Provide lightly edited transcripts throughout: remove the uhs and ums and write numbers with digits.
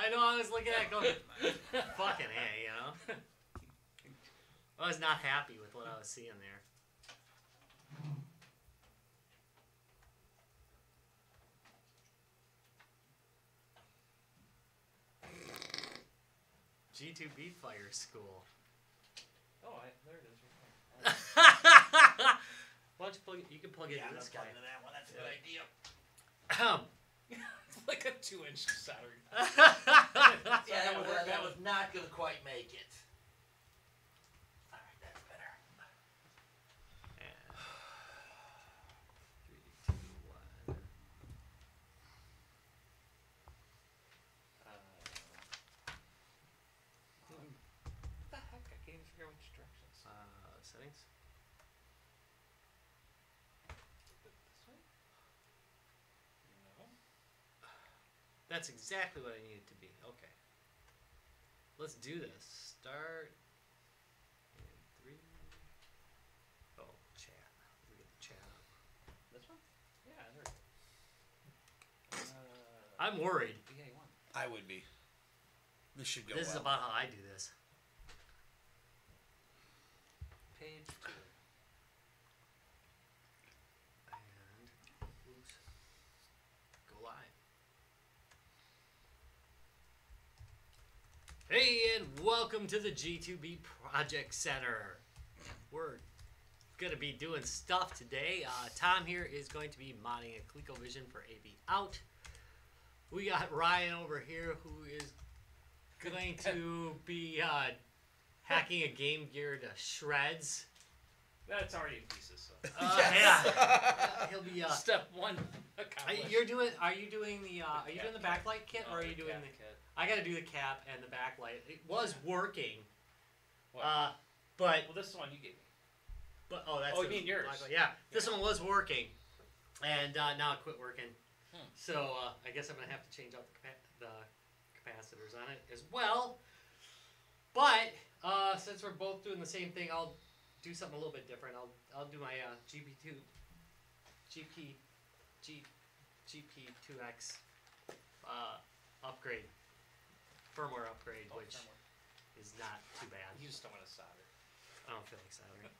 I know. I was looking at it going, fucking A, you know. I was not happy with what I was seeing there. G2B Fire School. Oh, there it is. Why don't you plug it? You can plug it into this guy. Into that one. That's a good idea. Ahem. It's like a 2-inch soldering. Yeah, that was not going to quite make it. All right, that's better. And 3, 2, 1. What the heck? I can't even figure out which directions. Settings. This way? No. That's exactly what I need it to be. Okay. Let's do this. Start. And 3. Oh, chat. Let me get the chat up. This one? Yeah, there it is. I'm worried. Yeah, you won. I would be. This should go This is well. about how I do this. Page 2. And oops, go live. Hey, and welcome to the G2B Project Center. We're going to be doing stuff today. Tom here is going to be modding a ColecoVision for AV Out. We got Ryan over here who is going to be hacking a Game Gear to shreds. That's already in pieces. So. Yeah. He'll be Step 1 accomplished. Are you doing the doing the backlight kit, or are you doing the kit? I got to do the cap and the backlight. It was working. What? But Well, this is the one you gave me. But that's you mean yours? Backlight. Yeah. This one was working, and now it quit working. So I guess I'm gonna have to change out the capacitors on it as well. But since we're both doing the same thing, I'll do something a little bit different. I'll do my GP2X upgrade, firmware upgrade, which is not too bad. You just don't want to solder. I don't feel like soldering.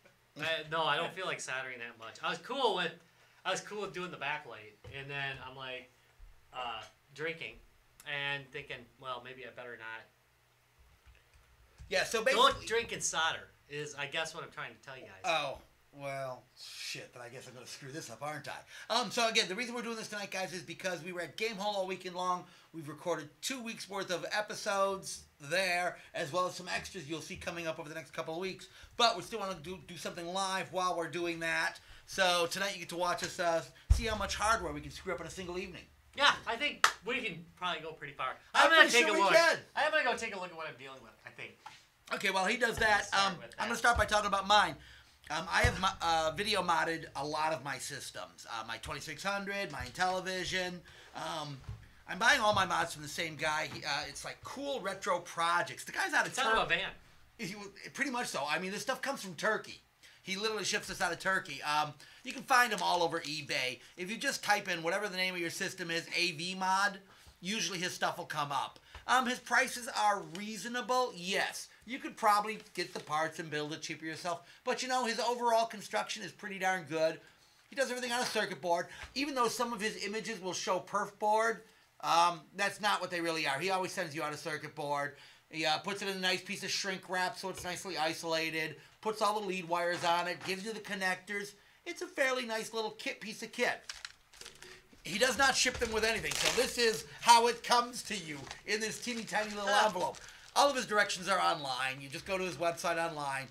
No, I don't feel like soldering that much. I was cool with doing the backlight, and then I'm like drinking and thinking, well, maybe I better not. Yeah, so basically... Don't drink and solder is, I guess, what I'm trying to tell you guys. Oh, well, shit, then I guess I'm going to screw this up, aren't I? So again, the reason we're doing this tonight, guys, is because we were at Game Hall all weekend long. We've recorded 2 weeks worth of episodes there, as well as some extras you'll see coming up over the next couple of weeks. But we still want to do something live while we're doing that. So tonight you get to watch us see how much hardware we can screw up in a single evening. Yeah, I think we can probably go pretty far. I'm gonna pretty take sure a we look. can. I'm gonna go take a look at what I'm dealing with. I think. Okay, while he does that, I'm going to start by talking about mine. I have video modded a lot of my systems. My 2600, my Intellivision. I'm buying all my mods from the same guy. It's like Cool Retro Projects. The guy's out of Turkey. It's out of a van. Pretty much so. I mean, this stuff comes from Turkey. He literally ships this out of Turkey. You can find him all over eBay. If you just type in whatever the name of your system is, AV mod, usually his stuff will come up. His prices are reasonable, yes. You could probably get the parts and build it cheaper yourself. But, you know, his overall construction is pretty darn good. He does everything on a circuit board. Even though some of his images will show perf board, that's not what they really are. He always sends you out a circuit board. He puts it in a nice piece of shrink wrap so it's nicely isolated, puts all the lead wires on it, gives you the connectors. It's a fairly nice little piece of kit. He does not ship them with anything, so this is how it comes to you in this teeny tiny little envelope. All of his directions are online. You just go to his website online.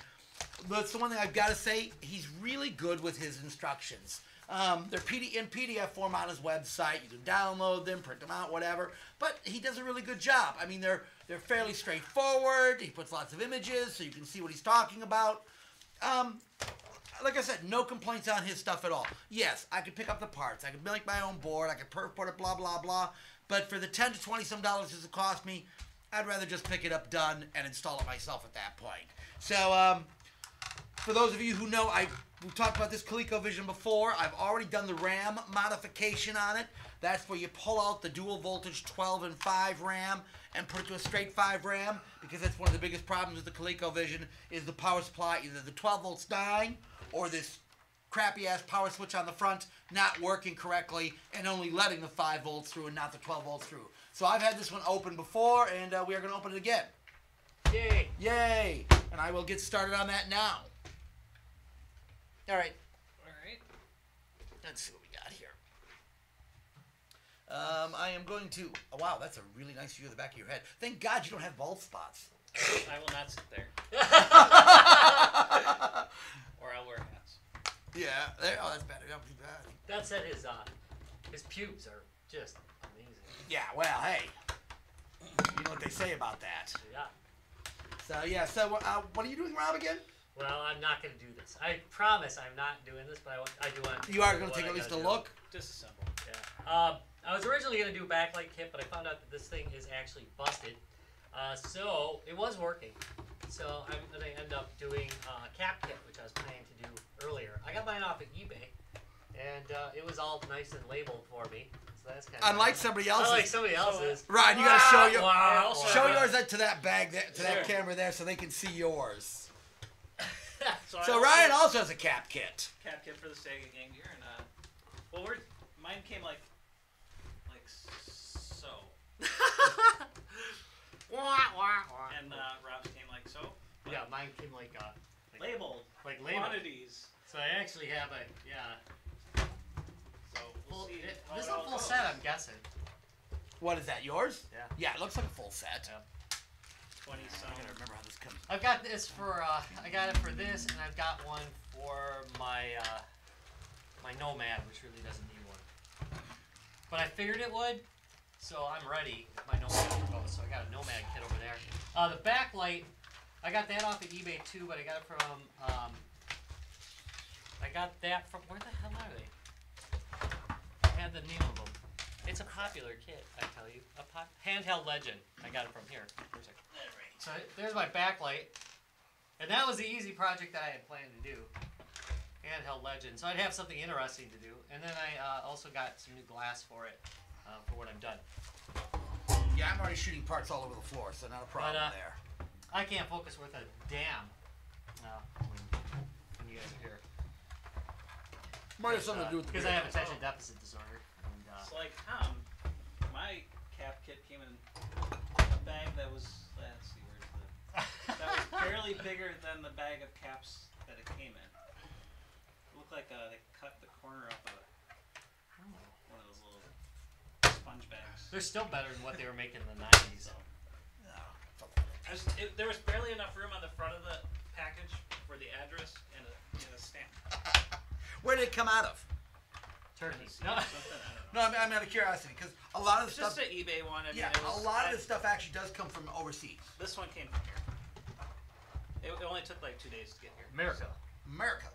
That's the one thing I've got to say. He's really good with his instructions. They're in PDF form on his website. You can download them, print them out, whatever. But he does a really good job. I mean, they're fairly straightforward. He puts lots of images so you can see what he's talking about. Like I said, no complaints on his stuff at all. Yes, I could pick up the parts. I could make my own board. I could perf board it, blah, blah, blah. But for the $10 to $20 some it cost me, I'd rather just pick it up done and install it myself at that point. So, for those of you who know, we've talked about this ColecoVision before. I've already done the RAM modification on it. That's where you pull out the dual voltage 12 and 5 RAM and put it to a straight 5 RAM, because that's one of the biggest problems with the ColecoVision is the power supply, either the 12 volts dying or this crappy ass power switch on the front not working correctly and only letting the 5 volts through and not the 12 volts through. So I've had this one open before, and we are going to open it again. Yay! Yay! And I will get started on that now. All right. Alright. Let's see what we got here. I am going to... Oh, wow, that's a really nice view of the back of your head. Thank God you don't have bald spots. I will not sit there. Or I'll wear hats. Yeah. There. Oh, that's better. That would be bad. That said, his pubes are just amazing. Yeah, well, hey. You know what they say about that. Yeah. So, yeah. So, what are you doing, Rob, again? Well, I'm not going to do this. I promise I'm not doing this, but I do want to. You are going to take at least a look? Disassemble. Yeah. I was originally going to do a backlight kit, but I found out that this thing is actually busted. So it was working. So I'm going to end up doing a cap kit, which I was planning to do earlier. I got mine off at eBay, and it was all nice and labeled for me. So that's kind of Unlike somebody else's. Unlike somebody else's. Ryan, you got to show your... Wow. Show yours to that bag, to that Sure. camera there, so they can see yours. So So Ryan also has a cap kit. cap kit for the Sega Game Gear, and well, mine came like so, and Rob's came like so. Yeah, mine came like Labeled. like labeled. Quantities. So I actually have a So we'll see. how This it is a all full goes. set, I'm guessing. What is that, yours? Yeah. Yeah, it looks like a full set. Yeah. 20 I some. gotta remember how this comes. I've got this for I got it for this, and I've got one for my my Nomad, which really doesn't need one. But I figured it would, so I'm ready if my Nomad goes. So I got a Nomad kit over there. The backlight, I got that off of eBay too, but I got it from where the hell are they? I had the name of them. It's a popular kit, I tell you. Handheld Legend. I got it from here. For a second. So there's my backlight, and that was the easy project that I had planned to do. Handheld Legend. So I'd have something interesting to do, and then I also got some new glass for it, for when I'm done. Yeah, I'm already shooting parts all over the floor, so not a problem there. I can't focus worth a damn when you guys are here. Might have something to do with the Because I have beard. attention deficit disorder. And, It's like my cap kit came in a bag that was let's see where's the that was barely bigger than the bag of caps that it came in. It looked like they cut the corner off one of those little sponge bags. they're still better than what they were making in the 90s. So there was barely enough room on the front of the package for the address and a stamp. Where did it come out of? Turkey. Something, No. I don't know. No, I'm out of curiosity, because a lot of the It's just stuff... an eBay one. I mean, Yeah, it was, a lot of this stuff actually does come from overseas. This one came from here. It only took like 2 days to get here. America. America.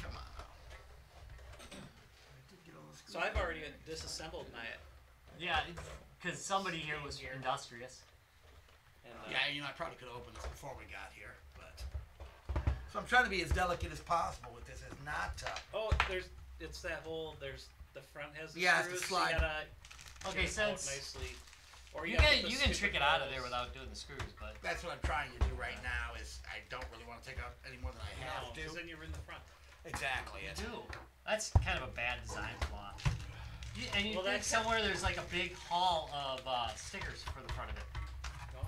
Come on. So I've already disassembled my. Yeah, because somebody here was industrious. And, Yeah, you know, I probably could have opened this before we got here, but... So I'm trying to be as delicate as possible with this, as not... Oh, it's that whole. There's the front has the Yeah, it's the screws. slide. So you gotta Okay, get it out since nicely. Or you gotta can put the you can stupid trick it out of there rails. without doing the screws, but That's what I'm trying to do right now, is I don't really want to take out any more than I have No, because to. then you're in the front. Exactly. you It's, do. That's kind of a bad design flaw. And you Well, think that's- somewhere there's like a big haul of stickers for the front of it. No,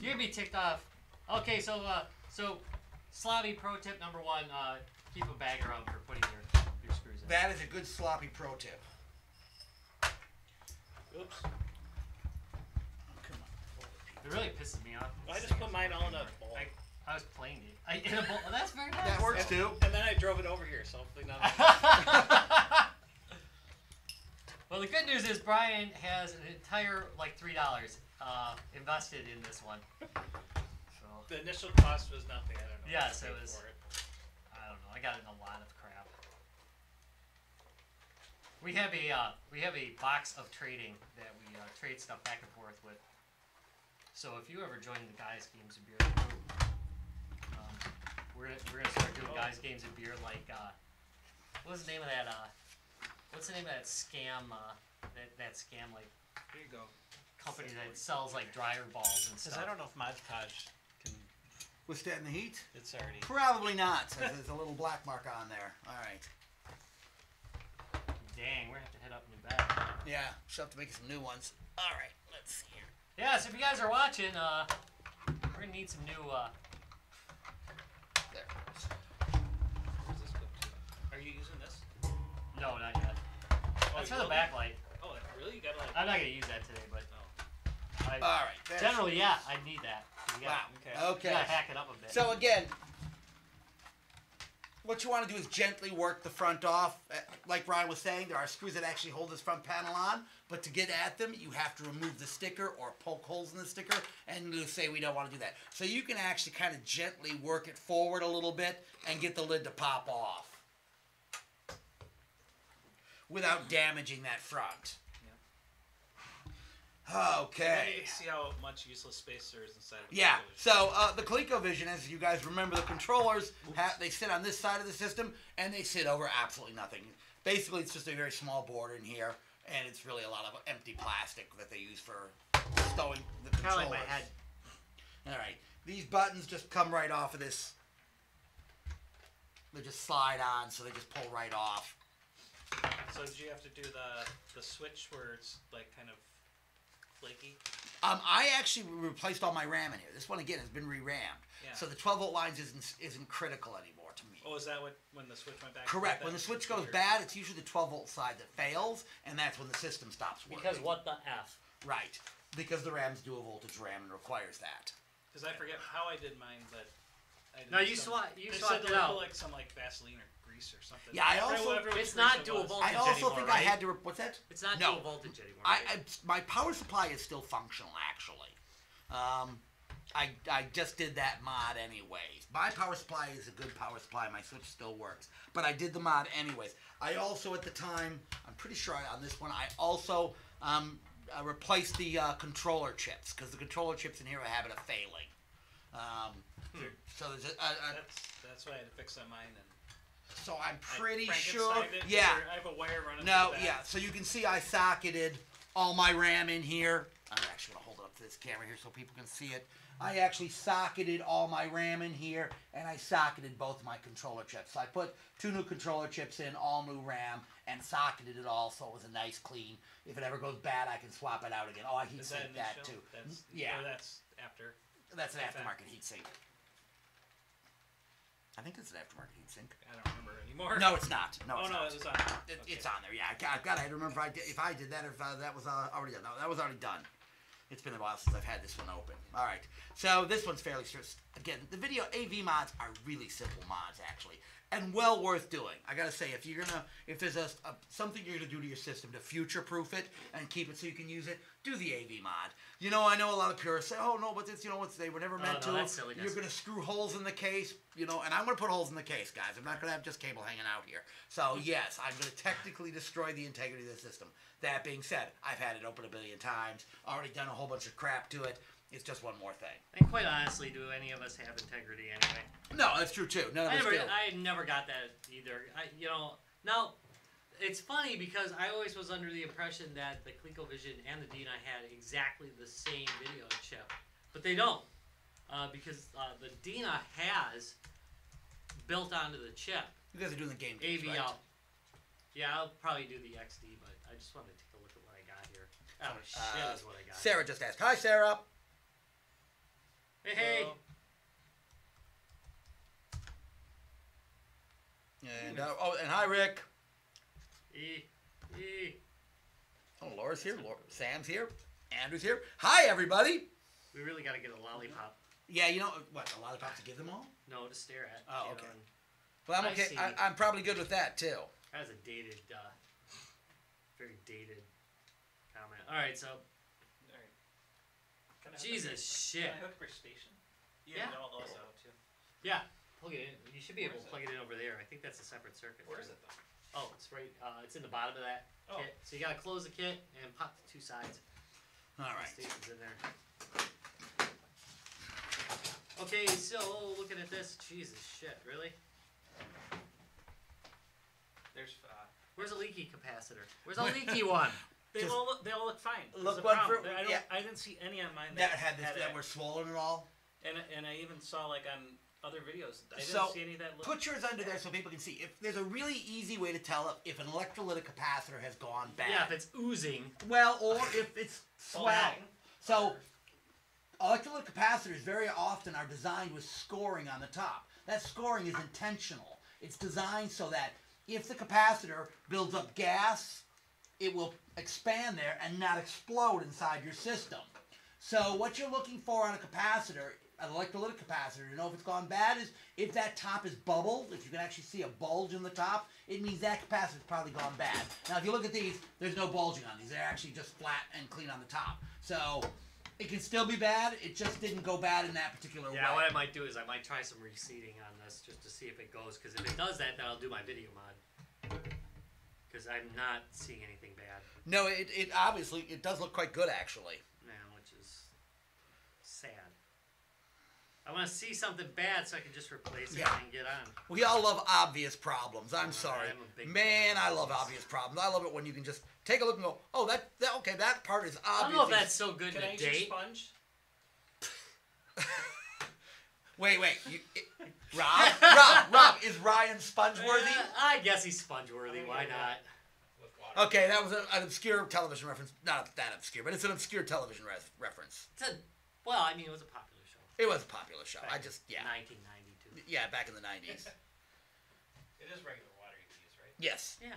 You're gonna be ticked off. Okay, so Slobby pro tip number 1: keep a bag around for putting your screws in. that is a good sloppy pro tip. oops. Oh, come on. It really pisses me off. I just put mine all in a bowl. I was playing it. In a bowl. That's very nice. That works too. And then I drove it over here, so hopefully not. Well, the good news is Brian has an entire like $3 invested in this one. So The initial cost was nothing. I don't know. Yes, what I it paid was- for it. I don't know. I got in a lot of crap. We have a box of trading that we trade stuff back and forth with. So if you ever join the Guys Games and Beer group, we're gonna start doing Guys Games and Beer like What's the name of that? What's the name of that scam? That scam like Here you go. company that sells like dryer balls and Because stuff. I don't know if Mod Podge can. Withstand the heat? It's already. Probably not. There's a little black mark on there. All right. Dang, we're gonna have to head up new bag. Yeah, she'll have to make some new ones. All right, let's see here. Yeah, so if you guys are watching, we're gonna need some new. There. Where's this clip to? Are you using this? No, not yet. That's for the backlight. Oh, really? You gotta like. I'm not gonna use that today, but Oh. I, All right. there generally, yeah, I need that. You Wow. gotta, Okay. you gotta hack it up a bit. So again, what you want to do is gently work the front off. Like Brian was saying, there are screws that actually hold this front panel on, but to get at them, you have to remove the sticker or poke holes in the sticker, and we'll say we don't want to do that. So you can actually kind of gently work it forward a little bit and get the lid to pop off without damaging that front. I Okay. need to see how much useless space there is inside of the Yeah, television. so the ColecoVision, as you guys remember, the controllers, they sit on this side of the system, and they sit over absolutely nothing. Basically, it's just a very small board in here, and it's really a lot of empty plastic that they use for stowing the Kind of controllers. like my head. All right, these buttons just come right off of this. They just slide on, so they just pull right off. So did you have to do the switch where it's like kind of flaky? I actually replaced all my RAM in here. This one again has been re-rammed, Yeah. so the 12-volt lines isn't critical anymore to me. Oh, is that what when the switch went back? Correct. to When the that switch goes computer? bad, it's usually the 12-volt side that fails, and that's when the system stops working. Because what the F? Right. Because the RAM's dual voltage RAM and requires that. Because I forget how I did mine, but I did No, you some- swapped they said it to out. put like some like Vaseline or grease or something. Yeah, I forget also- whatever which It's not grease it dual was. voltage. I also anymore, think right? I had to. What's that? It's not No. dual voltage anymore. Right? My power supply is still functional, actually. I just did that mod anyways. My power supply is a good power supply. My switch still works. But I did the mod anyways. I also, at the time, I'm pretty sure on this one, I also replaced the controller chips. Because the controller chips in here have a habit of failing. So there's That's why I had to fix on mine and. so I'm I pretty sure. Frankensteined it, 'cause Yeah. I have a wire running. No, through the yeah. back. So you can see I socketed all my RAM in here. I'm actually gonna hold it up to this camera here so people can see it. I actually socketed all my RAM in here, and I socketed both my controller chips. So I put 2 new controller chips in, all new RAM, and socketed it all so it was a nice clean. If it ever goes bad, I can swap it out again. Oh, I heat Is that sink that initial? too. That's, Yeah. Or that's after. That's an Okay. aftermarket heat sink. I think it's an aftermarket heat sink. I don't remember anymore. No, it's not. No, Oh it's no, not. it was on. It's on there, yeah. I've got to remember if I did that, or if that was already done. No, that was already done. It's been a while since I've had this one open. All right, so this one's fairly straight. Again, the video AV mods are really simple mods, actually, and well worth doing. I gotta say, if there's something you're gonna do to your system to future-proof it and keep it so you can use it, do the AV mod. You know, I know a lot of purists say, "Oh no, but it's they were never meant no, to." that's silliness. You're gonna screw holes in the case, and I'm gonna put holes in the case, guys. I'm not gonna have just cable hanging out here. So yes, I'm gonna technically destroy the integrity of the system. That being said, I've had it open a billion times, already done a whole bunch of crap to it. It's just one more thing. And quite honestly, do any of us have integrity anyway? No, that's true too. None of us do. I never got that either. Now, it's funny because I always was under the impression that the ColecoVision and the Dina had exactly the same video chip, but they don't, because the Dina has built onto the chip You guys are doing the game games, AV right? out. Yeah, I'll probably do the XD, but I just wanted to take a look at what I got here. Oh shit, is what I got. Sarah just asked. Hi, Sarah. Hey. And and hi, Rick. E. Oh, Laura's here. Sam's here. Andrew's here. Hi, everybody. We really got to get a lollipop. Yeah, what? A lollipop to give them all? No, to stare at. Oh, you okay. know, and Well, I'm I okay. see. I'm probably good with that too. that was a dated, very dated comment. All right, so Alright. Can I hook Jesus up- shit. Can I hook your station? Yeah. All those out too. Yeah, plug it in. You should be Where able to is plug it in over there. I think that's a separate circuit. Where is it though? Oh, it's right. It's in the bottom of that Oh. kit. So you gotta close the kit and pop the 2 sides. All The right. station's in there. Okay, so looking at this, Jesus shit, really? There's Where's a leaky capacitor? Where's a leaky one? they all look fine. There's Look a one problem. for- I, don't, yeah. I didn't see any on mine that had this, had that it. were swollen and all. And I even saw like on other videos. I didn't So, see any of that. Put yours under there so people can see. If there's a really easy way to tell if an electrolytic capacitor has gone bad. Yeah, if it's oozing. Well, or if it's swelling. Swelling. So, electrolytic capacitors very often are designed with scoring on the top. That scoring is intentional. It's designed so that if the capacitor builds up gas, it will expand there and not explode inside your system. So what you're looking for on a capacitor, an electrolytic capacitor, to know if it's gone bad is if that top is bubbled, if you can actually see a bulge in the top, it means that capacitor's probably gone bad. Now if you look at these, there's no bulging on these. They're actually just flat and clean on the top. So it can still be bad, it just didn't go bad in that particular way. Yeah, what I might do is I might try some reseating on this just to see if it goes. Because if it does that, then I'll do my video mod. Because I'm not seeing anything bad. No, it obviously, it does look quite good actually. Now, which is sad. I want to see something bad so I can just replace it Yeah. and get on. We all love obvious problems. I'm Right, sorry. I'm a big Man, fan I of love obvious. obvious problems. I love it when you can just take a look and go, oh, that okay, that part is obvious. I don't know if that's so good Can in I a use your date. sponge? Wait. Rob, is Ryan sponge-worthy? I guess he's sponge-worthy. Why not? With water. Okay, that was an obscure television reference. Not that obscure, but it's an obscure television reference. Well, I mean, it was a popular show. It was a popular show. Back I in just, yeah. 1992. Yeah, back in the 90s. It is regular water you can use, right? Yes. Yeah.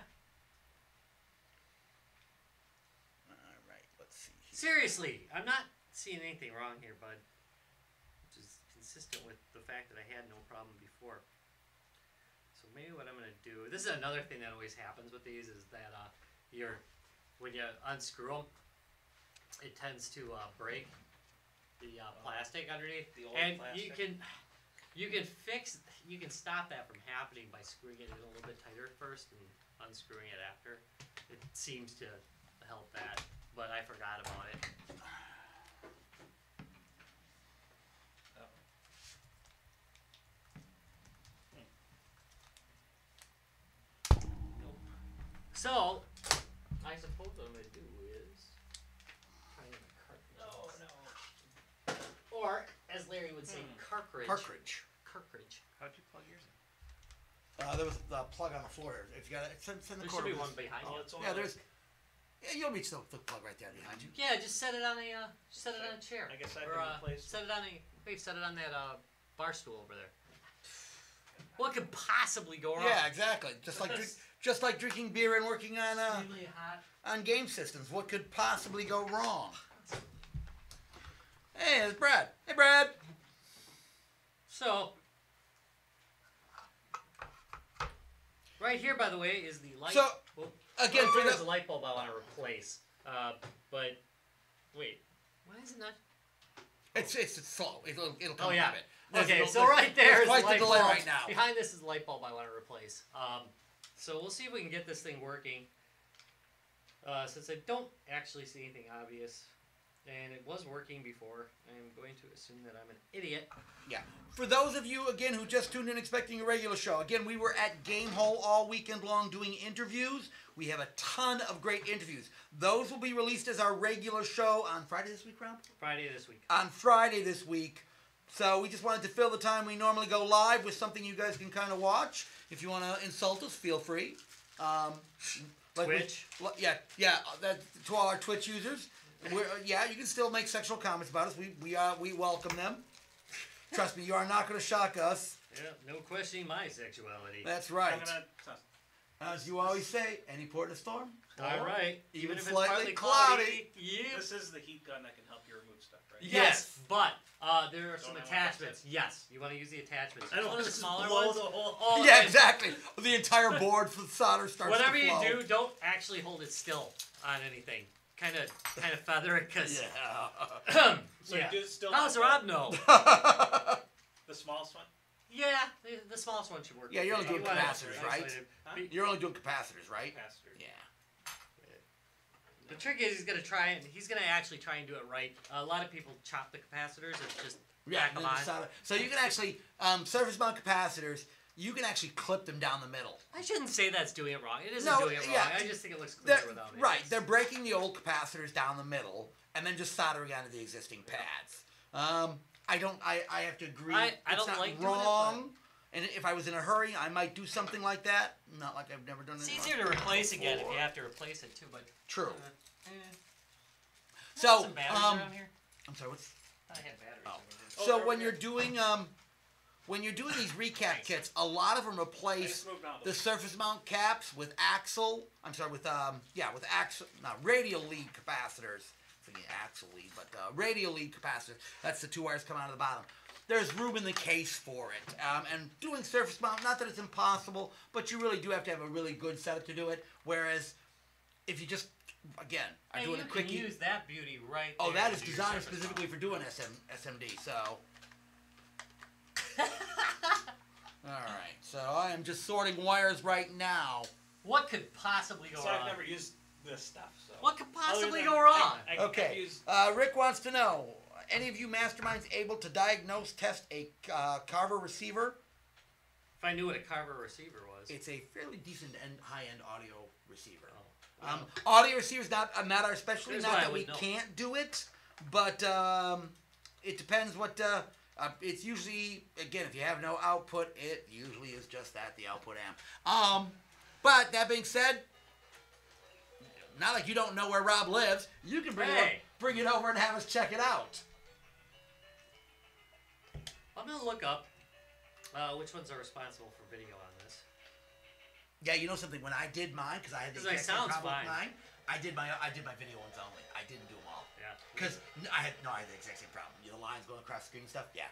All right, let's see here. Seriously, I'm not seeing anything wrong here, bud. Which is consistent with the fact that I had no problem before. So maybe what I'm going to do... This is another thing that always happens with these is that when you unscrew them, it tends to break the plastic underneath. The old And plastic. you can stop that from happening by screwing it in a little bit tighter first and unscrewing it after. It seems to help that, but I forgot about it. Nope. So, I suppose what I'm going to do is try and get a cartridge. No. Or, as Larry would say, cartridge. Cartridge. Cartridge. How'd you plug yours in? There was a plug on the floor here. If you got it, send the There should corner. be with one us. behind Oh, you. it's only Yeah, like- there's. Yeah, you'll reach the plug right there behind you. Yeah, just set it on a chair. I guess I've or, been replaced. set it on that bar stool over there. What could possibly go wrong? Yeah, exactly. Just like drinking beer and working on Really hot. on game systems. What could possibly go wrong? Hey, it's Brad. Hey, Brad. So, right here, by the way, is the light. So, Well, Again, right for there's the, a light bulb I want to replace. But wait, why is it not? it's slow. It'll come Oh yeah. from it. There's Okay, a- so right there there's is the quite the light delay bulb. right now. Behind this is the light bulb I want to replace. So we'll see if we can get this thing working. Since I don't actually see anything obvious, and it was working before, I'm going to assume that I'm an idiot. Yeah. For those of you, again, who just tuned in expecting a regular show, again, we were at Gamehole all weekend long doing interviews. We have a ton of great interviews. Those will be released as our regular show on Friday this week, Rob? Friday this week. On Friday this week. So we just wanted to fill the time we normally go live with something you guys can kind of watch. If you want to insult us, feel free. Twitch. That to all our Twitch users. You can still make sexual comments about us. We welcome them. Trust me, you are not going to shock us. Yeah, no questioning my sexuality. That's right. I'm gonna. As you always say, any port in a storm. All right. Even if it's slightly partly cloudy. Yeah. This is the heat gun that can help you remove stuff, right? Yes, but there are some Don't have attachments. Yes, you want to use the attachments. I don't One want of to the just smaller blow ones. the whole. Oh, Yeah, and exactly. The entire board for the solder starts Whatever to you flow. do, don't actually hold it still on anything. Kind of feather it, cause Yeah. So yeah. you do still. How does not Rob know? The smallest one. Yeah, the smallest one should work. Yeah, you're only You doing wanna capacitors, right? isolate it. Huh? You're only doing capacitors, right? Capacitor. Yeah. The trick is he's gonna try it. He's gonna actually try and do it right. A lot of people chop the capacitors. It's just Yeah, whack 'em and then on. the solder. So you can actually surface mount capacitors. you can actually clip them down the middle. I shouldn't say that's doing it wrong. It isn't No, doing it wrong. yeah, I just think it looks cleaner without it. Right, they're breaking the old capacitors down the middle and then just soldering onto the existing pads. I have to agree. I it's don't not like doing it, wrong. And if I was in a hurry, I might do something like that. Not like I've never done it. It's easier to replace again if you have to replace it too, but True. eh. So, some batteries around here. I'm sorry. What's I had batteries. Oh. over Oh, so they're when over you're there. doing these recap kits, a lot of them I replace just moved on to the surface mount caps with radial lead capacitors. I'm thinking axle lead, but radial lead capacitors. That's the two wires coming out of the bottom. There's room in the case for it. And doing surface mount, not that it's impossible, but you really do have to have a really good setup to do it. Whereas if you just, again, are Hey, doing you a quickie. can use that beauty right Oh, there that to is do your designed surface specifically mount. for doing SMD, so. Alright, so I am just sorting wires right now. What could possibly go So wrong? I've never used this stuff. So. What could Other possibly than- go wrong? I've Okay, used, Rick wants to know, any of you masterminds able to diagnose, test a Carver receiver? If I knew what a Carver receiver was. It's a fairly decent and high-end audio receiver. Oh, Audio receivers not our specialty. Here's Not what I that we would know. can't do it, but it depends what. It's usually, again, if you have no output, it usually is just that, the output amp. But that being said, not like you don't know where Rob lives. You can bring Hey. it over and have us check it out. I'm gonna look up which ones are responsible for video on this. Yeah, you know something? When I did mine, because I had the 'Cause my exact same sound's problem with fine. mine, I did my video ones only. I didn't do them all. Yeah. Because I had the exact same problem. The lines going across the screen and stuff. Yeah.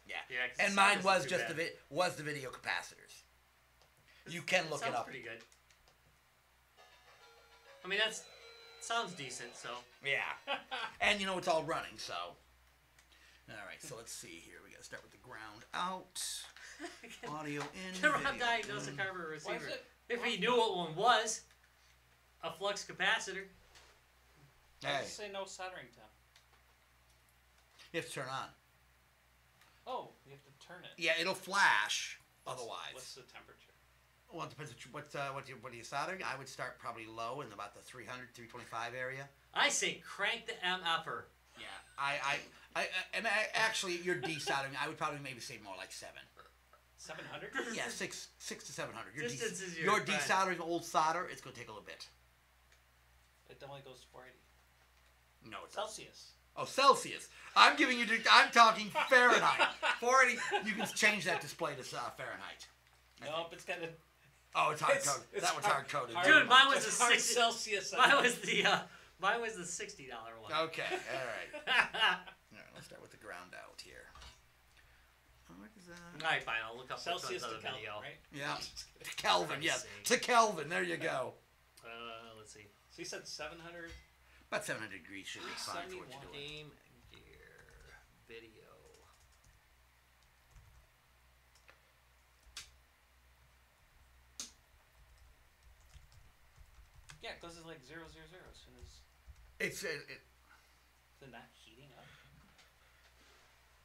Yeah, 'cause And the mine sound was isn't too just bad. the video capacitors. You can look it sounds up. pretty good. I mean, sounds decent. So Yeah. And it's all running, so. All right, so let's see here. We got to start with the ground out. Audio in. can Rob video diagnose a in. Carver receiver it- if he knew what one was? A flux capacitor. I Hey, just say no soldering temp. you have to turn on. Oh, you have to turn it. Yeah, it'll flash. What's Otherwise, the temperature? well, it depends what are you soldering. I would start probably low in about the 300, 325 area. I say crank the MFer. Yeah, and actually, you're desoldering. I would probably maybe say more like 7. 700? Yeah, 6 to 700. Distance is your You're friend. desoldering old solder. It's gonna take a little bit. It only goes to 480. No, it's Celsius. Oh, Celsius. I'm talking Fahrenheit. 480. You can change that display to Fahrenheit. Nope, it's got a. Oh, it's hard It's- coded. it's That one's hard coded. hard- Dude, mine was it's a hard 60 Celsius. Mine was the $60 one. Okay, all right. All right, let's start with the ground out here. What is that? Alright, fine. I'll look up Celsius which to one's on the Kelvin, video. right? Yeah, to Kelvin. Christ's Yes, sake. to Kelvin. There you go. Let's see. So you said 700. About 700 degrees should be fine for what 71. you're doing. Game gear video. Yeah, because it's like 000 as soon as It's they're not heating up.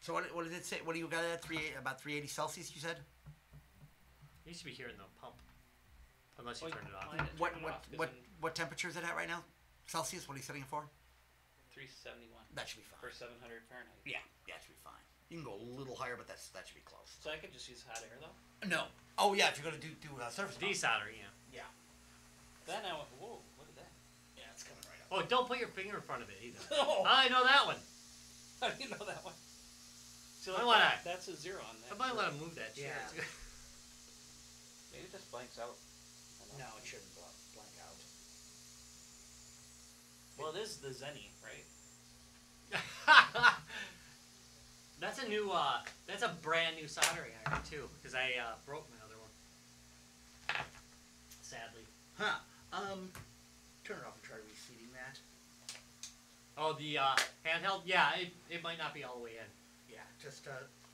so. What did it say? What do you got at about 380 Celsius? You said. You should be hearing the pump. Unless you Well, turn it off. mine didn't What turn it what off 'cause what then what temperature is it at right now? Celsius. What are you setting it for? 371 That should be fine. for 700 Fahrenheit. Yeah, that should be fine. You can go a little higher, but that should be close. So I could just use hot air though. No. Oh yeah, if you're gonna do surface mount. Desoldering, yeah. Yeah. Then I went, whoa, what is that? Yeah, it's coming right up. Oh, don't put your finger in front of it either. Oh, I know that one. how do you know that one? See, I like wanna- that, that's a 0 on that. I might want to move that chair. Yeah. too. Maybe it just blanks out. I don't know. No, it shouldn't blank out. Well, it is the Zenny, right? That's a new, that's a brand new soldering iron too, because I broke my other one. Sadly. Huh. Turn it off and try reseating that. Oh, the handheld? Yeah, it might not be all the way in. Yeah, just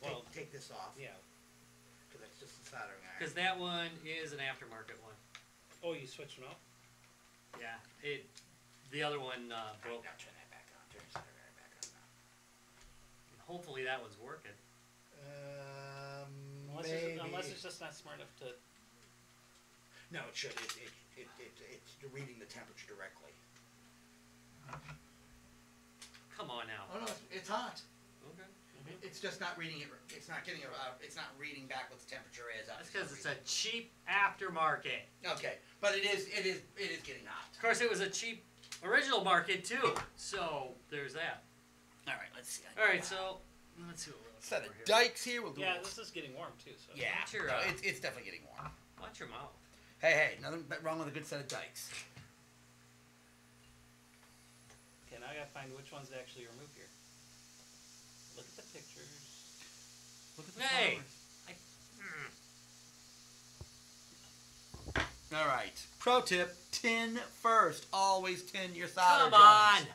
Well, take this off. Yeah. Because that's just the soldering iron. Because that one is an aftermarket one. Oh, you switched them out? Yeah, the other one broke. Now turn that back on. Turn the soldering iron back on now. Hopefully that one's working. Unless it's just not smart enough to. No, it should. It's reading the temperature directly. Come on now. Oh no, it's hot. Okay. It's just not reading it. It's not getting it. It's not reading back what the temperature is. That's because it's a cheap aftermarket. Okay, but it is getting hot. Of course, it was a cheap original market too. So there's that. All right, let's see. All right, so let's see what we're looking Set of for here. dykes here. We'll do. Yeah, this is getting warm too. So. Yeah. Watch your, No, it's definitely getting warm. Watch your mouth. Hey, nothing wrong with a good set of dykes. Okay, now I gotta find which ones to actually remove here. Look at the pictures. Look at Hey! All right. Pro tip: tin first. Always tin your solder Come on! joints.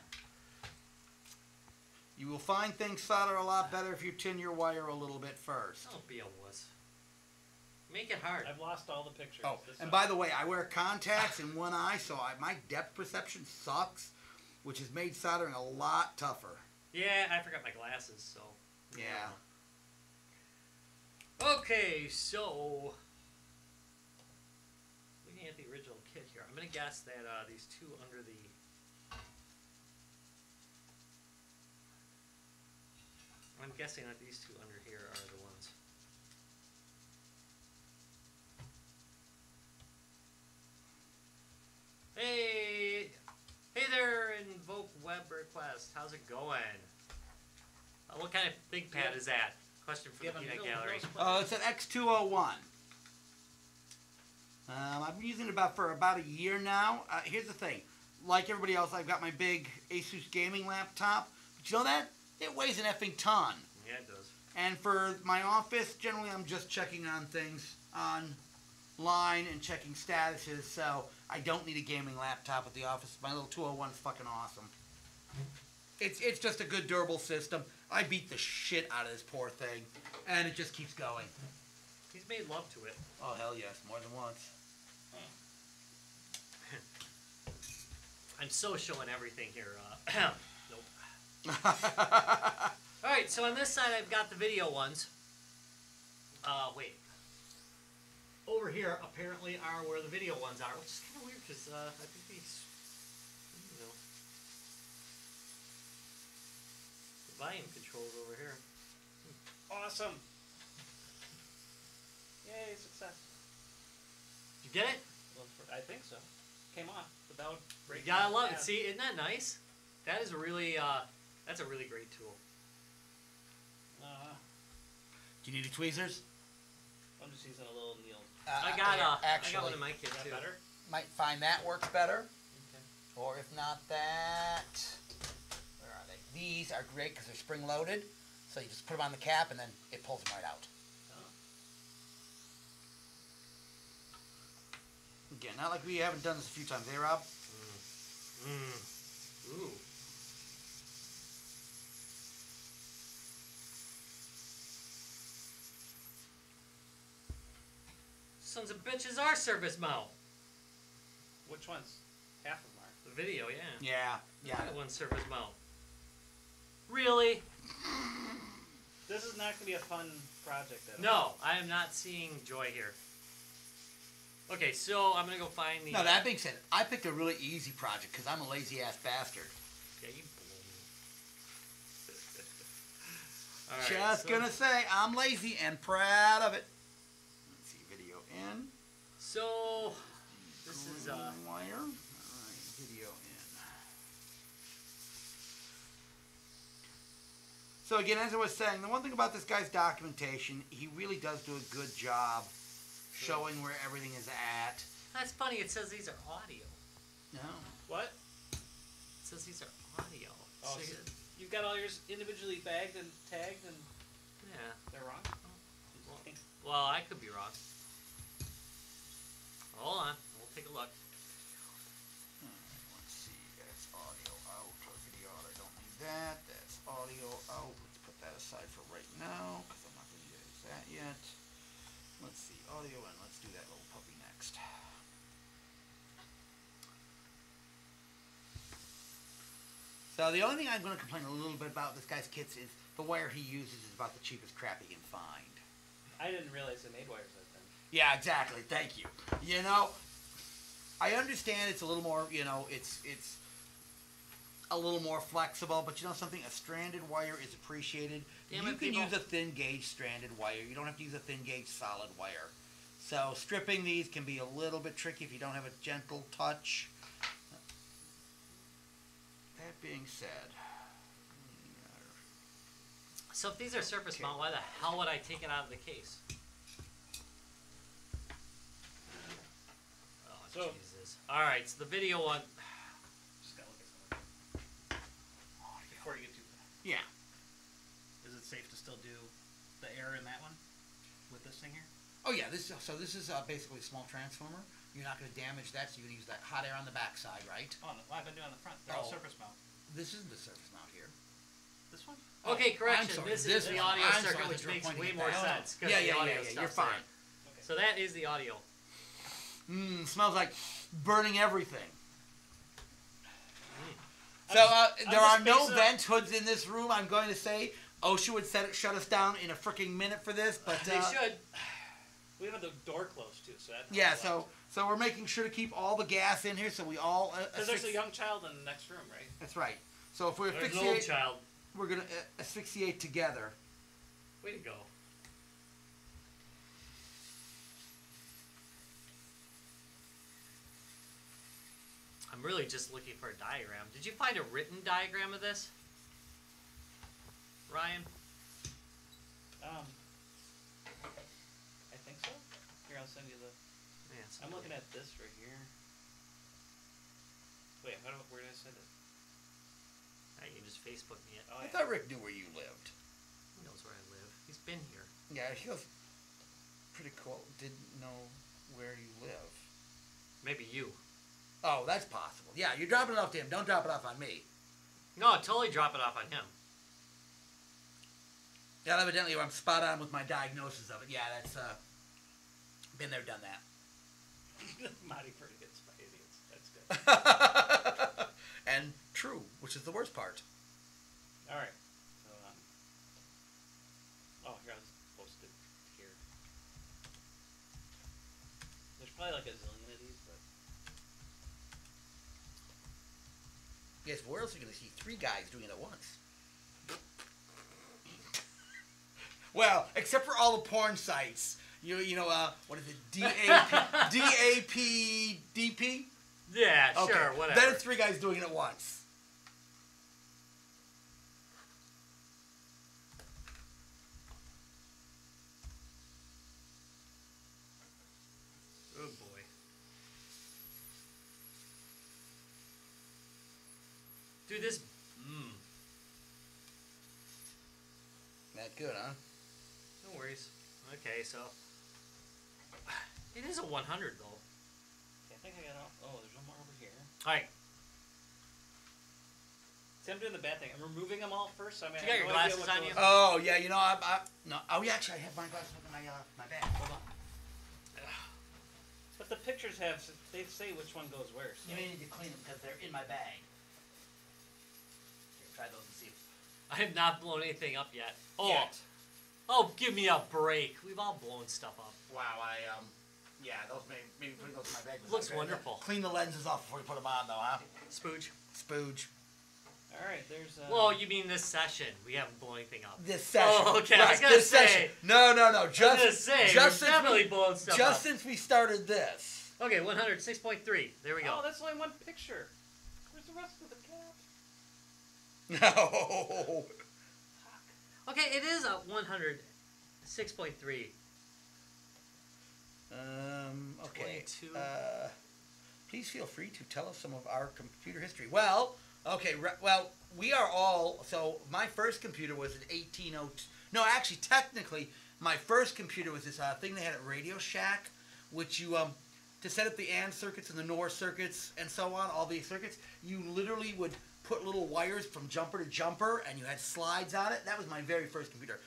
You will find things solder a lot better if you tin your wire a little bit first. Don't be a wuss. Make it hard. I've lost all the pictures. Oh, This and one. by the way, I wear contacts in one eye, so my depth perception sucks, which has made soldering a lot tougher. Yeah, I forgot my glasses, so. Yeah. Okay, so looking at the original kit here, I'm gonna guess that these two under the I'm guessing that these two under here are the ones. Hey there, Invoke Web Request. How's it going? What kind of big pad is that? Question from the Give 'em Peanut little Gallery. girls' It's an X201. I've been using it for about a year now. Here's the thing. Like everybody else, I've got my big Asus gaming laptop. But you know that? It weighs an effing ton. Yeah, it does. And for my office, generally I'm just checking on things online and checking statuses, so I don't need a gaming laptop at the office. My little 201 is fucking awesome. It's just a good durable system. I beat the shit out of this poor thing, and it just keeps going. He's made love to it. Oh, hell yes, more than once. I'm so showing everything here. Nope. Alright, so on this side I've got the video ones. Wait. Over here apparently are where the video ones are, which is kind of weird because I think these, you know, the volume controls over here. Awesome. Yay, success. Did you get it? Well, I think so. Came off without You breaking. gotta the love it. pad. See, isn't that nice? That is really, that's a really great tool. Do you need the tweezers? I'm just using a little needle. I got one in my kit Is that too. better? Might find that works better. Okay. Or if not that, where are they? These are great because they're spring loaded. So you just put them on the cap and then it pulls them right out. Again, not like we haven't done this a few times, eh, Rob? Ooh. Sons of bitches are surface mount. Which ones? Half of them are. The video, yeah. Yeah, That one's surface mount. Really? This is not going to be a fun project. No, I am not seeing joy here. Okay, so I'm gonna go find the. No, that being said, I picked a really easy project because I'm a lazy ass bastard. Yeah, you blow me. All right, Just gonna say, I'm lazy and proud of it. Let's see, video in. So, this is Green wire. All right, video in. So again, as I was saying, the one thing about this guy's documentation, he really does do a good job showing where everything is at. That's funny. It says these are audio. No. What? It says these are audio. Oh, So so you've got all yours individually bagged and tagged, and yeah. they're wrong. Well, I could be wrong. Hold on. We'll take a look. Let's see. That's audio out or video out. I don't need that. That's audio out. Let's put that aside for right now because I'm not going to use that yet. Let's see. Audio in. Let's do that little puppy next. So the only thing I'm going to complain a little bit about this guy's kits is the wire he uses is about the cheapest crap he can find. I didn't realize they made wires like that. Yeah, exactly. Thank you. You know, I understand it's a little more, you know, it's a little more flexible, but you know something? A stranded wire is appreciated. Damn You it, can people. use a thin gauge stranded wire. You don't have to use a thin gauge solid wire. So stripping these can be a little bit tricky if you don't have a gentle touch. That being said, So if these are surface mount, why the hell would I take it out of the case? Oh, So- Jesus. Alright, so the video one... Just gotta look at something. Before you get too far. yeah. Is it safe to still do the air in that one? With this thing here? Oh yeah, this is basically a small transformer. You're not going to damage that, so you can use that hot air on the backside, right? Oh, no, I've been doing the front. They're all Oh. surface mount. This isn't the surface mount here. This one? Okay, I'm correction. sorry, This is the one. audio I'm circuit, sorry, which you're makes pointing way at more that. sense. 'Cause Yeah, the yeah, audio yeah, yeah. You're stuff's fine. there. So that is the audio. Smells like burning everything. I'm So just- there I'm are just no basing vent hoods in this room. I'm going to say OSHA would shut us down in a freaking minute for this, but They should. We have the door closed too, so that. yeah. So we're making sure to keep all the gas in here, so we all. Because there's a young child in the next room, right? That's right. So if we There's an old asphyxiate, child. we're gonna asphyxiate together. Way to go. I'm really just looking for a diagram. Did you find a written diagram of this? Ryan? I think so. Here, I'll send you the. Yeah, it's I'm looking at this right here. Wait, where did I send it? Hey, you can just Facebook me it. Oh, I yeah. thought Rick knew where you lived. He knows where I live. He's been here. Yeah, he was pretty cool. Didn't know where you live. Maybe you. Oh, that's possible. Yeah, you're dropping it off to him. Don't drop it off on me. No, totally drop it off on him. Yeah, evidently I'm spot on with my diagnosis of it. Yeah, that's been there, done that. Marty pretty good by idiots. That's good. And true, which is the worst part. All right. So, oh, here, I'll just post it here. There's probably like a zillion of these, but Yes, where else are you going to see three guys doing it at once? Well, except for all the porn sites. You know, what is it? DAP, Yeah, Okay. sure, whatever. Then it's three guys doing it at once. Oh boy. Dude, this. That good, huh? No worries. Okay, so. It is a 100 though. I think I got off. Oh, there's one more over here. Alright, See, I'm doing the bad thing. I'm removing them all first. So I mean, You got I have your no idea glasses what on goes- you? Oh, yeah, you know, no. Oh, yeah, actually, I have my glasses in my bag. Hold on. But the pictures have. They say which one goes where. So. You may need to clean them because they're in my bag. Here, try those and see. I have not blown anything up yet. Oh, Yet. oh, give me a break. We've all blown stuff up. Wow, yeah, those maybe putting those in my bag. was Looks not a good idea. wonderful. Clean the lenses off before you put them on, though, huh? Spooge. Spooge. All right, there's. Well, you mean this session? We haven't blown anything up. This session. Oh, okay, I was gonna this say- session. No. I was gonna say, just we've definitely blown stuff just up. since we started this. Okay, 106.3. There we go. Oh, that's only one picture. Where's the rest of the cat? No. Okay, it is a 106.3. Okay. 22. Please feel free to tell us some of our computer history. Well, okay. Well, we are all. So my first computer was an 1802. No, actually, technically, my first computer was this thing they had at Radio Shack, which you to set up the AND circuits and the NOR circuits and so on, all these circuits, you literally would put little wires from jumper to jumper, and you had slides on it. That was my very first computer.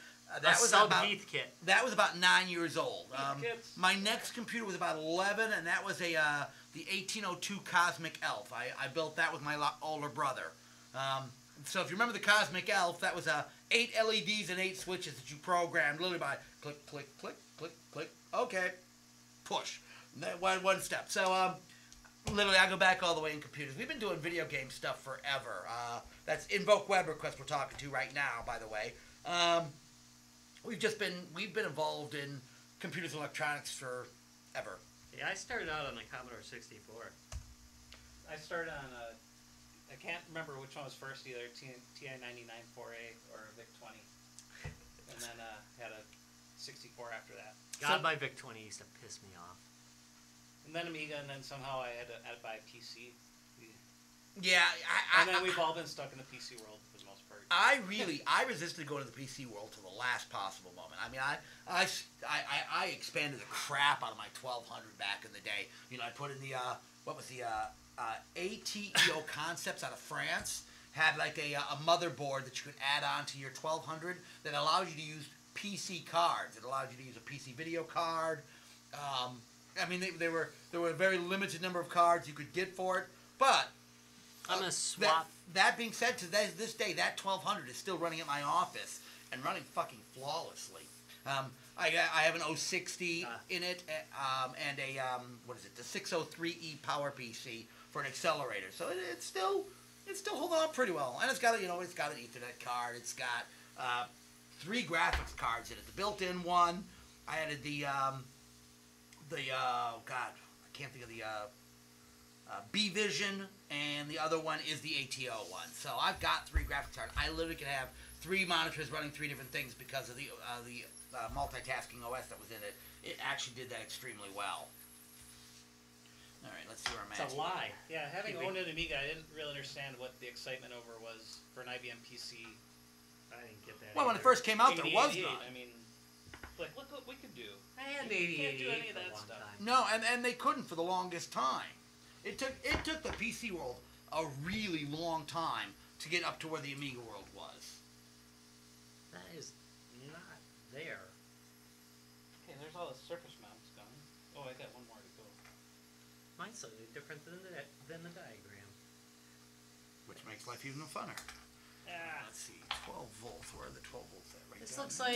That a was sub about Heath kit. that was about 9 years old. Kids. My next computer was about 11, and that was the 1802 Cosmic Elf. I built that with my older brother. So if you remember the Cosmic Elf, that was 8 LEDs and 8 switches that you programmed literally by click, click, click, click, click. Okay, push. One step. So literally, I go back all the way in computers. We've been doing video game stuff forever. That's Invoke Web Request we're talking to right now, by the way. We've been involved in computers and electronics forever. Yeah, I started out on the Commodore 64. I started on I can't remember which one was first, either TI-99 4A or a VIC-20. And then had a 64 after that. God, my VIC-20 used to piss me off. And then Amiga, and then somehow I had to buy a PC. Yeah, And then we've all been stuck in the PC world for the most part. I resisted going to the PC world to the last possible moment. I mean, I expanded the crap out of my 1200 back in the day. You know, I put in the ATEO Concepts out of France. Had like a motherboard that you could add on to your 1200 that allows you to use PC cards. It allows you to use a PC video card. I mean, there were a very limited number of cards you could get for it, but I'm gonna swap. That being said, to this day, that 1200 is still running at my office and running fucking flawlessly. I have an 060 in it, and a the 603E Power PC for an accelerator. So it's still holding on pretty well, and it's got an Ethernet card. It's got 3 graphics cards in it. The built-in one. I added the I can't think of the B-Vision, and the other one is the ATO one. So I've got 3 graphics cards. I literally can have 3 monitors running 3 different things because of the multitasking OS that was in it. It actually did that extremely well. All right, let's see where I'm at. It's a lie. Yeah, having owned an Amiga, I didn't really understand what the excitement over was for an IBM PC. I didn't get that. Well, when it either. first came out, there was 8088, none. I mean, like, look what we could do. I had an You can't 8088 do any of for a that long stuff. time. No, and they couldn't for the longest time. It took the PC world a really long time to get up to where the Amiga world was. That is not there. Okay, there's all the surface mounts gone. Oh, I got one more to go. Mine's slightly different than the diagram. Which makes life even funner. Ah, Let's see, 12 volts. Where are the 12 volts at? Right This down looks there.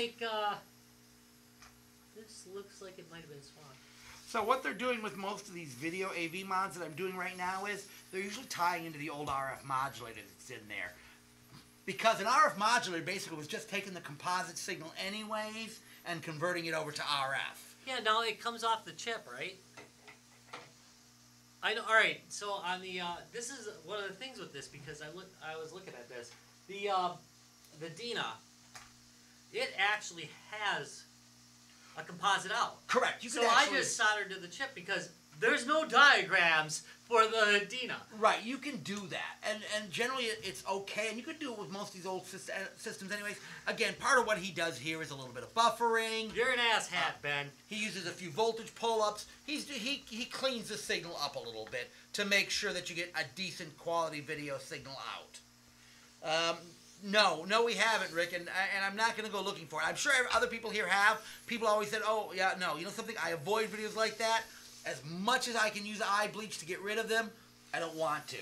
like it might have been swapped. So what they're doing with most of these video AV mods that I'm doing right now is they're usually tying into the old RF modulator that's in there. Because an RF modulator basically was just taking the composite signal anyways and converting it over to RF. Yeah, no, it comes off the chip, right? I know. All right. So on the this is one of the things with this because I was looking at this. The Dina, it actually has a composite out. Correct. You could So actually, I just soldered to the chip because there's no diagrams for the Dina. right, you can do that, and generally it's okay, and you could do it with most of these old systems anyways. Again, part of what he does here is a little bit of buffering. You're an asshat, Ben. He uses a few voltage pull-ups. He cleans the signal up a little bit to make sure that you get a decent quality video signal out. No, we haven't, Rick, and I'm not going to go looking for it. I'm sure other people here have. People always said, oh, yeah, no. You know something? I avoid videos like that. As much as I can use eye bleach to get rid of them, I don't want to.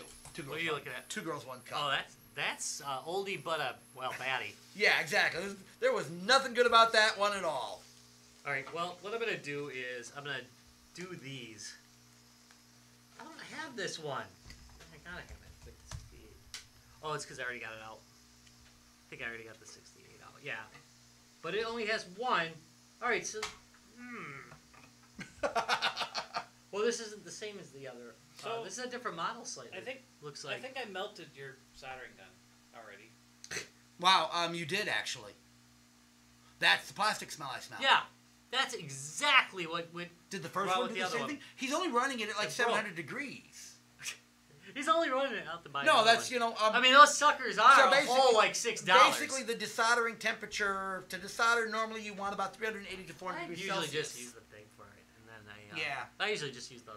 What are you looking at? 2 girls, 1 cup. Oh, that's oldie but a baddie. Yeah, exactly. There was nothing good about that one at all. All right. Well, what I'm gonna do is I'm gonna do these. I don't have this one. I gotta have it. 68. Oh, it's because I already got it out. I think I already got the 68 out. Yeah, but it only has one. All right. So, well, this isn't the same as the other. So, this is a different model slightly. I think looks like. I think I melted your soldering gun already. Wow, you did actually. That's the plastic smell I smell. Yeah, that's exactly what Did the first wrong one with do the the other same one. thing? He's only running it at like It broke. 700 degrees. He's only running it out to buy. No, another that's, one. I I mean, those suckers are so a basically- whole like $6. basically the desoldering temperature, to desolder normally you want about 380 to 400 I degrees usually Celsius. just use the thing for it, and then I Yeah. I usually just use the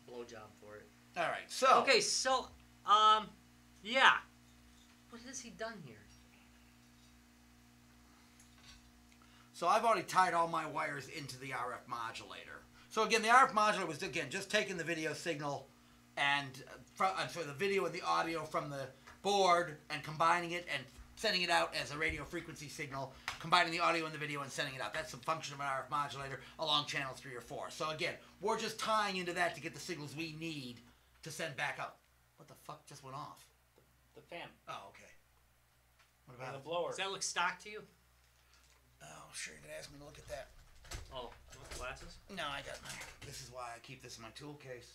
blowjob for it. All right, so. Okay, so yeah, what has he done here? So I've already tied all my wires into the RF modulator. So again, the RF modulator was, again, just taking the video signal and the video and the audio from the board and combining it and sending it out as a radio frequency signal, combining the audio and the video and sending it out. That's the function of an RF modulator along channel 3 or 4. So again, we're just tying into that to get the signals we need to send back out. What the fuck just went off? The fan. Oh, okay. What And about the it? blower. Does that look stock to you? Oh, sure, you're going to ask me to look at that. Oh, you want the glasses? No, I got my... This is why I keep this in my tool case.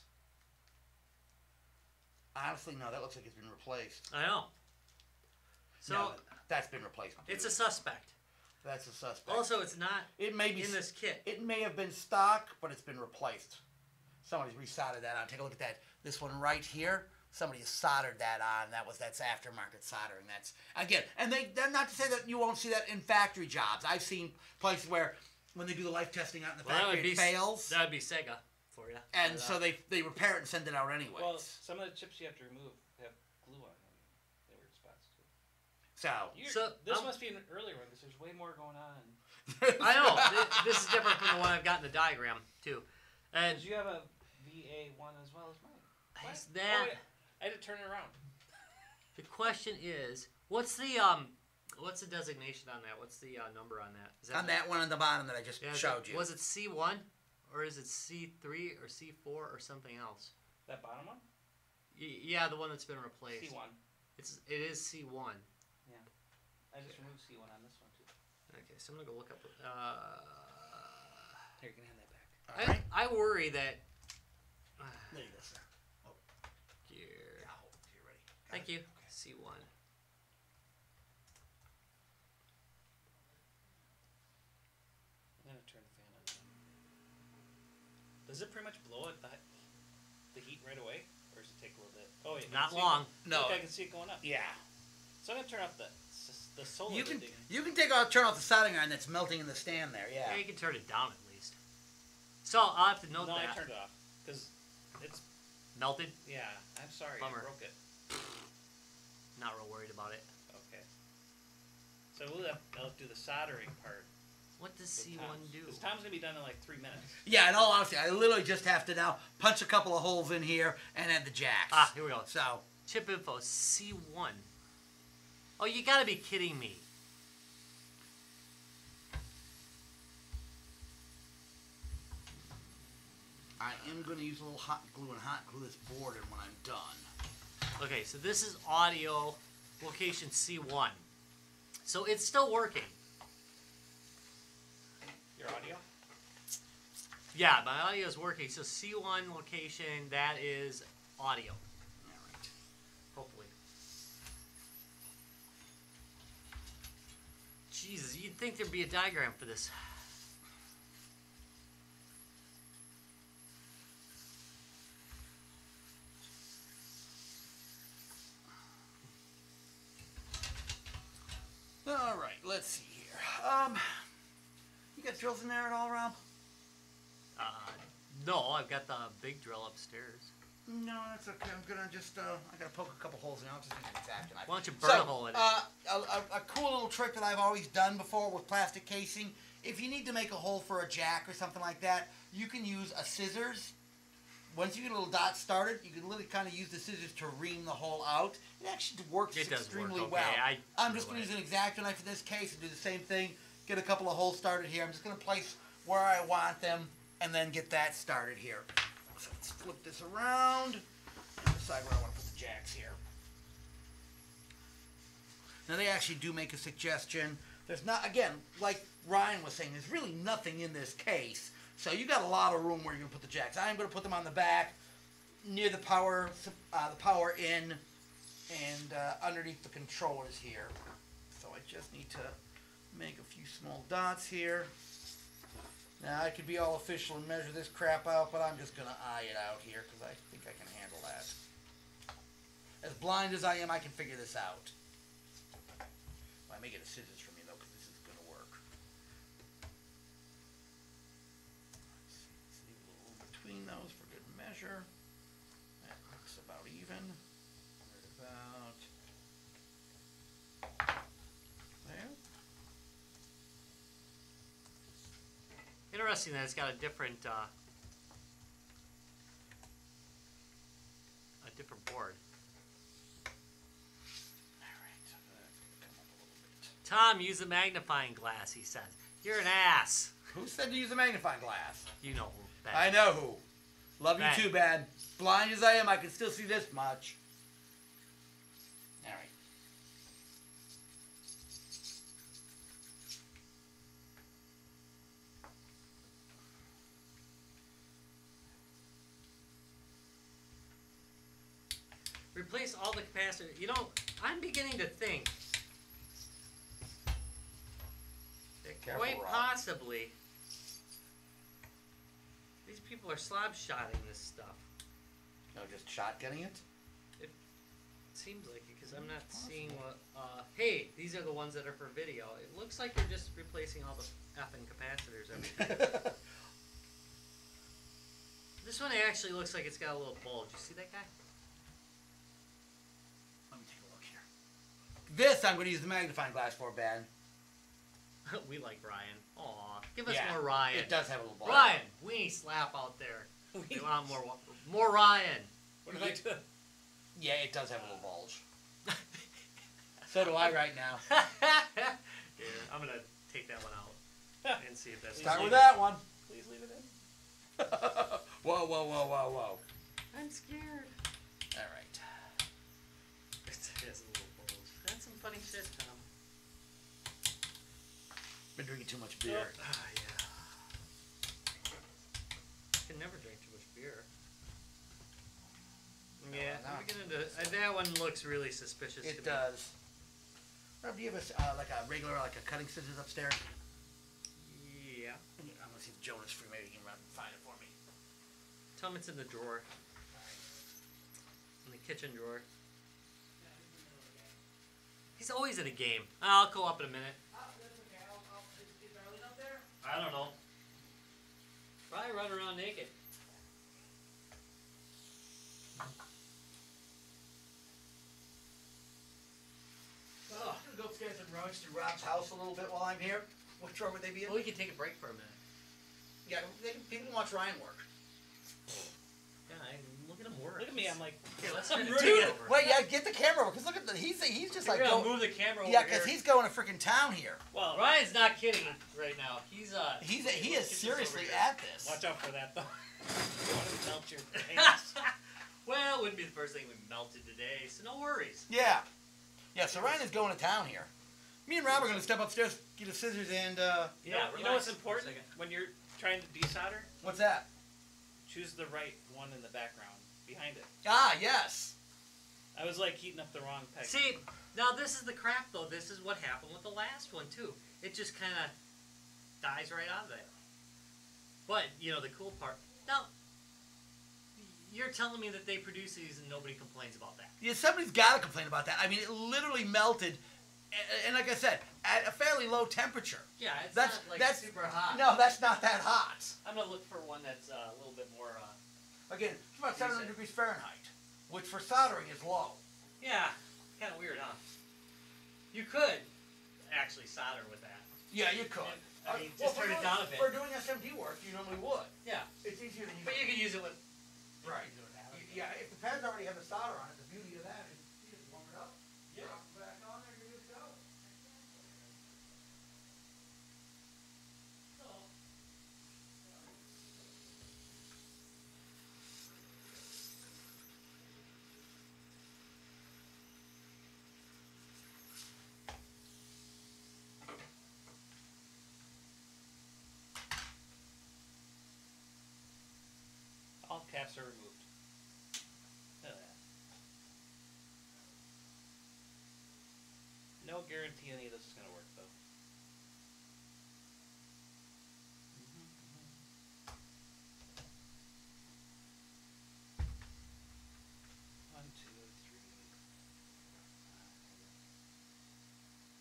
Honestly, no, that looks like it's been replaced. I know. So No, that's been replaced. it's a suspect. That's a suspect. Also, it's not it may be in this kit. It may have been stock, but it's been replaced. Somebody's resoldered that on. Take a look at that. This one right here. Somebody has soldered that on. That's aftermarket soldering. That's again, and they're not to say that you won't see that in factory jobs. I've seen places where when they do the life testing out in the factory, it fails, That would be Sega for you. and so they repair it and send it out anyway. Well, some of the chips you have to remove have glue on them. They were spots too. So This must be an earlier one because there's way more going on. I know. This is different from the one I've got in the diagram too. And Because you have a VA1 as well as mine. What? is that Oh, wait. I had to turn it around. the question is what's the designation on that? What's the number on that? Is on that one on the bottom that I just yeah, showed you. Was it C1 or is it C3 or C4 or something else? That bottom one? Yeah, the one that's been replaced. C1. It is C1. I just removed C1 on this one too. Okay, so I'm gonna go look up. Here, you can hand that back. All right. I worry that. There you go, sir. Here. Yeah, hold it till you're ready. Got Thank it? you. Okay. C1. I'm gonna turn the fan on. Does it pretty much blow it the heat right away, or does it take a little bit? Oh yeah, Not long. No. Look, I can see it going up. Yeah. So I'm gonna turn off the solar. You can thing. turn off the soldering iron that's melting in the stand there. Yeah. Yeah, you can turn it down at least. So I'll have to note No, that. I turned it off because it's Melted. yeah. I'm sorry, Bummer. I broke it. Not real worried about it. Okay. So I'll do the soldering part. What does with C1 Tom's. do? Because Tom's gonna be done in like 3 minutes. Yeah, in all honesty, I literally just have to now punch a couple of holes in here and add the jacks. Ah, here we go. So, Chip info C1. Oh, you gotta be kidding me. I am going to use a little hot glue and hot glue this board in when I'm done. Okay, so this is audio location C1. So it's still working. Your audio? Yeah, my audio is working. So C1 location, that is audio. All right. Hopefully. Jesus, you'd think there'd be a diagram for this. All right, let's see here. You got drills in there at all, Rob? No, I've got the big drill upstairs. No, that's okay. I'm gonna just I gotta poke a couple holes in. I'll just use an X-Acto knife. Why don't you burn a hole in it? A cool little trick that I've always done before with plastic casing. If you need to make a hole for a jack or something like that, you can use a scissors. Once you get a little dot started, you can literally kind of use the scissors to ream the hole out. It actually works It does work extremely okay. well. I'm threw just going it. to use an X-Acto knife in this case and do the same thing. Get a couple of holes started here. I'm just going to place where I want them and then get that started here. So let's flip this around and decide where I want to put the jacks here. Now they actually do make a suggestion. There's not, again, like Ryan was saying, there's really nothing in this case. So you got a lot of room where you're going to put the jacks. I'm going to put them on the back near the power in and underneath the controllers here. So I just need to make a few small dots here. Now I could be all official and measure this crap out, but I'm just going to eye it out here because I think I can handle that. As blind as I am, I can figure this out. Well, I may get a scissors from you though because this is going to work. Let's leave a little between those for good measure. That looks about even. Right about there. Interesting that it's got a different board. Tom, use a magnifying glass, he says. You're an ass. Who said to use a magnifying glass? You know who. Ben. I know who. Love Ben. you too, Ben. Blind as I am, I can still see this much. All right. Replace all the capacitors. You know, I'm beginning to think that Careful, quite Rob. possibly these people are slab-shotting this stuff. No, just shotgunning it? It seems like it because I'm not seeing what. Hey, these are the ones that are for video. It looks like they're just replacing all the effing capacitors. Everything. This one actually looks like it's got a little bulge. You see that guy? Let me take a look here. This I'm going to use the magnifying glass for, Ben. We like Ryan. Aw, give us Yeah, more Ryan. It does have a little bulge. Ryan, weenie slap out there. We want more Ryan. What did I do? Yeah, it does have a little bulge. So do I right now. Here, I'm gonna take that one out and see if that's. Start with that one. Please leave it in. Whoa, whoa, whoa, whoa, whoa. I'm scared. All right. It has a little bulge. That's some funny shit, Tom. Been drinking too much beer. Ah, yeah. I can never drink too much beer. Yeah, no. I'm beginning to. That one looks really suspicious to It me. does. Rob, do you have a, like a regular, like a cutting scissors upstairs? Yeah. I'm gonna see if Jonas free. Maybe he can run and find it for me. Tell him it's in the drawer. In the kitchen drawer. He's always in a game. I'll go up in a minute. I don't know. Probably run around naked. Oh, I'm gonna go upstairs and rummage through Rob's house a little bit while I'm here. What drawer would they be in? Well, we can take a break for a minute. Yeah, people can watch Ryan work. Yeah, look at him work. Look at me, I'm like, Here, let's I'm turn it rude. over. Wait, yeah, get the camera over, because look at the, he's just We're like gonna going, move the camera over yeah, here. because he's going to freaking town here. well, Ryan's not kidding right now. He He let's is get this seriously over here. at this. watch out for that though. You want to melt your hands. Well, it wouldn't be the first thing we melted today, so no worries. Yeah, yeah. So Ryan is going to town here. Me and Rob are going to step upstairs, get the scissors, and You know relax what's for a important second. when you're trying to desolder? what's that? Choose the right one in the background behind it. Ah, yes. I was like heating up the wrong peg. See, now this is the crap though. This is what happened with the last one too. It just kind of dies right out of there. But you know the cool part. Now, you're telling me that they produce these and nobody complains about that. Yeah, somebody's got to complain about that. I mean, it literally melted, and like I said, at a fairly low temperature. Yeah, it's That's- not like that's- super hot. No, that's not that hot. I'm gonna look for one that's a little bit more. Again, it's about 700 degrees Fahrenheit, which for soldering is low. Yeah, kind of weird, huh? You could actually solder with that. Yeah, you could. I mean, just turn it down a bit. For doing SMD work, you normally would. Yeah, It's easier than you. but you could use it with. Right. Yeah, if the pads already have the solder on it, the beauty of that is you just warm it up, drop it back on there, you're good to go. All caps are removed. Look at that. No guarantee any of this is gonna work though. One, two, three, 5,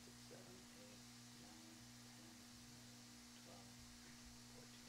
6, 7, 8, 9, 10, 12, 14.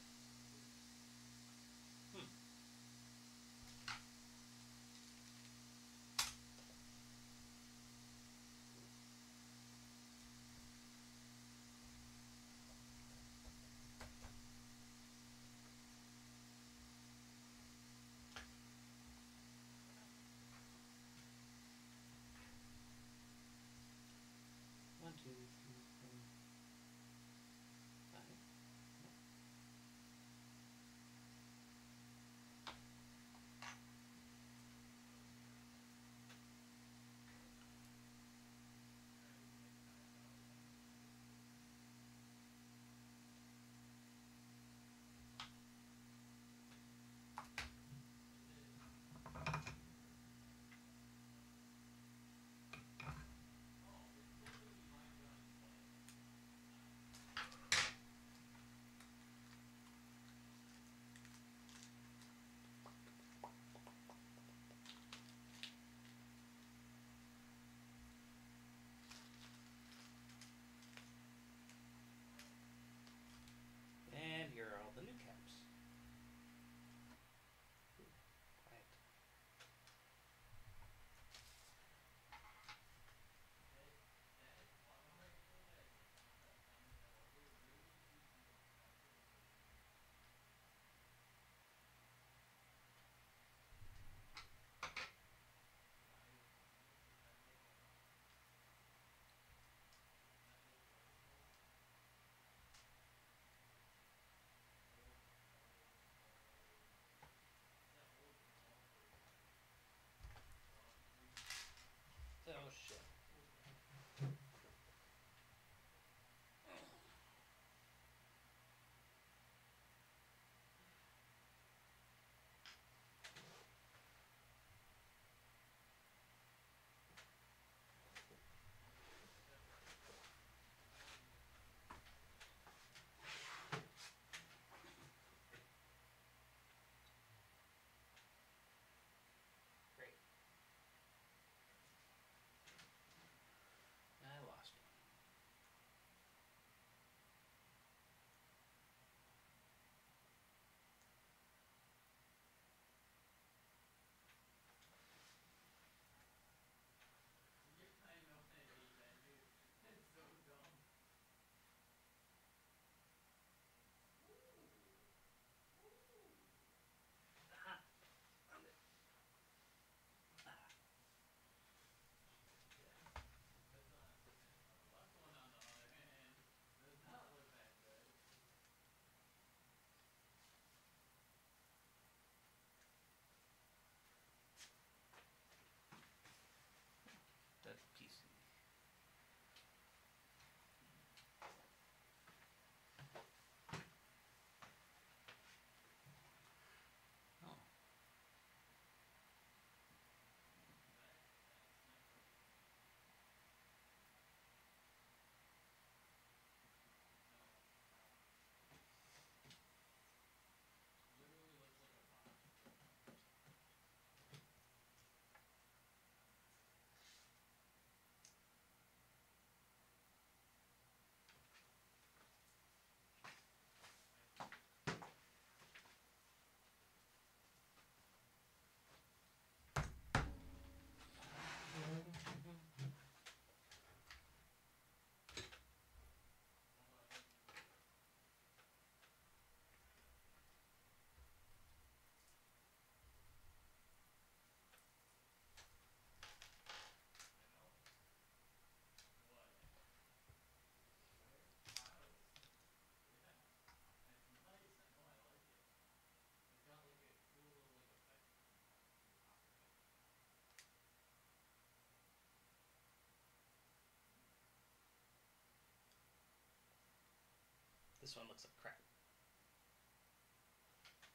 This one looks like crap.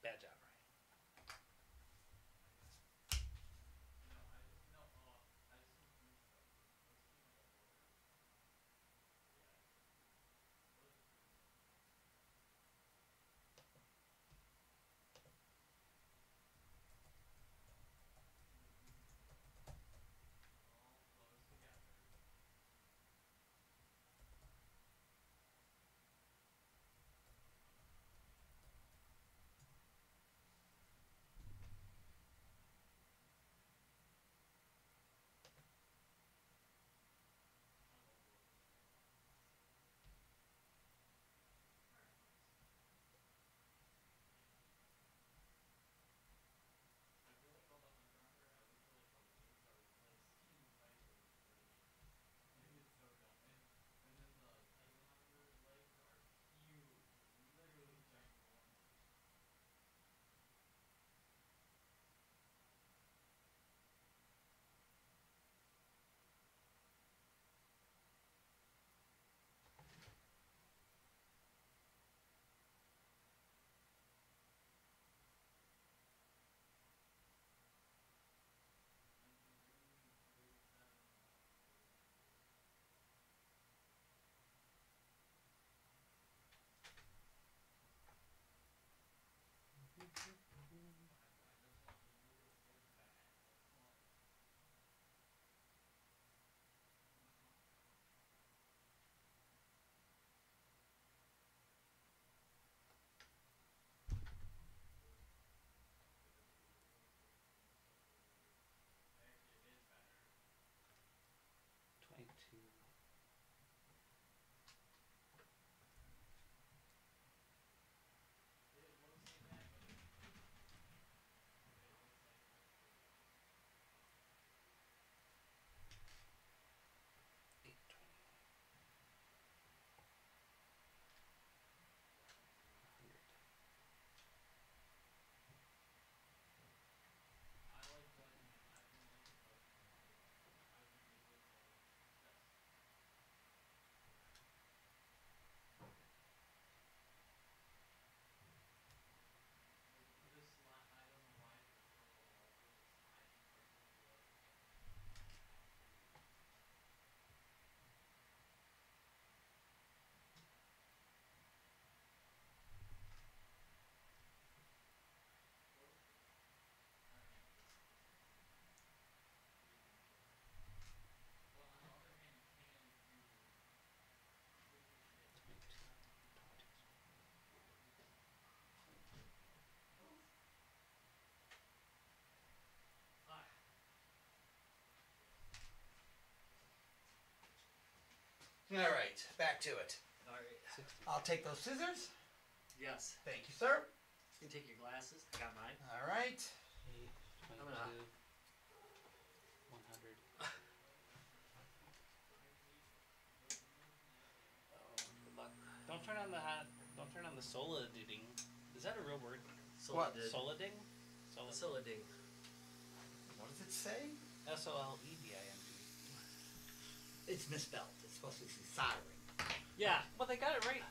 Bad job, Ryan. All right, back to it. All right. I'll take those scissors. Yes. Thank you, sir. You can take your glasses. I got mine. All right. 8, 22, I'm gonna- 100. Don't turn on the hot. Don't turn on the soliding. Is that a real word? What? Soliding. Soliding. Soliding. What does it say? SOLEDING. It's misspelled. It's supposed to be soldering. Yeah. Well, they got it right.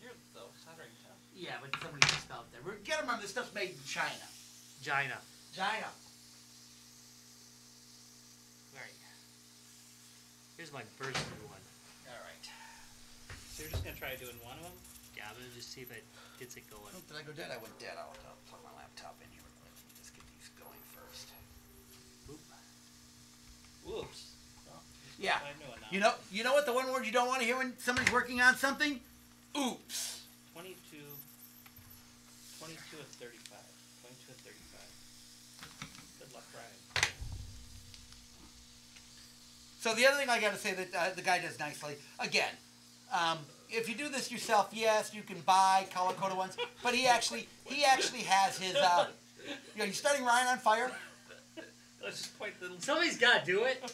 You're the soldering town. Yeah, but somebody misspelled it there. Get them on. This stuff's made in China. Gina. China. All right. Here's my first new one. All right. So you're just gonna try doing one of them? Yeah, I'm gonna just see if it gets it going. Oh, did I go dead? I went dead. I'll plug my laptop in here. Let me just get these going first. Oop. Whoops. Yeah. I knew it now. You know what the one word you don't want to hear when somebody's working on something? Oops. 22 and 35. 22 and 35. Good luck, Ryan. So the other thing I got to say that the guy does nicely, again, if you do this yourself, yes, you can buy color-coded ones, but he actually has his, you starting Ryan on fire? Let's just point the... Somebody's gotta do it.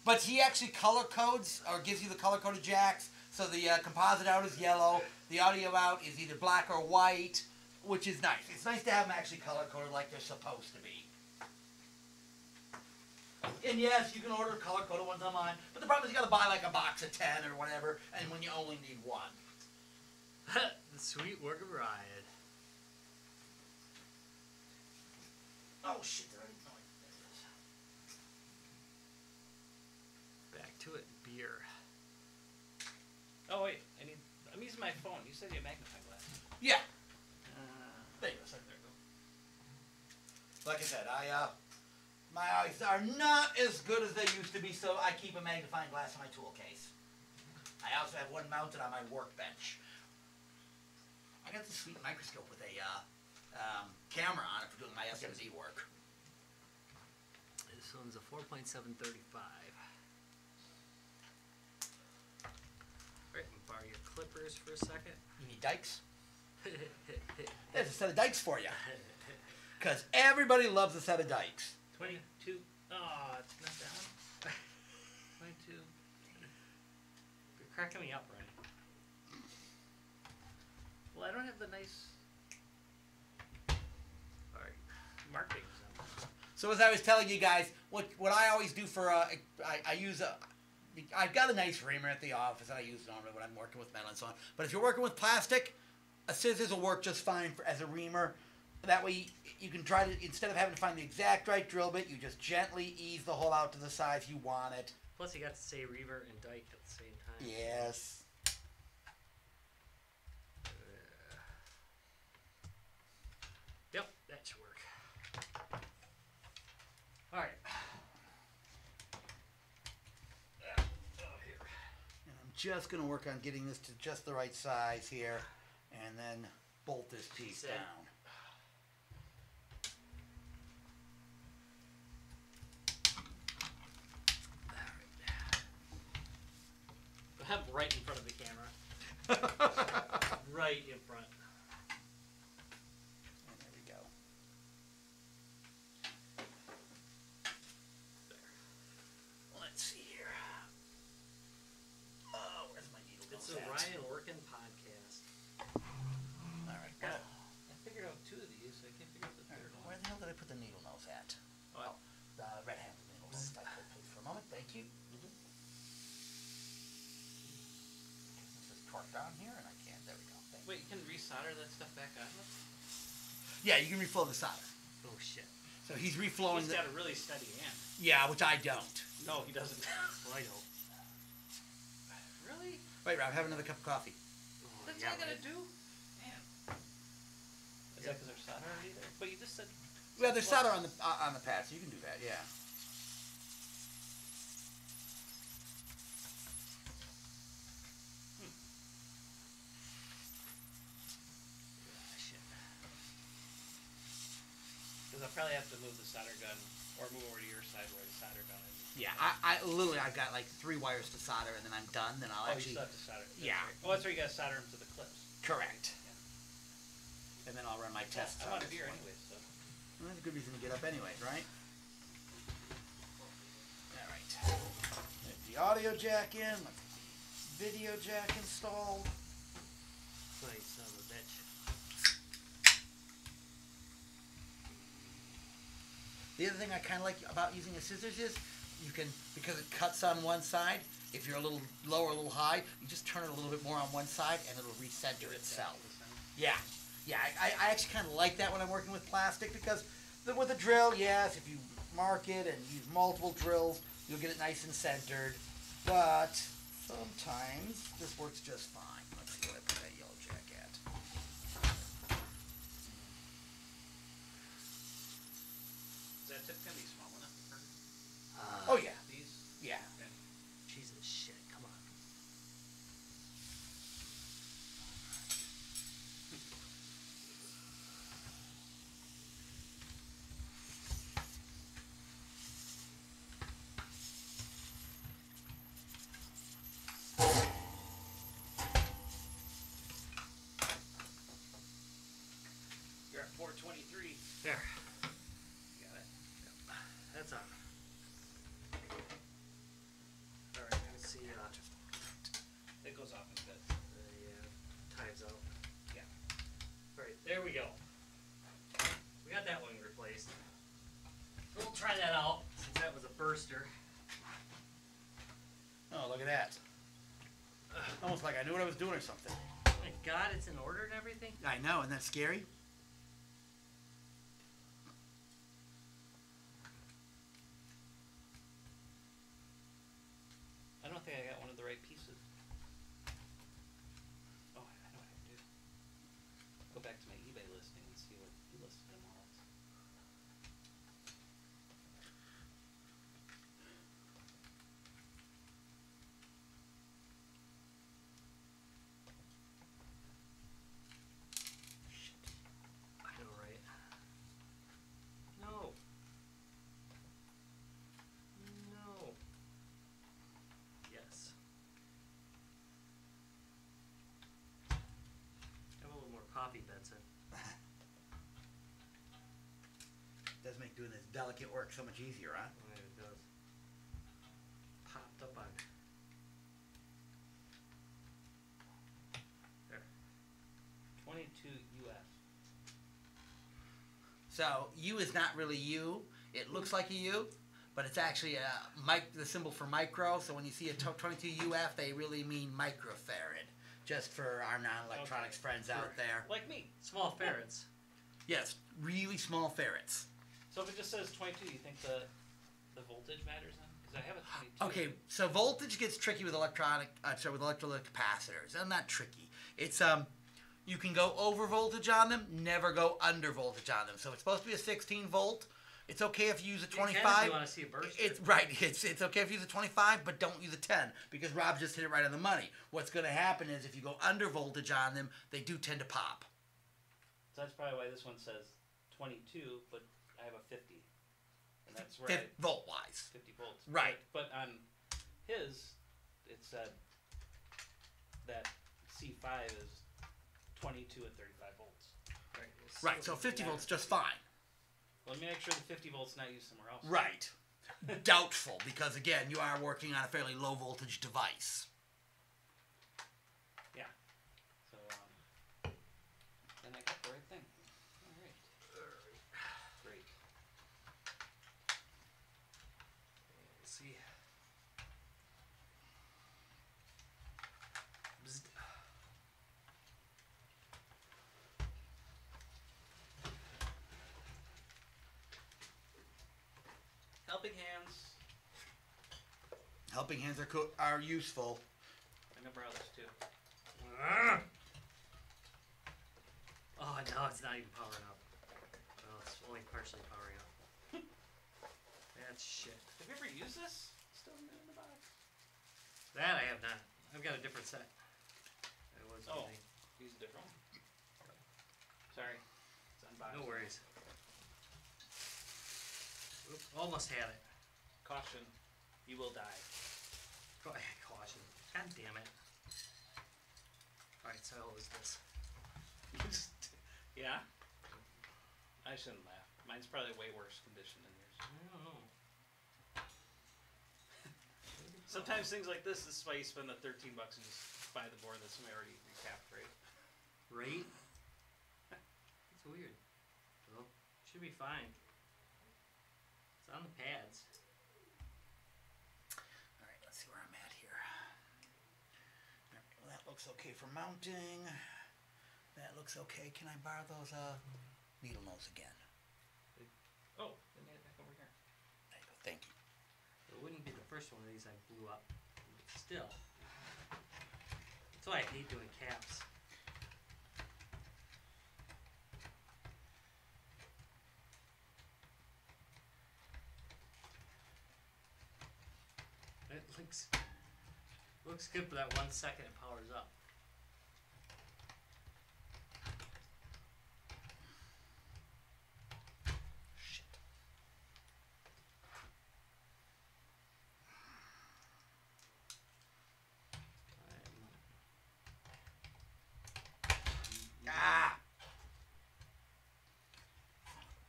But he actually color codes or gives you the color-coded jacks, so the composite out is yellow, the audio out is either black or white, which is nice. It's nice to have them actually color-coded like they're supposed to be. And yes, you can order color-coded ones online, but the problem is you got to buy like a box of 10 or whatever, and when you only need one. The sweet work of Riot. Oh shit! There it is. Back to it, beer. Oh wait, I'm using my phone. You said you had magnifying glass. Yeah. There There you go. you go. Like I said, my eyes are not as good as they used to be, so I keep a magnifying glass in my tool case. I also have one mounted on my workbench. I got this sweet microscope with a camera on it for doing my SMZ work. This one's a 4.735. Alright, borrow your clippers for a second. You need dikes? There's a set of dikes for you. Because everybody loves a set of dikes. 22. Oh, it's not that one. 22. You're cracking me up, Ryan. Well, I don't have the nice Alright. markings on. So as I was telling you guys, what I always do for I've got a nice reamer at the office that I use normally when I'm working with metal and so on. But if you're working with plastic, a scissors will work just fine as a reamer. That way you can try to, instead of having to find the exact right drill bit, you just gently ease the hole out to the size you want it. Plus, you got to say Reaver and Dyke at the same time. Yes. Yep, that should work. Alright. Here. And I'm just going to work on getting this to just the right size here, and then bolt this piece Set. down. I'm right in front of the camera. Right in front. And there we go. There. Let's see here. Oh, where's my needle? It's nose a at? Ryan Workin podcast. All right. Well, I figured out 2 of these. I can't figure out the third Where one. the hell did I put the needle nose at? Oh, The red-handed needle nose. Please for a moment. Thank you. This is torqued down here, and I can't. There we go. Thank you. wait, you can resolder that stuff back on? Yeah, you can reflow the solder. Oh shit. So he's reflowing He's the. got a really steady hand. Yeah, which I don't. No, he doesn't. Well, I know. Really? Wait, Rob, have another cup of coffee. Oh, That's yeah, all I gotta right. do? Man. Is that because there's solder already there? But you just said. Well, there's solder on the pad, so you can do that. Yeah. Ah, shit. Because I'll probably have to move the solder gun or move over to your side where the solder gun is. Yeah, I've got like 3 wires to solder, and then I'm done. Then I'll Oh, actually. you still have to solder. That's Yeah. right. Oh, that's where you gotta solder them to the clips. Correct. And then I'll run my tests. I'm on out of this beer one. anyway, so. Well, that's a good reason to get up anyways, right? Alright. Get the audio jack in. Let's get the video jack installed. Funny son of a bitch. The other thing I kind of like about using a scissors is you can, because it cuts on one side, if you're a little low or a little high, you just turn it a little bit more on one side and it'll recenter itself. Yeah. Yeah, I actually kind of like that when I'm working with plastic because with a drill, yes, if you mark it and use multiple drills, you'll get it nice and centered. But sometimes this works just fine. Let's see what I put that yellow jack at. Is that tip gonna be small enough for Oh, yeah. these? Yeah. Okay. Jesus shit, come on. You're at 423. There. You got it? That's on. Alright, let's see. It goes off in a bit. Yeah, time's out. Yeah. Alright, there we go. We got that one replaced. We'll try that out since that was a first burster. Oh, look at that. Almost like I knew what I was doing or something. Oh my God, it's in order and everything. I know, isn't that scary? I don't think I got one of the right pieces. Oh, I know what I can do. Go back to my eBay listing and see what he listed them all as. I know, right? No. No. Yes. Have a little more coffee, Benson. Does make doing this delicate work so much easier, huh? Yeah, it does. Popped up on. There. 22 UF. So U is not really U. It looks like a U, but it's actually the symbol for micro. So when you see a 22 UF, they really mean microfarad. Just for our non-electronics friends out there. Like me. Small ferrets. Yes, really small ferrets. So if it just says 22, you think the voltage matters then? Because I have a 22. Okay, so voltage gets tricky with with electrolytic capacitors. And not tricky. It's you can go over voltage on them, never go under voltage on them. So it's supposed to be a 16 volt. It's okay if you use a 25. You can if you want to see a burst. It's right. It's okay if you use a 25, but don't use a 10 because Rob just hit it right on the money. What's going to happen is if you go under voltage on them, they do tend to pop. So that's probably why this one says 22, but I have a 50. And that's where Volt wise. 50 volts. Right. But on his, it said that C5 is 22 at 35 volts. Right. So 50 volts just fine. Let me make sure the 50 volts not used somewhere else. Right. Doubtful because again, you are working on a fairly low voltage device. Yeah. So then I got the right thing. All right. Great. Let's see. Bzzzt. Helping hands. Helping hands are useful. And the brothers too. Oh, no, it's not even powering up. Well, it's only partially powering up. That's shit. Have you ever used this? Still in the box. That I have not. I've got a different set. I was Oh. using. Use a different one. Sorry. It's unboxed. No worries. Oop, almost had it. Caution. You will die. Caution. God damn it. Alright, so how is this? Yeah? I shouldn't laugh. Mine's probably way worse condition than yours. I don't know. Sometimes things like this is why you spend the $13 and just buy the board that somebody already recapped, right? Right? It's weird. Well, should be fine. It's on the pads. All right, let's see where I'm at here. All right, well, that looks okay for mounting. That looks okay. Can I borrow those needle nose again? Oh, they made it back over here. There you go. Thank you. It wouldn't be the first one of these I blew up. But still. That's why I hate doing caps. It looks good for that 1 second it powers up. Shit. Ah!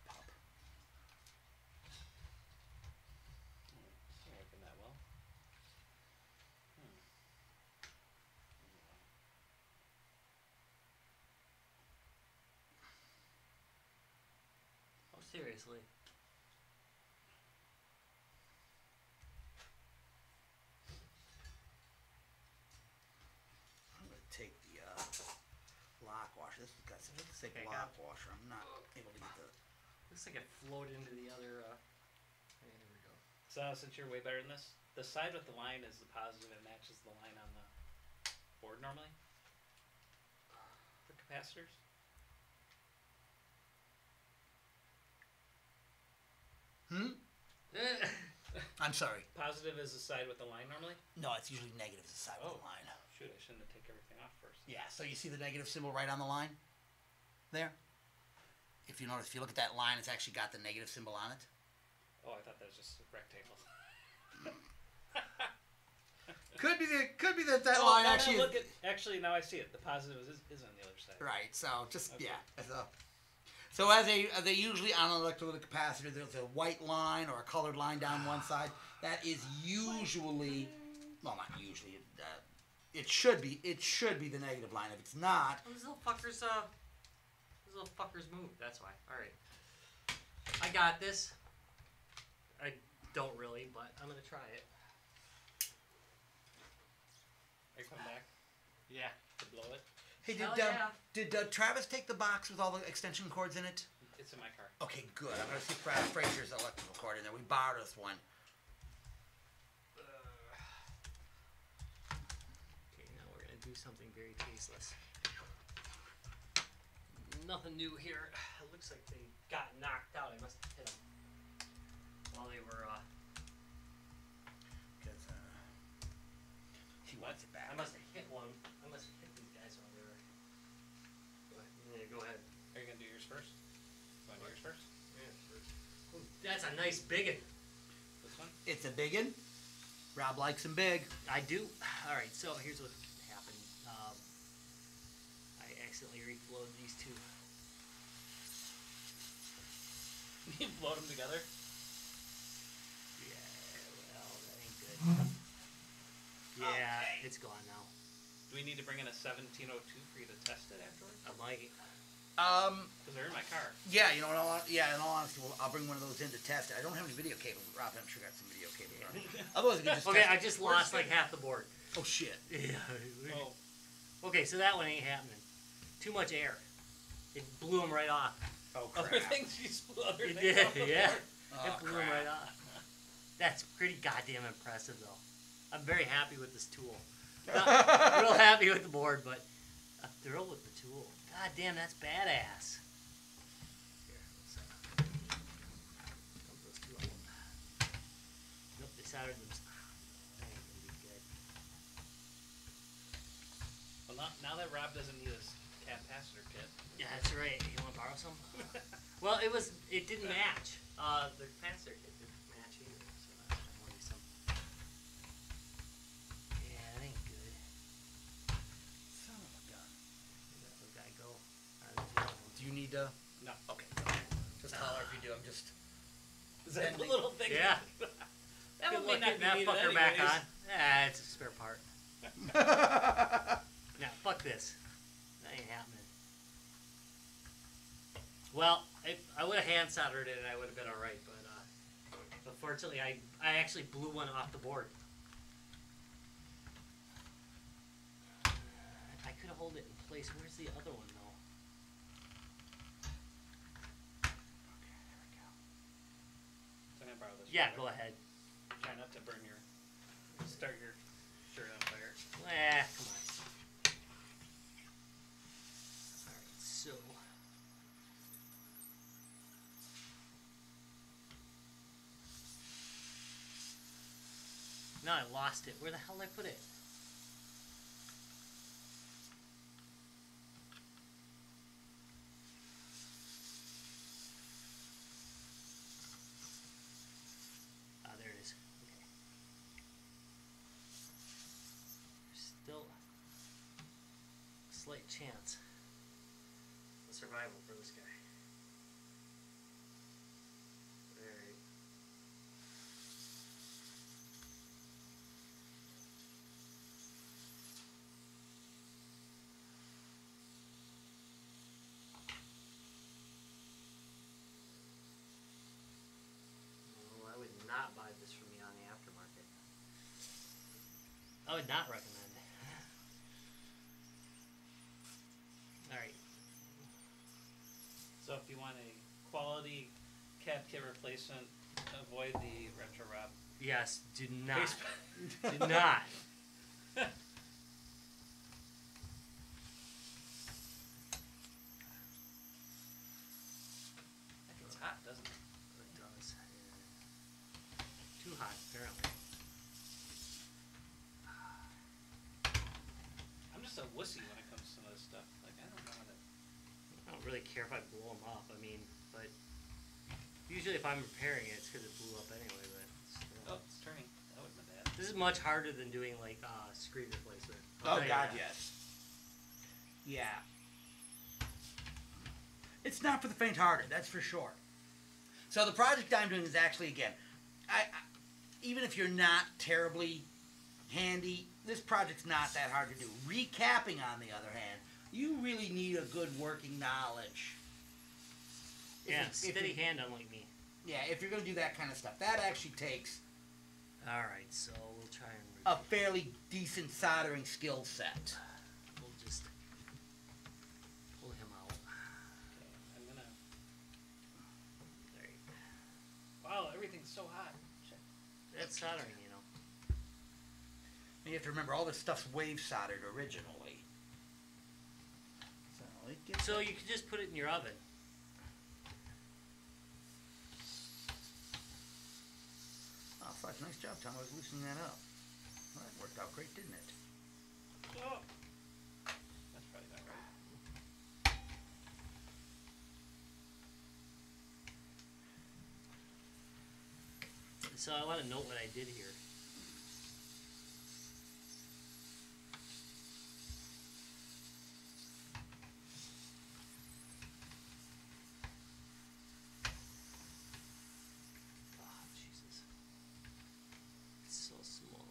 Pop. It's not working that well. Oh, seriously. thick Okay, lock washer. I'm not able to get the. Looks like it flowed into the other. There we go. So since you're way better than this, the side with the line is the positive. It matches the line on the board normally. For capacitors. I'm sorry. Positive is the side with the line normally. No, it's usually negative is the side of Oh. the line. Shoot, I shouldn't have taken everything off first. Yeah, so you see the negative symbol right on the line? There? If you notice, if you look at that line, it's actually got the negative symbol on it. Oh, I thought that was just rectangles. Could be that Oh, line no, no, actually look at, actually, now I see it. The positive is on the other side. right. So just Okay. yeah. So as they usually on an electrolytic capacitor, there's a white line or a colored line down one side. That is usually, well, not usually. It should be the negative line. If it's not, Those little fuckers move. That's why. All right. I got this. I don't really, but I'm gonna try it. Are you coming back Yeah. to blow it? hey, Hell yeah. did Travis take the box with all the extension cords in it? It's in my car. Okay, good. I'm gonna see Fraser's electrical cord in there. We borrowed us one. Okay, now we're gonna do something very tasteless. Nothing new here. It looks like they got knocked out. I must have hit them while they were. Because he wants it back. I must have hit one. I must have hit these guys while they were. Go ahead. Are you gonna do yours first? Want to do yours first? Ooh, that's a nice big one. This one? It's a biggin. Rob likes them big. I do. All right. So here's what happened. I accidentally reflowed these two. You blow them together? Yeah. Well, that ain't good. Yeah, it's gone now. Do we need to bring in a 1702 for you to test it afterwards? I might. Because they're in my car. Yeah, you know what? In all honesty, I'll bring one of those in to test it. I don't have any video cables. Rob, I'm sure got some video cables on it. Otherwise, we can just Okay, test I just lost like half the board. Oh shit! Yeah. Oh, Okay, so that one ain't happening. Too much air. It blew them right off. Oh other crap! things you blew other It things did, off the yeah. board. Oh, It blew them crap. right off. That's pretty goddamn impressive, though. I'm very happy with this tool. Not real happy with the board, but I'm thrilled with the tool. God damn, that's badass. Here, let's dump those two out. Nope, they soldered them. That ain't gonna be good. Well, now that Rob doesn't need his capacitor kit. Yeah, that's right. You want to borrow some? Well, it didn't match. The capacitor kit didn't match either, so that's why I wanted some. Yeah, that ain't good. Son of a gun. Let that little guy go. Alright, there's the other one. Do you need to? No. Okay. Just holler if you do. I'm just. Is that the little thing? Yeah. That Good one may luck not getting be that needed fucker back anyways. on. Ah, it's a spare part. Now, fuck this. That ain't happening. Well, I would have hand soldered it and I would have been alright, but unfortunately I actually blew one off the board. I could have held it in place. Where's the other one though? So I'm gonna borrow this. Yeah, real go quick. ahead. Try not to burn start your shirt on fire. Come on. Alright, so. No, I lost it. Where the hell did I put it? Ah, there it is. Okay. There's still a slight chance of survival for this guy. Alright. No, I would not buy this from me on the aftermarket. I would not recommend it. Alright. you want a quality cap kit replacement, avoid the retro Rob. Yes, do not. Face- Do not. That gets hot, doesn't it? It does. Yeah. Too hot, apparently. I'm just a wussy when it comes to this stuff. Like, I don't know how to. I don't really care if I blow them up. I mean, but usually if I'm repairing it, it's because it blew up anyway. But still. Oh, it's turning. That would have been bad. This is much harder than doing like screen replacement. Oh I'll tell you God, that. yes. Yeah. It's not for the faint-hearted, that's for sure. So the project I'm doing is actually, again, I even if you're not terribly handy, this project's not that hard to do. Recapping, on the other hand, you really need a good working knowledge. Yeah, If steady you- hand, unlike me. Yeah, if you're going to do that kind of stuff, that actually takes All right, so we'll try and. a fairly decent soldering skill set. We'll just pull him out. Okay, I'm gonna. There you go. Wow, everything's so hot. Shit. That's soldering, you know. And you have to remember, all this stuff's wave soldered originally. So it gets... So you could just put it in your oven. Oh, fuck, nice job, Tom. I was loosening that up. Well, that worked out great, didn't it? Oh. That's probably not right. So I want to note what I did here. Oh, Jesus. It's so small.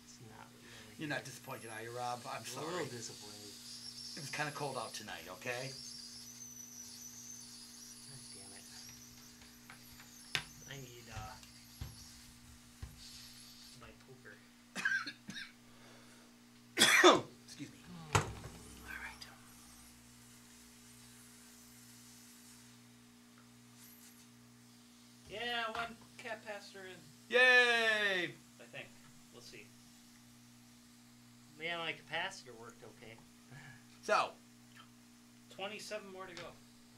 It's not really. You're not disappointed, are you, Rob? I'm A sorry. little disappointed. It was kind of cold out tonight, okay? God damn it. I need, my poker. Excuse me. Alright. Yeah, one cap passer in. Yay! I think. We'll see. Yeah, my capacitor worked okay. So, 27 more to go.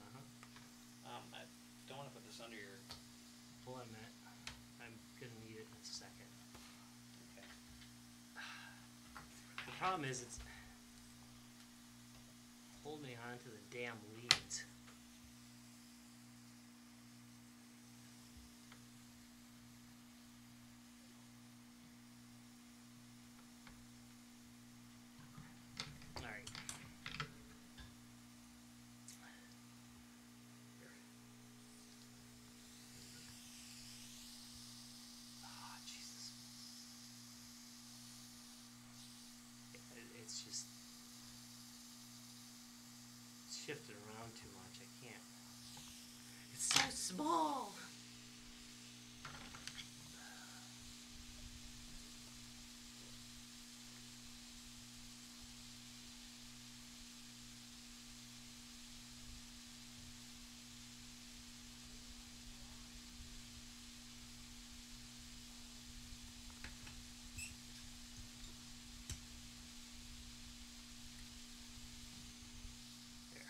Uh-huh. I don't want to put this under your. Hold on a minute. I'm gonna need it in a second. Okay. The problem is it's holding on to the damn leads. Alright. Ah, Jesus. It's just shifted around too much. I can't. It's so small. There.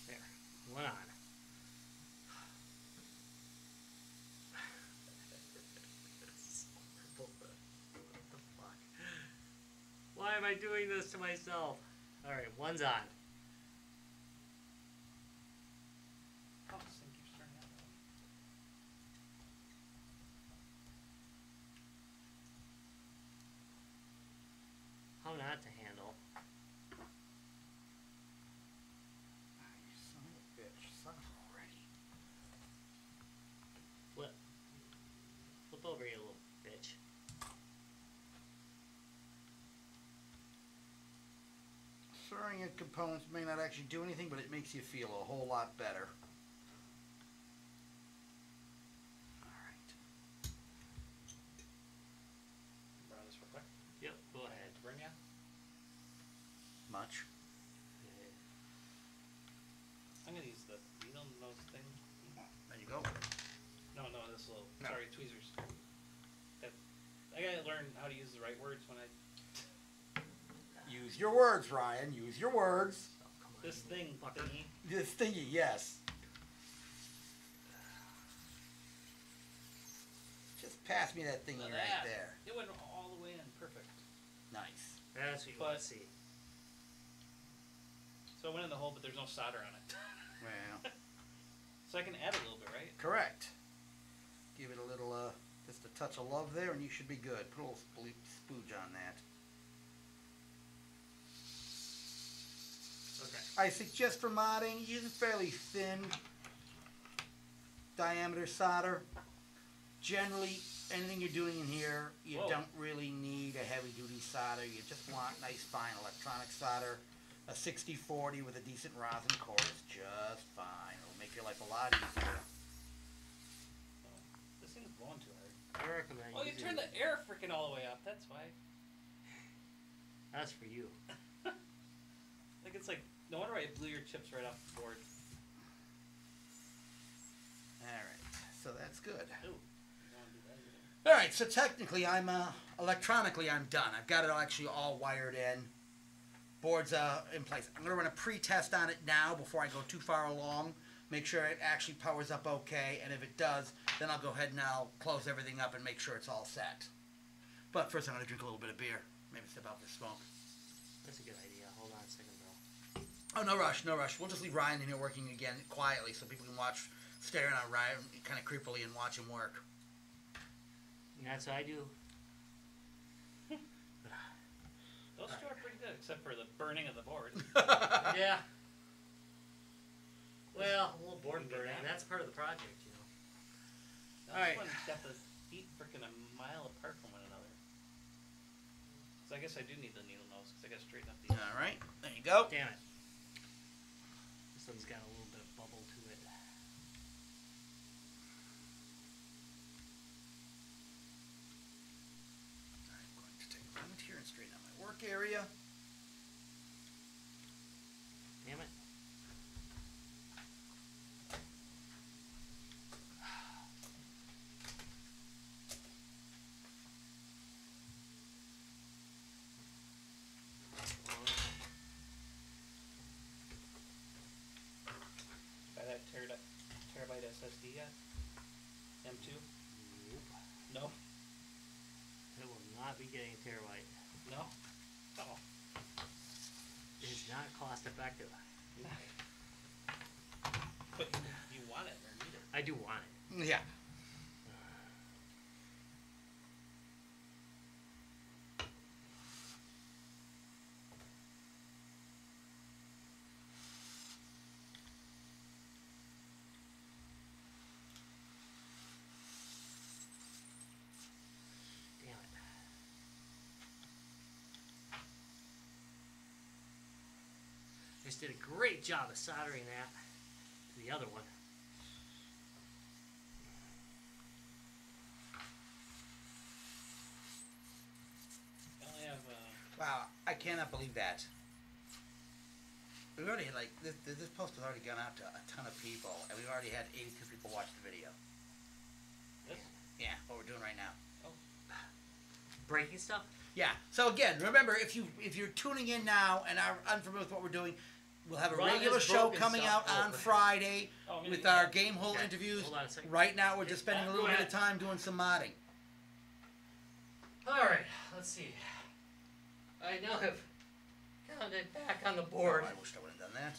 There. One on. This is horrible. What the fuck? Why am I doing this to myself? Alright, one's on. Oh, this thing keeps turning out. How not to handle? You son of a bitch. Son of already. Flip. Staring at components may not actually do anything, but it makes you feel a whole lot better. Alright. Borrow this real quick. Yep, go ahead. To burn ya? Much. I'm gonna use the needle nose thing. There you go. No, this little. No. Sorry, tweezers. I gotta learn how to use the right words when I. Use your words, Ryan. Use your words. Oh, come on, This you thing fucker. thingy. This thingy, yes. Just pass me that thingy Look at right that. there. It went all the way in. Perfect. Nice. That's what you want But- to see. So I went in the hole, but there's no solder on it. Well, So I can add a little bit, right? correct. Give it a little, just a touch of love there, and you should be good. Put a little spooge on that. Okay. I suggest for modding, use a fairly thin diameter solder. Generally, anything you're doing in here, you Whoa. don't really need a heavy duty solder. You just want nice fine electronic solder. A 60-40 with a decent rosin core is just fine. It'll make your life a lot easier. Oh, this thing's blowing too hard. I recommend Oh, you using- turned the air freaking all the way up. That's why. That's for you. Like it's like no wonder why it blew your chips right off the board. Alright, so that's good. Ooh, you don't wanna do that either. Alright, so technically electronically I'm done. I've got it actually all wired in. Board's in place. I'm going to run a pre-test on it now before I go too far along. Make sure it actually powers up okay, and if it does, then I'll go ahead and I'll close everything up and make sure it's all set. But first I'm going to drink a little bit of beer. Maybe step out for smoke. That's a good idea. Hold on a second, bro. Oh, no rush, no rush. We'll just leave Ryan in here working again quietly so people can watch, staring at Ryan kind of creepily and watch him work. And that's what I do. Those two are pretty good, except for the burning of the board. Yeah. Well, a little board You can get burning. that. That's part of the project, you know. Now, Alright. This one's got the feet freaking a mile apart from one another. So I guess I do need the needle nose because I got to straighten up these. Alright, there you go. Damn it. This one's got a little bit of bubble to it. I'm going to take a moment here and straighten out my work area. Damn it. Got that terabyte SSD yet? M2? Nope. No? It will not be getting a terabyte. No? Oh. It is not cost effective. But you want it or need it. I do want it. Yeah. Damn it. Just did a great job of soldering that to the other one. I only have, Wow, I cannot believe that. We've already had this post has already gone out to a ton of people, and we've already had 82 people watch the video. this? Yeah, what we're doing right now. Breaking stuff? Yeah. So again, remember if you're tuning in now and are unfamiliar with what we're doing, we'll have a Ron regular has show broken coming out stuff on over. Friday Oh, I'm gonna with do our that. game hole Okay, interviews. hold on a second. Right now, we're just spending a Go little bit of ahead. time doing some modding. Alright, let's see. I now have counted back on the board. Oh, I wish I would have done that.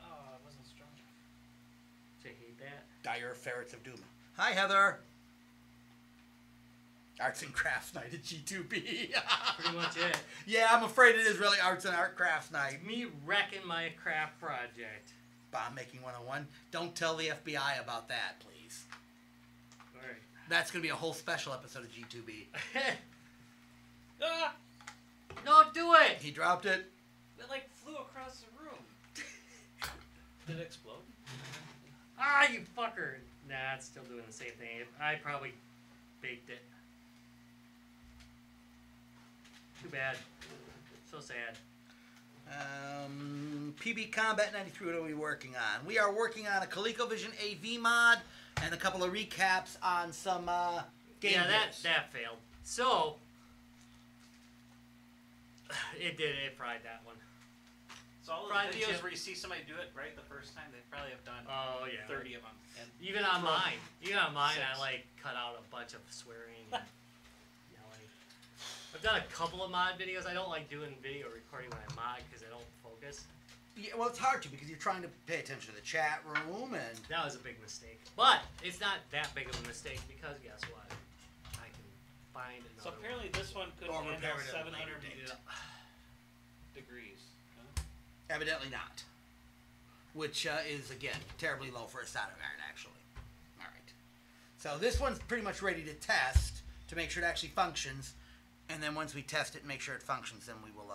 Oh, it wasn't strong enough. Did you hate that? Dire Ferrets of Doom. Hi, Heather. Arts and Crafts Night at G2B. Pretty much it. Yeah, I'm afraid it is really Arts and Crafts Night. Me wrecking my craft project. Bomb Making 101. Don't tell the FBI about that, please. Alright. That's going to be a whole special episode of G2B. Ah! Don't do it! He dropped it. It like flew across the room. Did it explode? Ah, you fucker! Nah, it's still doing the same thing. I probably baked it. Too bad. So sad. PB Combat 93, what are we working on? We are working on a ColecoVision AV mod and a couple of recaps on some game Yeah, news. that failed. So, it fried that one. So all Fried those the videos chip. where you see somebody do it right the first time, they probably have done Oh, yeah. 30 of them. And Even on mine. Even on mine, I Six. like cut out a bunch of swearing and yelling. I've done a couple of mod videos. I don't like doing video recording when I mod because I don't focus. Yeah, well, it's hard to because you're trying to pay attention to the chat room and... That was a big mistake. But it's not that big of a mistake because guess what? I can find another so apparently this one could Or handle repair it at a 700 later date. degrees. Evidently not. Which is, again, terribly low for a soldering iron, actually. All right. So this one's pretty much ready to test to make sure it actually functions. And then once we test it and make sure it functions, then we will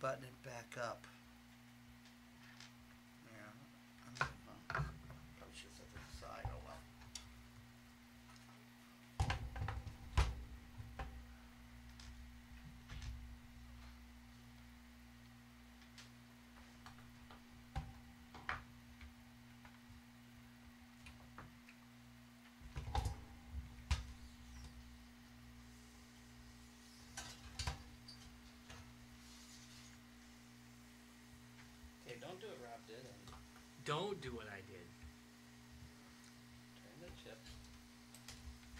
button it back up. Yeah. Probably should set this aside. Oh, well. Okay, don't do what Rob did and Don't do what I did. turn the chip.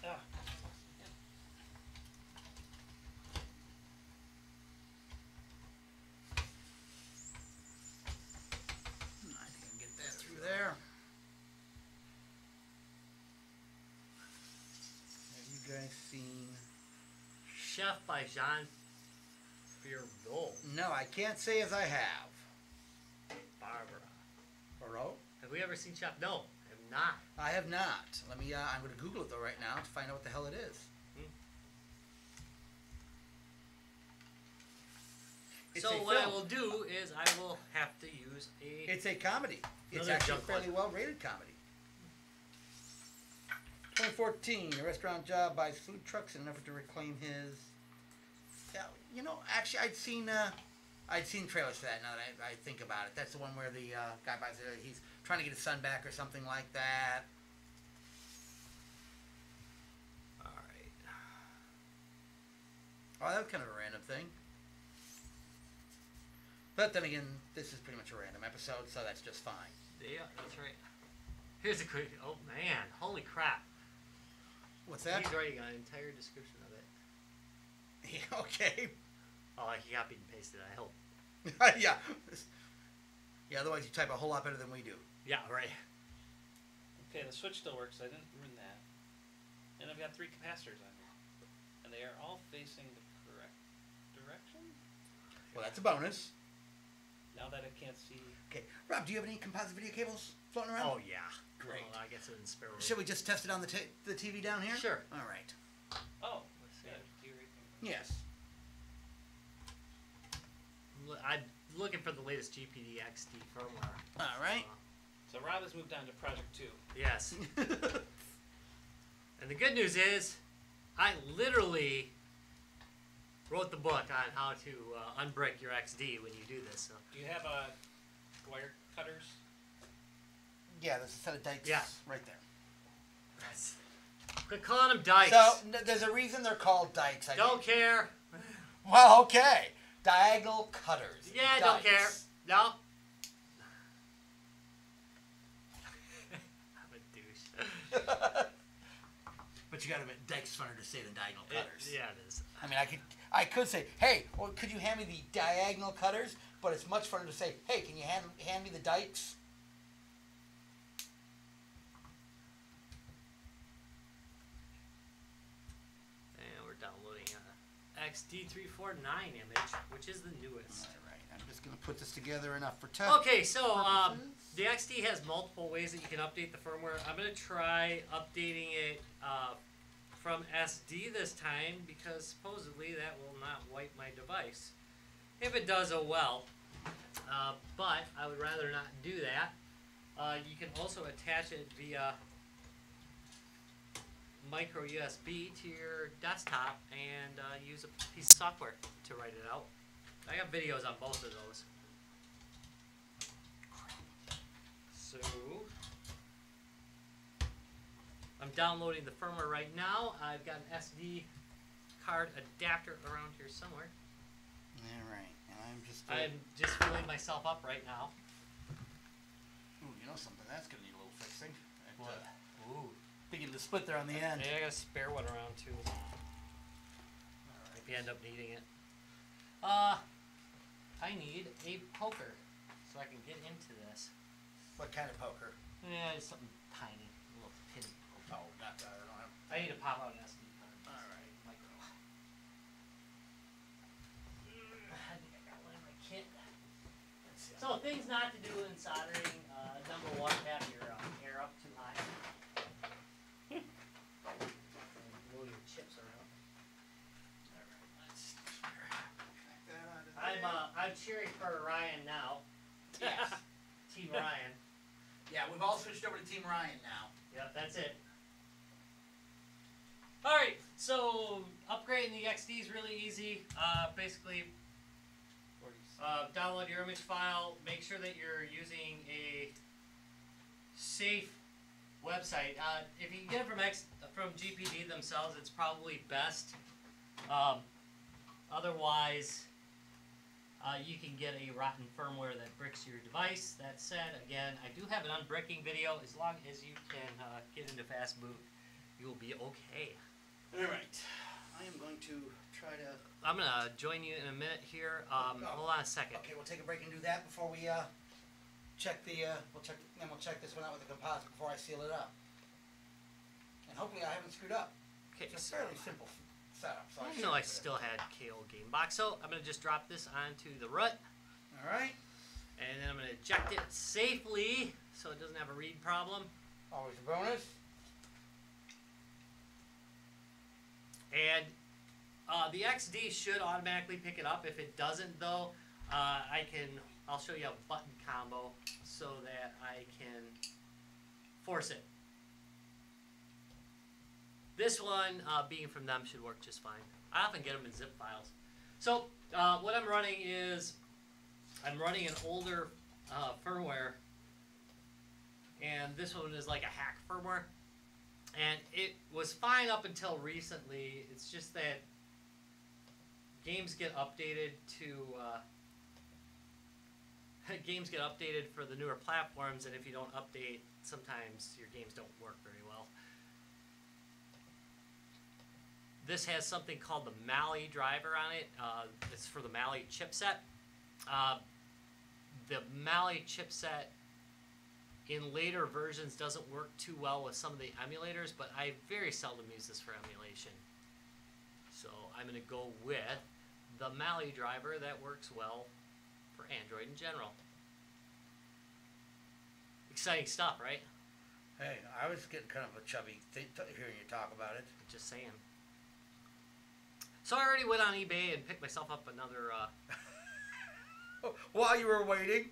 Ah. I think I can get that through there. Have you guys seen... Chef by Jean Fierbeau. No, I can't say as I have. Barbara. Hello? Have we ever seen Chef? No, I have not. I have not. Let me, I'm going to Google it though right now to find out what the hell it is. It's So a what I film. will do is I will have to use a... It's a comedy. It's Another actually a junk fairly one. well-rated comedy. 2014, a restaurant job buys food trucks in an effort to reclaim his... Yeah, you know, actually, I'd seen trailers for that now that I think about it. That's the one where the guy buys it. He's trying to get his son back or something like that. Alright. Oh, that was kind of a random thing. But then again, this is pretty much a random episode, so that's just fine. Yeah, that's right. Here's a quick... Oh, man. Holy crap. What's that? He's writing an entire description of it. Yeah, okay. Oh, he copied and pasted it, I hope. Yeah. Yeah, otherwise you type a whole lot better than we do. Yeah, right. Okay, the switch still works. I didn't ruin that. And I've got 3 capacitors on here. And they are all facing the correct direction? Well, that's a bonus. Now that I can't see... Okay. Rob, do you have any composite video cables floating around? Oh, yeah. Great. Oh, I guess it in spare room. Should we just test it on the TV down here? Sure. All right. Oh, Let's see. yeah, do you right Yes. I'm looking for the latest GPD XD firmware. All right. So Rob has moved on to Project 2. Yes. And the good news is, I literally wrote the book on how to unbrick your XD when you do this. So. Do you have wire cutters? Yeah, there's a set of dikes Yeah. right there. Quit calling them dikes. So there's a reason they're called dikes. Don't care. Well, okay. Diagonal cutters. Yeah, don't Dikes. care. No. I'm a douche. But you gotta admit, dike's funner to say than diagonal cutters. Yeah, it is. I mean, I could say, hey, well, could you hand me the diagonal cutters? But it's much funner to say, hey, can you hand me the dikes? And we're downloading a XD349 image, which is the newest. All right, I'm just gonna put this together enough for test. Okay, so purposes. the XD has multiple ways that you can update the firmware. I'm going to try updating it from SD this time because supposedly that will not wipe my device. If it does, oh well. But I would rather not do that. You can also attach it via micro USB to your desktop and use a piece of software to write it out. I got videos on both of those. So I'm downloading the firmware right now. I've got an SD card adapter around here somewhere. Alright, and I'm just filling myself up right now. Ooh, you know something? That's gonna need a little fixing. What? Ooh. Beginning to split there on the end. Maybe I got a spare one around too. If you end up needing it. I need a poker so I can get into this. What kind of poker? Yeah, it's something tiny, a little pin. Oh, not that. I don't have. I need to pop out an SD card. Alright. Micro. I think I got one in my kit. Let's see. So things not to do in soldering. Number one, have your air up too high. And blow your chips around. Alright, let's connect that onto there. I'm cheering for Ryan now. Yes. Team Ryan. Yeah, we've all switched over to Team Ryan now. Yep, that's it. Alright, so upgrading the XD is really easy. Basically, download your image file. Make sure that you're using a safe website. If you can get it from GPD themselves, it's probably best. Otherwise, you can get a rotten firmware that bricks your device. That said, again, I do have an unbricking video. As long as you can get into fast boot, you will be okay. Alright. I am going to try to. I'm gonna join you in a minute here. Hold on a second. Okay, we'll take a break and do that before we check the. We'll check this one out with the composite before I seal it up. And hopefully I haven't screwed up. Okay, It's a so fairly simple setup. So I should know I be good. still had KO game box, so I'm gonna just drop this onto the rut, All right. and then I'm gonna eject it safely so it doesn't have a read problem. Always a bonus. And the XD should automatically pick it up. If it doesn't, though, I'll show you a button combo so that I can force it. This one, being from them, should work just fine. I often get them in zip files. So what I'm running is I'm running an older firmware, and this one is like a hack firmware. And it was fine up until recently. It's just that games get updated for the newer platforms, and if you don't update, sometimes your games don't work very well. This has something called the Mali driver on it. It's for the Mali chipset. The Mali chipset in later versions doesn't work too well with some of the emulators, but I very seldom use this for emulation. So I'm going to go with the Mali driver that works well for Android in general. Exciting stuff, right? Hey, I was getting kind of a chubby hearing you talk about it. Just saying. So I already went on eBay and picked myself up another... While you were waiting.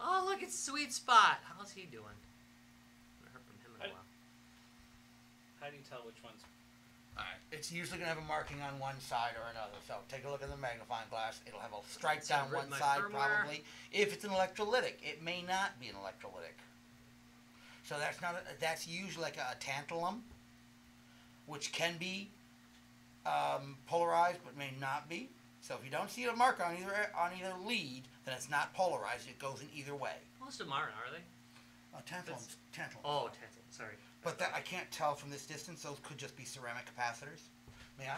Oh, look, it's Sweet Spot. How's he doing? I haven't heard from him in a while. How do you tell which one's? Alright. It's usually going to have a marking on one side or another. So take a look at the magnifying glass. It'll have a stripe So down I've one written my side firmware. probably. If it's an electrolytic. It may not be an electrolytic. So that's usually like a tantalum, which can be polarized but may not be. So if you don't see a mark on either lead, then it's not polarized. It goes in either way. Most of them aren't, are they? Tantalum's tantalum. Oh, tantalum. Sorry. But I can't tell from this distance. Those could just be ceramic capacitors. May I?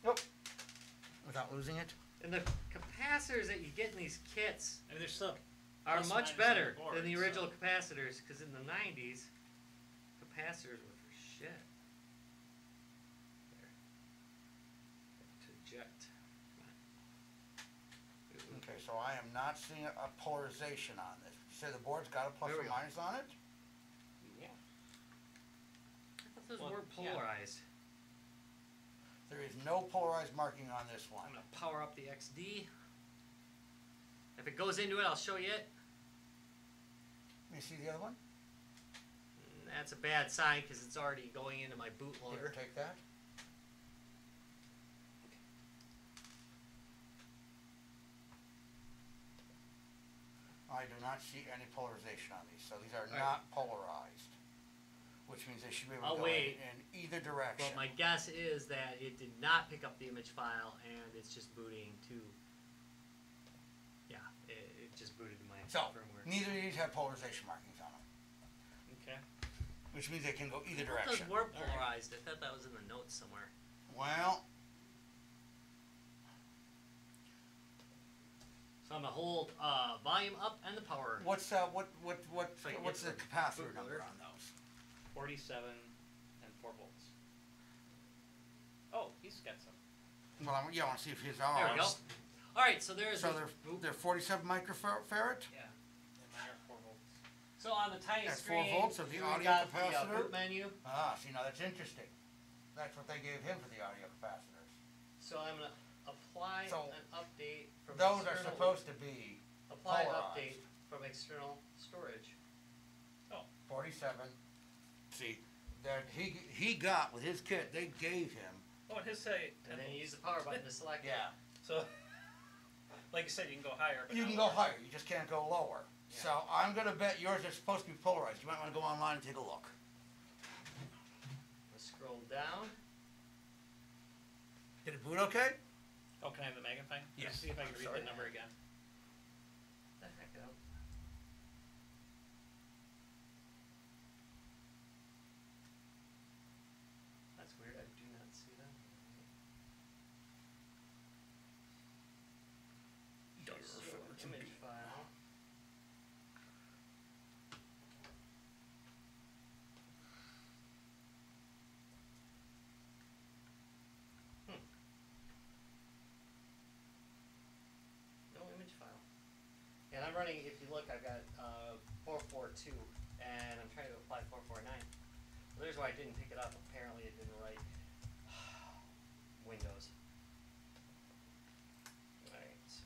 Nope. Without losing it. And the capacitors that you get in these kits I mean, they're still. are Plus much minus on better the board, than the so- original capacitors, because in the 90s, capacitors were for shit. There. To eject. Come on. So I am not seeing a polarization on this. You say the board's got a plus There or we go. minus on it? Yeah. I thought those Well, were yeah. polarized. There is no polarized marking on this one. I'm gonna power up the XD. If it goes into it, I'll show you it. Let me see the other one. That's a bad sign because it's already going into my Here, bootloader. take that. I do not see any polarization on these, so these are Alright. not polarized. Which means they should be able I'll to go wait. in either direction. But my guess is that it did not pick up the image file and it's just booting to. Yeah, it just booted to my So, firmware. neither of these have polarization markings on them. Okay. Which means they can go either I thought direction. those were polarized. I thought that was in the notes somewhere. Well, So I'm gonna hold volume up and the power. what's I what's get the capacitor bootloader. number on those? 47 and 4 volts. Oh, he's got some. Well, I want to see if his There we are. go. All right, so there's. So the boot. they're 47 microfarad. Yeah. And mine are 4 volts. So on the tiny At 4 screen, volts of the we've audio got capacitor? the boot menu. Ah, see now that's interesting. That's what they gave him for the audio capacitors. So I'm gonna apply So, an update from Those are external. supposed to be apply an polarized. update from external storage. 47. See, that he got with his kit, they gave him. Oh, and his say 10 And then you volts. use the power button to select it. Yeah. So, like you said, you can go higher. But You not can go lower. higher, you just can't go lower. Yeah. So I'm gonna bet yours are supposed to be polarized. You might want to go online and take a look. Let's scroll down. Did it boot okay? Oh, can I have the magnifying? Yes. Let's see if I can I'm read sorry. the number again. The heck out. That's weird. I do not see that. So, image file. No image file. And I'm running, if you look, I've got 442, and I'm trying to apply 449. Well, there's why I didn't pick it up. Apparently it didn't write Windows. Alright, so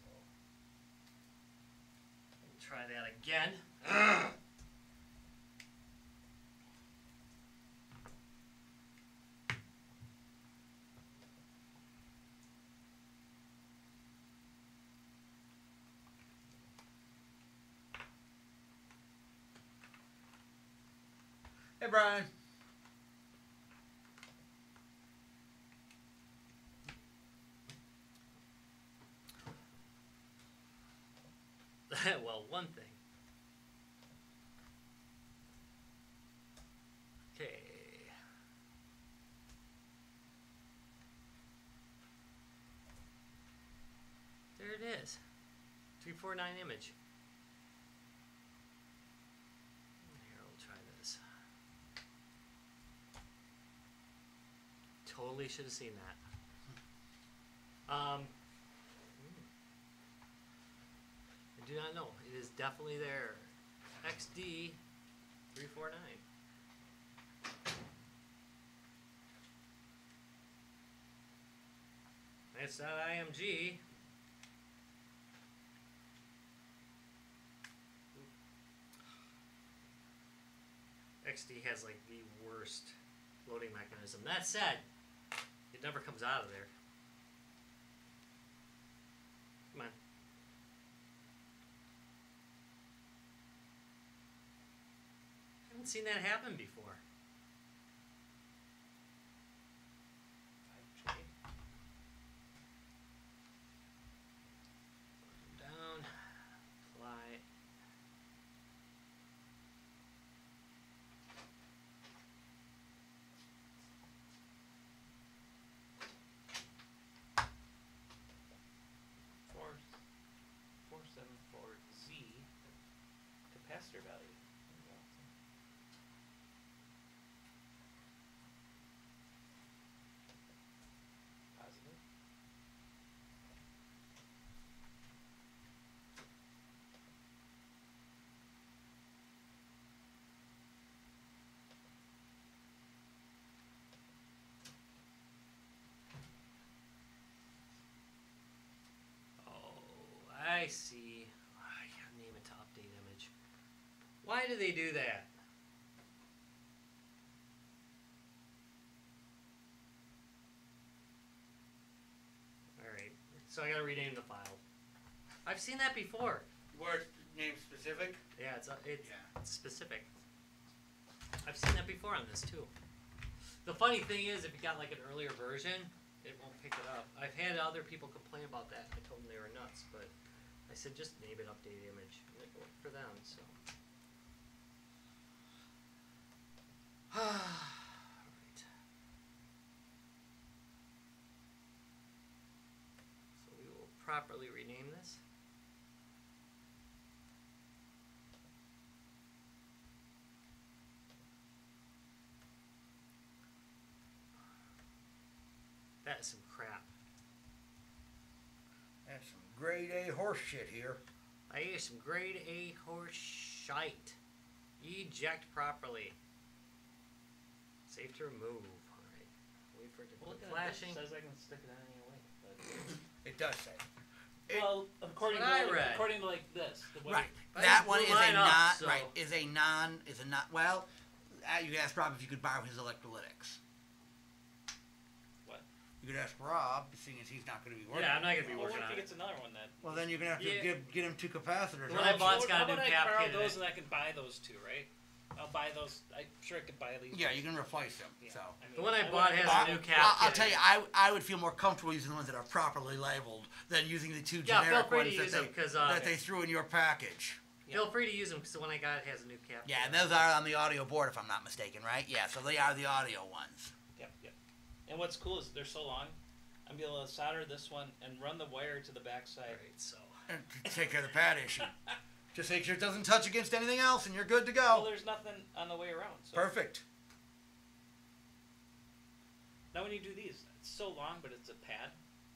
let me try that again. Hey, Brian. Well, one thing. Okay. There it is. 349 image. Here, we'll try this. Totally should have seen that. I do not know. It is definitely there. XD 349. It's not IMG. XD has like the worst loading mechanism. That said, it never comes out of there. Come on. I haven't seen that happen before. 5J. Down. Apply. Four, 474Z capacitor value. There we go. Positive. I see. I gotta name it to update image. Why do they do that? Alright, so I gotta rename the file. I've seen that before. Word name specific? Yeah, it's Yeah. specific. I've seen that before on this too. The funny thing is, if you got like an earlier version, it won't pick it up. I've had other people complain about that. I told them they were nuts, but I said just name it update image. And it worked for them, so. Alright. So we will properly rename this. That is some crap. That's some grade A horse shit here. I ate some grade A horse shite. Eject properly. Safe to remove. Alright. Wait for it to quit flashing. It says I can stick it any way. But It does say. well, according to what I read. according to like this, the way Right. I That blew one is mine a up, non. so- Right. Is a not. Well, you could ask Rob if you could borrow his electrolytics. What? You could ask Rob, seeing as he's not going to be working. Yeah, I'm not gonna be Well, working what if on he it. gets another one then? Well, then you're going to have to Yeah. get him two capacitors. The one I right? bought's got a How new about I cap borrow kit in those it. and I can buy those two, right? I'll buy those. I'm sure I could buy these. Yeah, you can replace them. Yeah. So. I mean, The one I wouldn't- bought has Well, a new cap I'll kit tell in you, it. I would feel more comfortable using the ones that are properly labeled than using the two Yeah, feel generic free to ones use that, them, 'cause, that they threw in your package. Feel free to use them because the one I got has a new cap. Yeah, kit and in it. those are on the audio board, if I'm not mistaken, right? Yeah, so they are the audio ones. Yep, yep. And what's cool is they're so long. I'm gonna be able to solder this one and run the wire to the backside. Alright, so. And to take care of the pad issue. Just make sure it doesn't touch against anything else, and you're good to Well, go. there's nothing on the way around. So. Perfect. Now when you do these, it's so long, but it's a pad.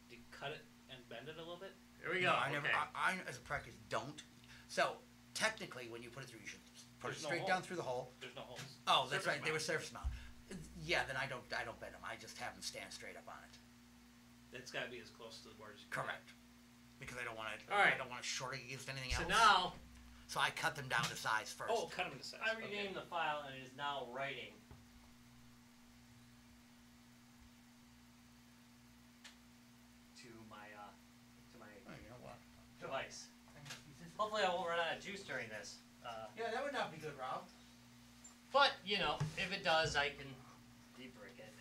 Do you cut it and bend it a little bit? Here we go. No, I never. Okay. I as a practice don't. So technically, when you put it through, you should put There's it no straight hole. down through the hole. There's no holes. Oh, that's Surface right. They were mount. surface mount. Yeah, then I don't bend them. I just have them stand straight up on it. It's got to be as close to the board as you can. Correct. Because I don't want it. All right. I don't want to short it against anything So else. now, So I cut them down to size first. Oh, cut them to size. I renamed the file and it is now writing. To my Oh, you know what? device. Hopefully I won't run out of juice during this. Yeah, that would not be good, Rob. But, you know, if it does, I can de-brick it.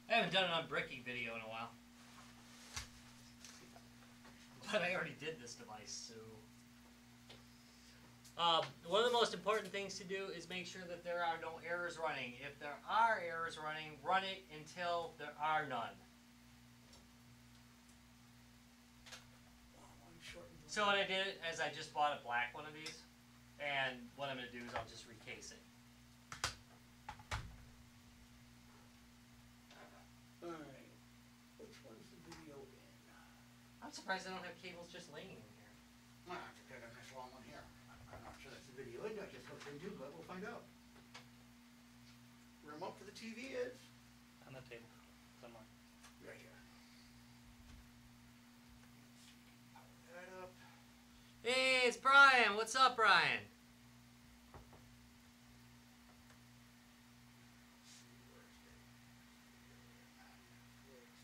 I haven't done an unbricking video in a while. But I already did this device, so... one of the most important things to do is make sure that there are no errors running. If there are errors running, run it until there are none. So what I did is I just bought a black one of these, and what I'm going to do is I'll just recase it. Alright. Which one's the video in? I'm surprised I don't have cables just laying in here. Well, I have to pick up this long one here. I'm not sure that's the video in. I just hooked into, but we'll find out. Remote for the TV is On the table, somewhere. right here. Power that up. Hey, it's Brian. What's up, Brian?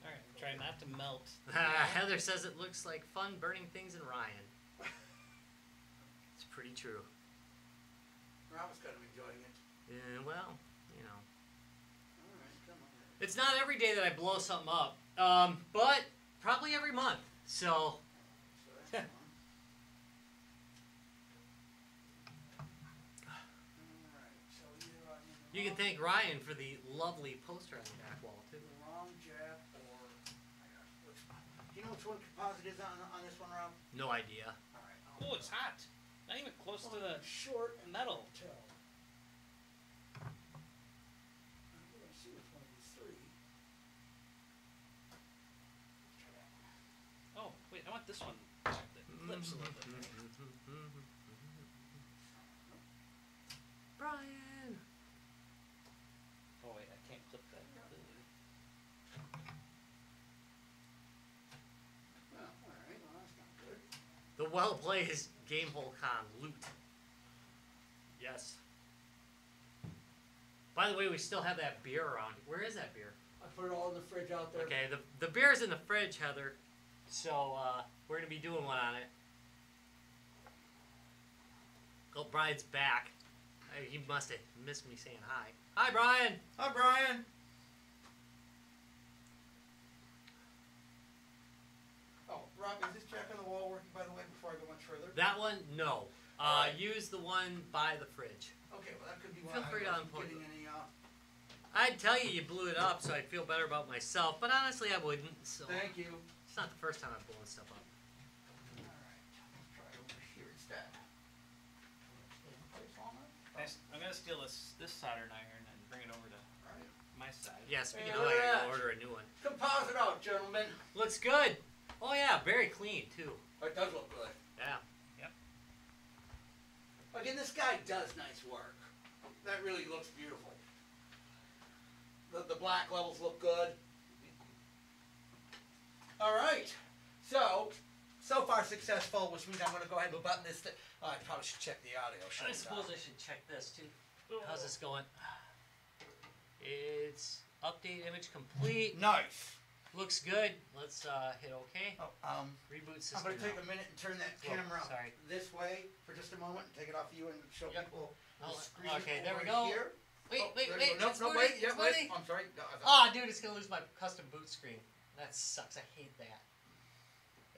All right. Try not to melt. Heather says it looks like fun burning things in Ryan. It's pretty true. Rob's got to be enjoying it. Yeah, well, you know. Alright, come on. It's not every day that I blow something up, but probably every month. So, So that's one. Alright, so either I'm in the you can wrong- thank Ryan for the lovely poster on the back wall, too. the wrong jab or do you know which one composite is on this one, Rob? No idea. Alright. Oh, it's hot. Not even close to the short and metal. tell. I'm gonna see which one of these three. Let's try that one. Oh, wait. I want this one. That clips a little bit. Brian! Oh wait, I can't clip that. Well, alright, well that's not The Well Plays Gamehole Con loot. Yes. By the way, we still have that beer around. Where is that beer? I put it all in the fridge out there. Okay, the beer's in the fridge, Heather. So we're gonna be doing one on it. Oh, Brian's back. He must have missed me saying hi. Hi, Brian. Hi, Brian. Oh, Rob, is this jack on the wall working, by the way, before I go much further? That one, no. Alright. Use the one by the fridge. Okay, well, that could be Feel why free I to wasn't unplug getting it. any, I'd tell you you blew it up, so I'd feel better about myself. But honestly, I wouldn't. So Thank you. it's not the first time I'm blowing stuff up. Alright, let's try it over here instead. I'm gonna steal this soldering iron and bring it over to Alright. my side. Yeah, speaking Hey, of, I look at gotta that. go order a new one. Composite out, gentlemen. Looks good. Oh yeah, very clean too. It does look good. Yeah. Again, this guy does nice work. That really looks beautiful. The black levels look good. All right. So far successful, which means I'm going to go ahead and button this. I probably should check the audio. I shouldn't suppose I should check this too. How's this going? It's update image complete. Nice. Looks good. Let's hit OK. Oh, Reboot I'm system. going to take now. a minute and turn that Whoa, camera sorry. this way for just a moment and take it off you and show Yep. people Oh, the screen okay, there we over go. here. Wait, Oh, wait, there wait. you go. It's No, moving, wait. Yeah, it's wait. moving. I'm sorry. No, Ah, dude, it's gonna lose my custom boot screen. That sucks. I hate that.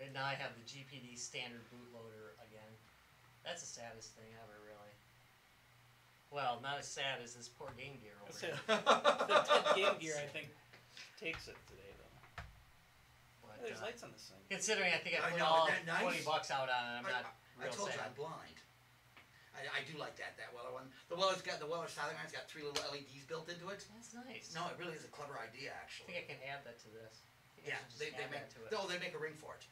And now I have the GPD standard bootloader again. That's the saddest thing ever, really. Well, not as sad as this poor Game Gear over here. The 10 Game Gear, I think, takes it today, though. But, There's lights on this thing. considering I think I I put know, all isn't that nice? $20 out on it, I'm not I real told you sad. I'm blind. I do like that Weller one. The Weller soldering iron's got 3 little LEDs built into it. That's nice. No, it really is a clever idea, I actually. think I can add that to this. I think I Yeah, should just they add make that to it. they make a ring for it.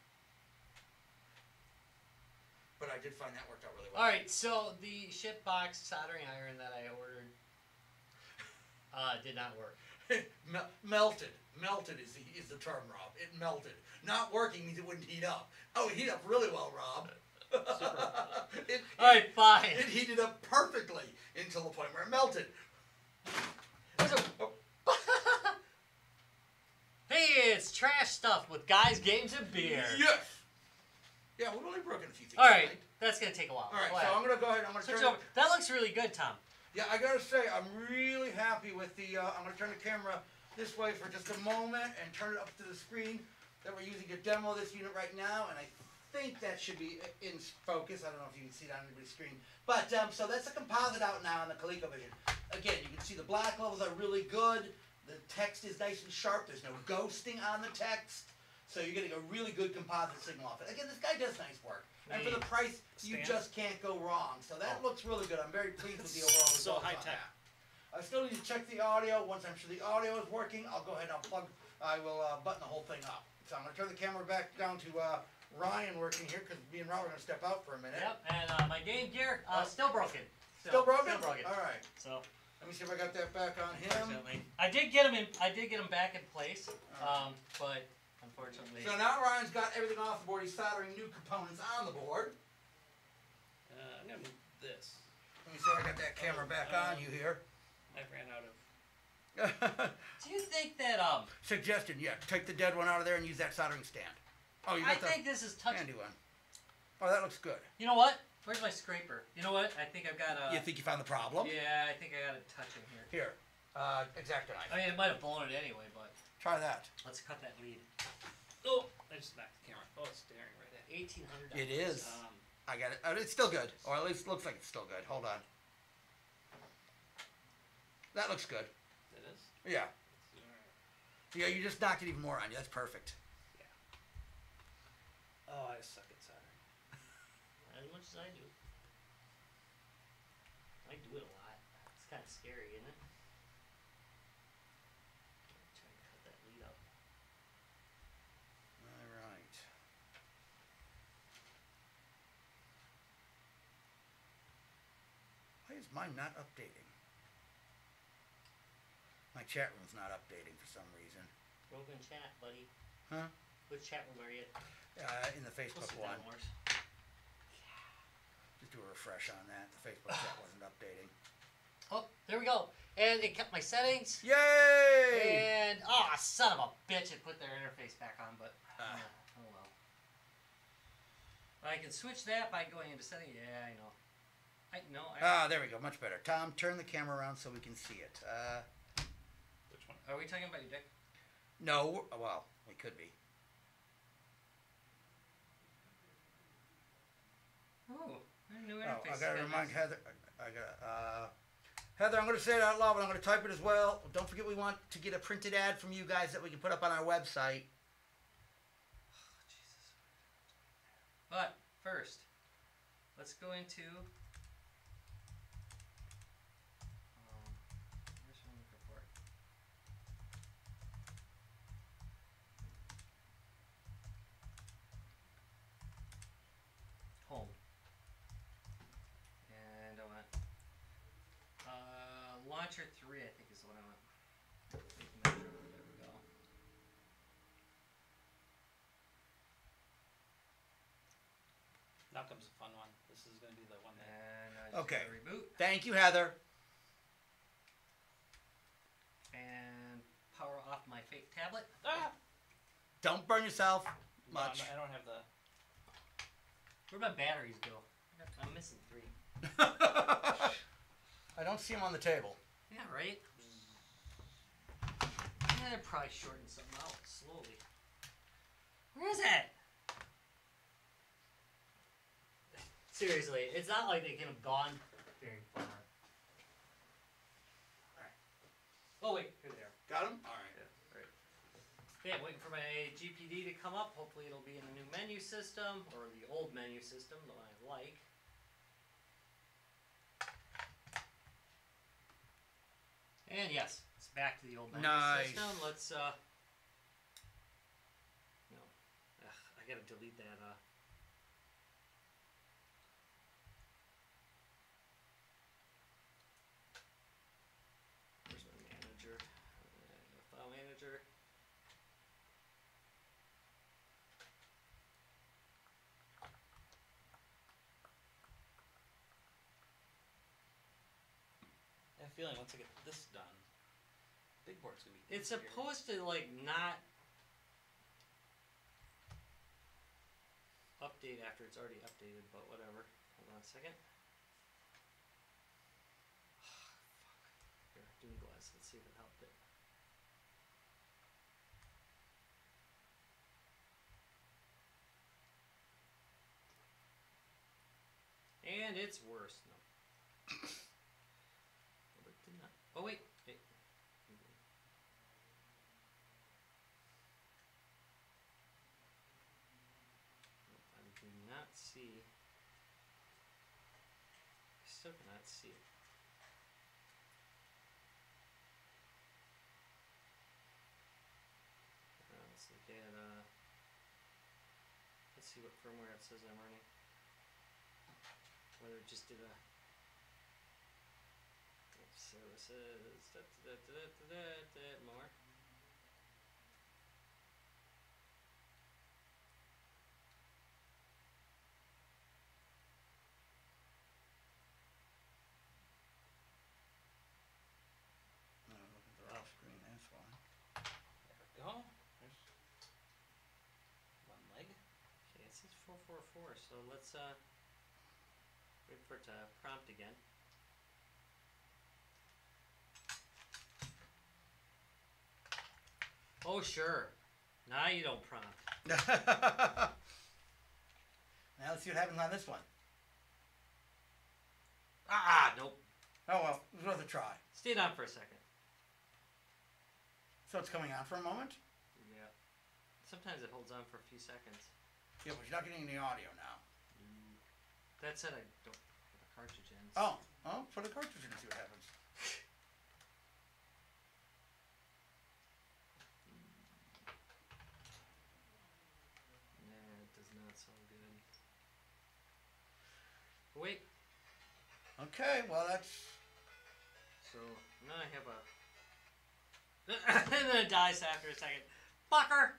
But I did find that worked out really well. Alright, so the ship box soldering iron that I ordered did not work. Melted. Melted is the term, Rob. It melted. Not working means it wouldn't heat up. Oh, it heated up really well, Rob. Alright, fine. It heated up perfectly until the point where it melted. Hey, it's trash stuff with guys, games, and beer. Yes. Yeah, we've only broken a few things. Alright, tonight. that's gonna take a while. All right, Go so ahead. I'm gonna go ahead. I'm gonna Switch turn. over. That looks really good, Tom. Yeah, I gotta say, I'm really happy with the. I'm gonna turn the camera this way for just a moment and turn it up to the screen that we're using to demo this unit right now, and I think that should be in focus. I don't know if you can see it on anybody's screen, but so that's a composite out now on the ColecoVision. Again, you can see the black levels are really good. The text is nice and sharp. There's no ghosting on the text, so you're getting a really good composite signal off it. Again, this guy does nice work, and for the price, you Stand? just can't go wrong. So that looks really good. I'm very pleased with the overall So results high on tech. that. I still need to check the audio. Once I'm sure the audio is working, I'll go ahead and I will button the whole thing up. So I'm going to turn the camera back down to Ryan working here because me and Rob are going to step out for a minute. Yep, and my Game Gear, still broken. Still broken? Still broken. All right. So, Let me see if I got that back on him. unfortunately, I did get him back in place, but unfortunately, So now Ryan's got everything off the board. He's soldering new components on the board. I'm gonna move this. Let me see if I got that camera back on you here. I ran out of. do you think that Suggestion, yeah. Take the dead one out of there and use that soldering stand. Oh, you I got the think this is touch. handy one. Oh, that looks good. You know what? Where's my scraper? You know what? I think I've got a. You think you found the problem? Yeah, I think I got a touch in here. Here, X-Acto knife. I mean, it might have blown it anyway, but Try that. let's cut that lead. Oh, I just knocked the camera. Oh, it's staring right at me. $1,800. It is. Um, I got it. It's still good, or at least looks like it's still good. Hold on. That looks good. it is. Yeah. Alright. Yeah, you just knocked it even more on you. That's perfect. Oh, I suck at soldering. As much as I do. I do it a lot. It's kind of scary, isn't it? Trying to cut that lead up. All right. Why is mine not updating? My chat room's not updating for some reason. Broken chat, buddy. Huh? Which chat room are you in? In the We'll Facebook see one. that, Morse. do a refresh on that. The Facebook chat wasn't updating. Oh, there we go. And it kept my settings. Yay! And son of a bitch! It put their interface back on, but oh well. I can switch that by going into settings. Yeah, I know. There we go. Much better. Tom, turn the camera around so we can see it. Which one? Are we talking about your dick? No. Well, we could be. Oh, new Oh, interface. I gotta remind Heather. Heather, I'm gonna say it out loud, but I'm gonna type it as well. Don't forget, we want to get a printed ad from you guys that we can put up on our website. Jesus. But first, let's go into. Where's my report? Home. And I want launcher 3, I think is what I want. There we go. Now comes a fun one. This is going to be the one that. And I just Okay. gotta reboot Thank you, Heather. and power off my fake tablet. Ah! Don't burn yourself No, much. I don't have the. Where'd my batteries go? I'm missing 3. I don't see them on the table. Yeah, right? I'd probably shorten something out slowly. Where is it? Seriously, it's not like they can have gone very far. Alright. Oh, wait, here they are. Got them? All right. Okay, I'm waiting for my GPD to come up. Hopefully it'll be in the new menu system, or the old menu system, the one I like. And yes, it's back to the old menu Nice. system. Let's, no. I gotta delete that, Where's my manager? File manager. I have a feeling once I get this done, big board's going to be. It's easier. supposed to, like, not update after it's already updated, but whatever. Hold on a second. Fuck. Here, Doom Glass. Let's see if it helped it. And it's worse. No. Well, it did not. Oh, wait. I do not see. I still cannot see it. Let's look at, let's see what firmware it says I'm running. Whether it just did a services, more. Look at the off screen. That's why. There we go. There's one leg. Okay, it says 444, so let's wait for it to prompt again. Oh sure. Now you don't prompt. Now let's see what happens on this one. Nope. Oh well, it was worth a try. Stayed on for a second. So it's coming on for a moment? Yeah. Sometimes it holds on for a few seconds. Yeah, but you're not getting any audio now. That said, I don't have a cartridge in. Oh, put a cartridge in and see what happens. Nah, it does not sound good. Wait. Okay, well that's. So now I have a. And then it dies after a second. Fucker!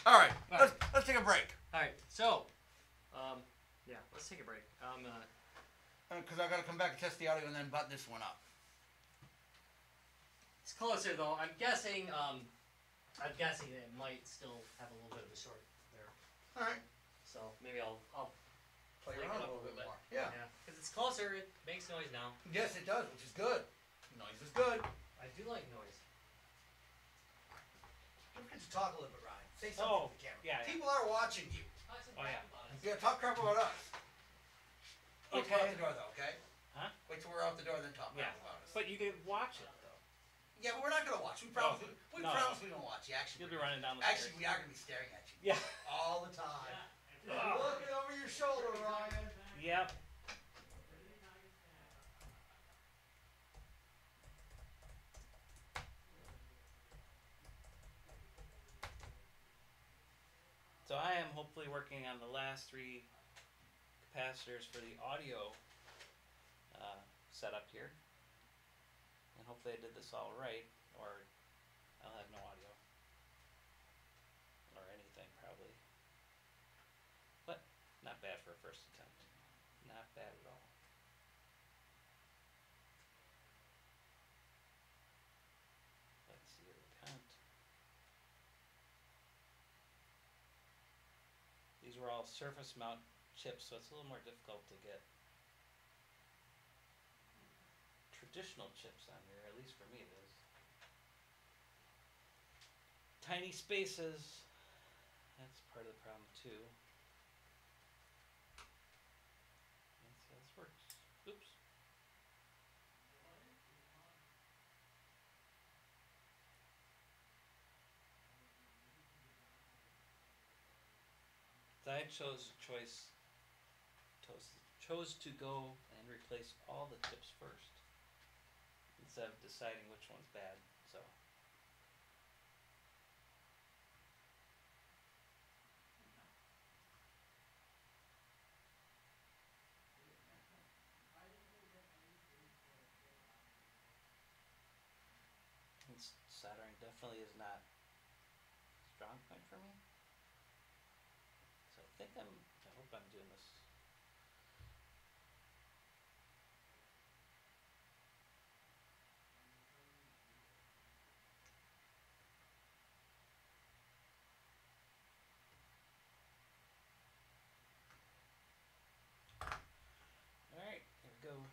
All right, let's take a break. Alright, so, Yeah, let's take a break. Because I got to come back and test the audio and then button this one up. It's closer though. I'm guessing it might still have a little bit of a short there. All right. So maybe I'll Play Link around it a up little bit bit. more. Yeah. Because it's closer. It makes noise now. Yes, it does, which is good. Noise is good. I do like noise. Don't forget to talk a little bit, Ryan. Say something Oh, to the camera. yeah, yeah. People are watching you. Talk some Oh, crap yeah. about us. Yeah, talk crap about us. Wait till we're Okay. out the door, though, okay? Huh? Wait till we're out the door, then talk Yeah. crap about us. But you can watch it though. Yeah, but we're not gonna watch. We promise. No. We No. promise we don't watch. You actually. You'll be running down the Actually, stairs. we are gonna be staring at you. Yeah. All the time. Yeah. Looking over your shoulder, Ryan. Yep. So I am hopefully working on the last 3 capacitors for the audio setup here. And hopefully I did this all right, or I'll have no audio. Or anything, probably. But not bad for a first attempt. Not bad at all. Let's see your count. These were all surface mount chips, so it's a little more difficult to get traditional chips on here, at least for me it is. Tiny spaces, that's part of the problem too. Let's see how this works. Oops. So I chose to go and replace all the chips first instead of deciding which one's bad. So soldering definitely is not a strong point for me. So I hope I'm doing this. Alright, here we go.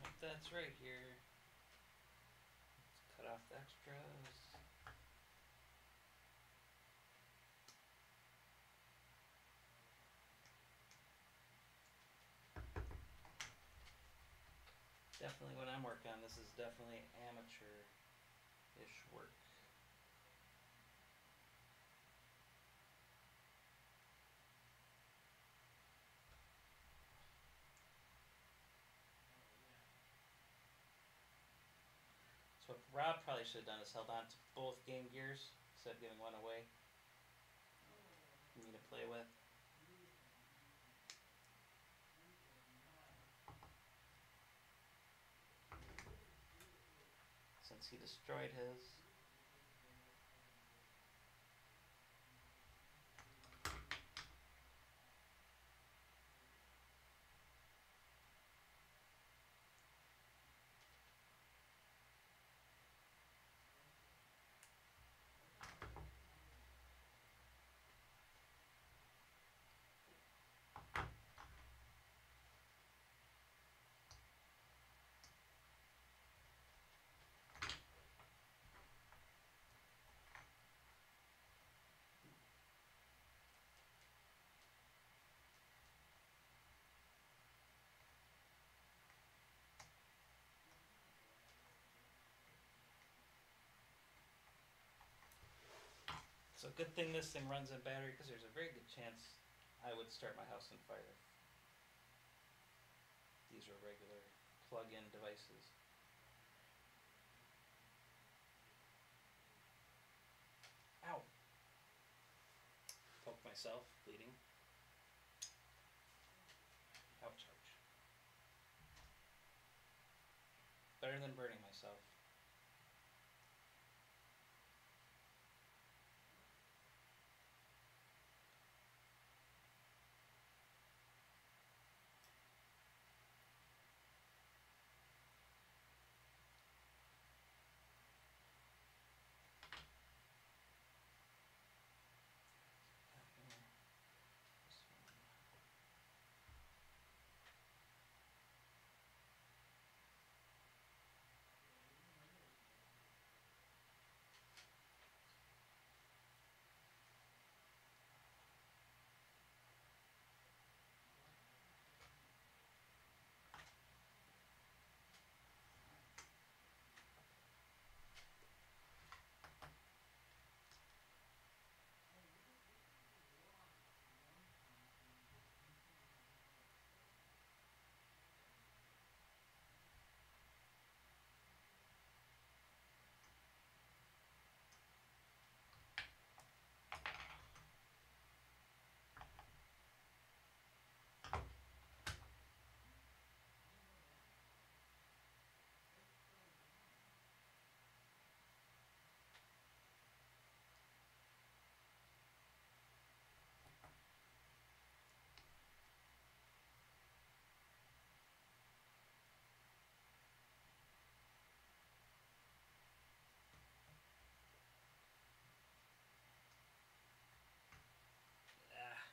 Hope that's right here. Let's cut off the extras. Definitely when I'm working on this is definitely amateur-ish work. So what Rob probably should have done is held on to both Game Gears instead of giving one away for me to play with. Since he destroyed his. So good thing this thing runs on battery because there's a very good chance I would start my house on fire. These are regular plug-in devices. Ow! Poke myself, bleeding. Ouch, ouch. Better than burning myself. Ah.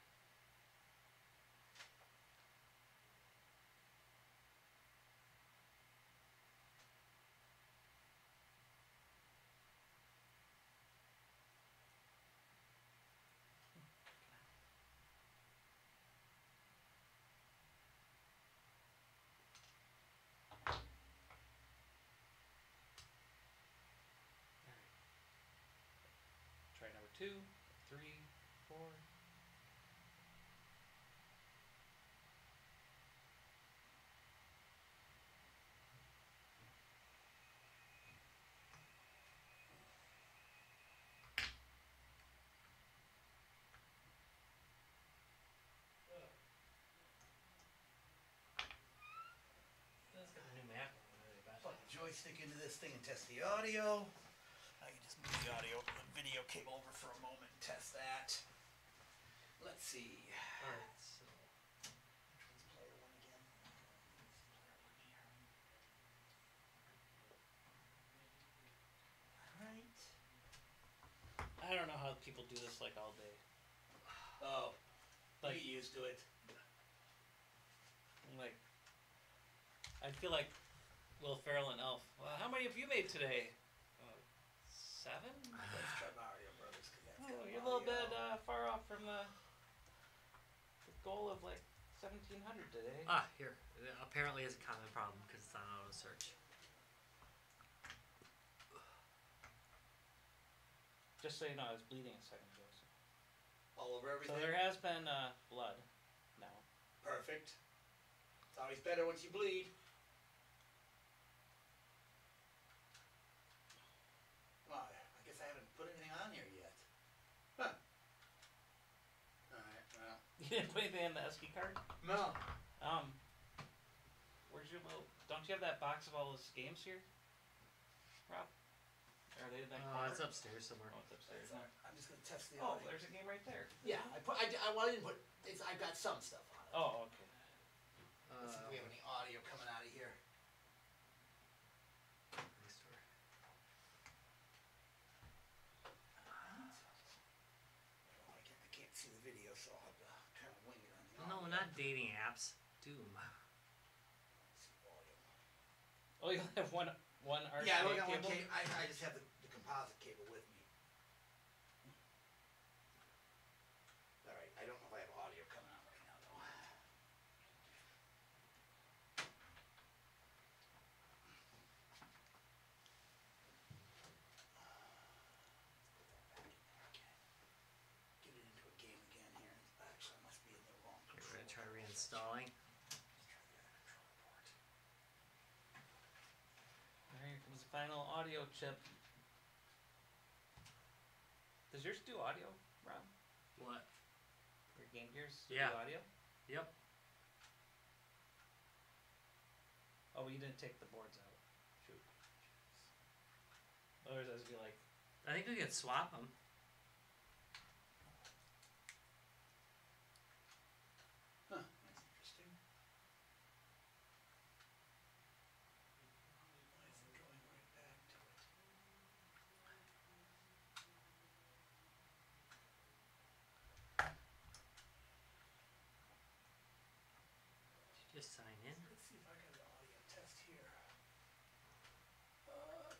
Try number 2, 3, 4. Let's get a new map. Plug the joystick into this thing and test the audio. I can just move the audio, the video cable over for a moment and test that. Let's see. Alright, so Which one's player one again? Player one here. Alright. I don't know how people do this like all day. Oh, Like, get used to it. like, I feel like Will Ferrell and Elf. Well, how many have you made today? 7? Let's try Mario Brothers. Cause that's Oh, got you're a little Mario. bit far off from the goal of like 1700 today. here. Apparently it's a common problem because it's on auto search. Just so you know, I was bleeding a second ago. All over So everything. there has been blood now. Perfect. It's always better once you bleed. Well, I guess I haven't put anything on here yet. Huh. Alright, well. You didn't put anything in the SD card? No. Where's your little... Don't you have that box of all those games here, Rob? Are they in that corner? It's upstairs somewhere. Oh, it's upstairs. No. I'm just gonna test the Oh, audio. there's a game right there. Yeah, I didn't put. I've got some stuff on it. Oh, okay. Let's see if we have any audio coming out of here. Restore. Oh, I can't see the video, so I'll have to kind of wing it on the No, audio. not dating apps. Doom. Let's see audio. Oh, you only have one RCA Yeah, I only got one cable? cable. I just have the composite cable with me. Alright, I don't know if I have audio coming out right now though. Let's put that back in there again. installing. Alright, here comes the final audio chip. Does yours do audio, Rob? What? Your Game Gears Yeah. do audio? Yep. Oh, you didn't take the boards out. Shoot. Otherwise, I was be like, I think we can swap them. Huh, that's interesting. Why is it going right back to it? Did you just sign in? Let's see if I got an audio test here.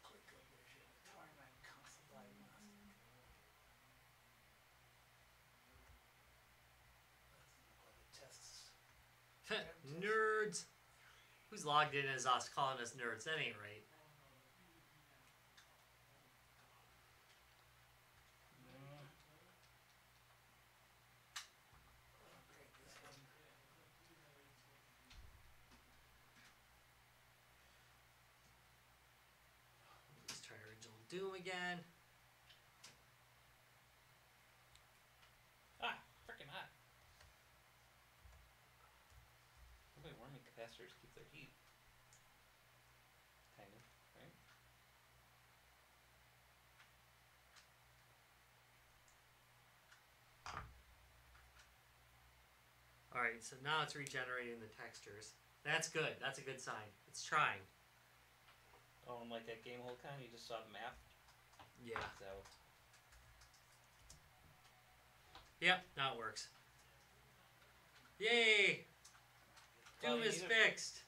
ColecoVision, Tarmac Console Diagnostic. Doesn't look like it tests. Nerds. Who's logged in as us calling us nerds? That ain't right. Okay, this one. Let's try original Doom again. ah, freaking hot. Nobody warming capacitors keep their heat. Kind of, right? Alright, so now it's regenerating the textures. That's good. That's a good sign. It's trying. Oh, and like that game whole con, you just saw the map. Yeah. So Yep, now it works. Yay! Well, Doom you is need fixed.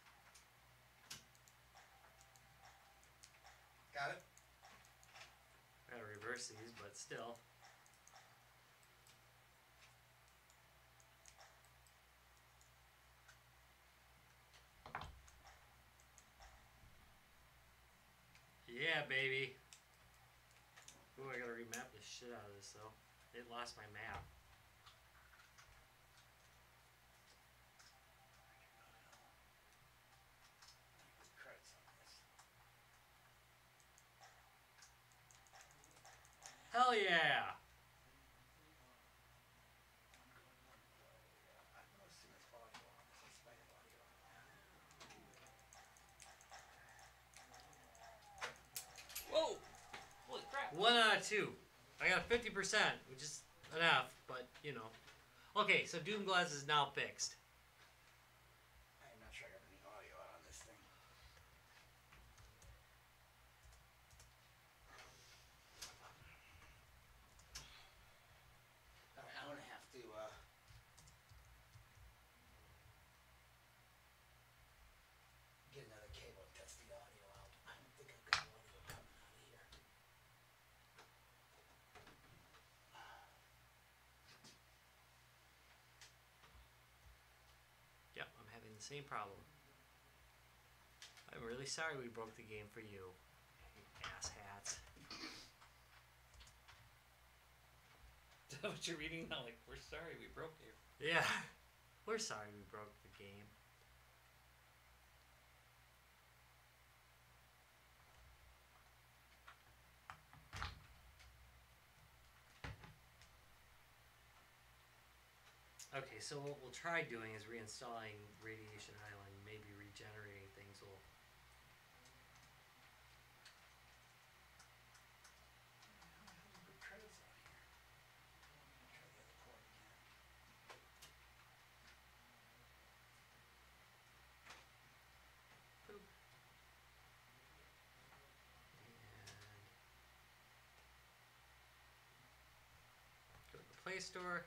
Got it? Gotta reverse these, but still. Yeah, baby. Ooh, I gotta remap the shit out of this though. It lost my map. Credits on this. Hell yeah! I've noticed too much audio on this. Let's make audio on that. whoa! Holy crap! 1 out of 2. I got 50%, which is enough, but you know. Okay, so Doomglass is now fixed. I'm not sure I got any audio out on this thing. Alright, I'm gonna have to get another cable and test the audio out. I don't think I've got audio coming out of here. Yep, I'm having the same problem. I'm really sorry we broke the game for you asshats. Is that what you're reading now? Like, we're sorry we broke you. Yeah, we're sorry we broke the game. Okay, so what we'll try doing is reinstalling Radiation Island, maybe regenerating things will... Good credits on here. Try the other port again. Boop. And go to the Play Store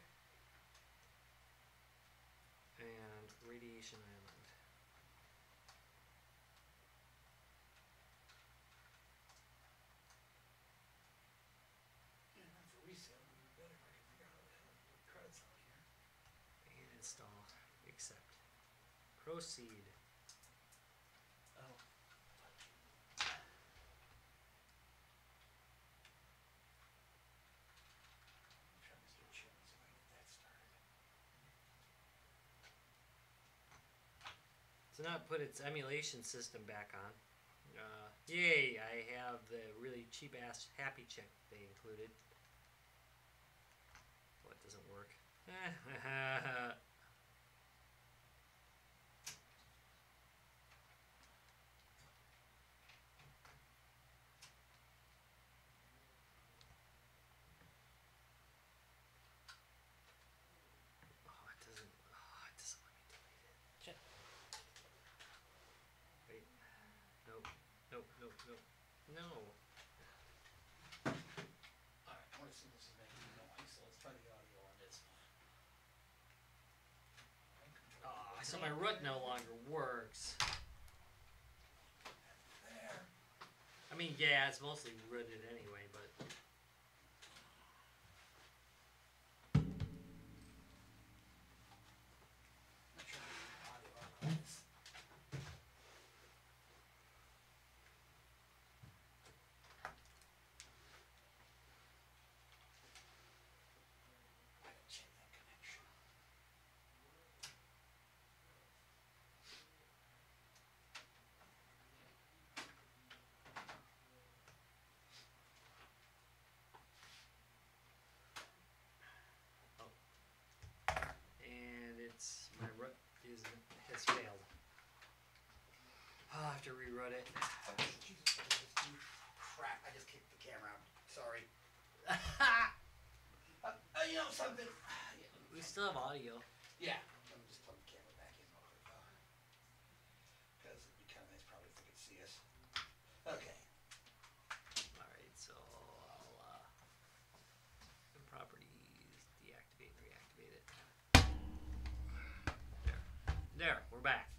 and Radiation Island. Yeah, not for resale, but it'd be better if I could figure out how the hell to put credits on here. And install. Accept. Proceed. Oh. Try Mr. Chip and see if I can get that started. So now it put its emulation system back on. Yay! I have the really cheap ass Happy Chick they included. Well, it doesn't work. It doesn't let me delete it. Shit. Wait. Nope. Nope. Nope. Nope. No. Alright, I want to see if this is making noise, so let's try the audio on this. So my root no longer works. There. I mean, yeah, it's mostly rooted anyway, but. Not sure if the audio on this. I gotta check that connection. And it's my root has failed. I'll have to reroute it. Oh, Jesus, crap, I just kicked the camera out. Sorry. You know something? We still have audio. Yeah. Let me just plug the camera back in real quick, though. Because it'd be kind of nice probably if they could see us. Okay. Alright, so I'll in properties, deactivate, reactivate it. There, we're back.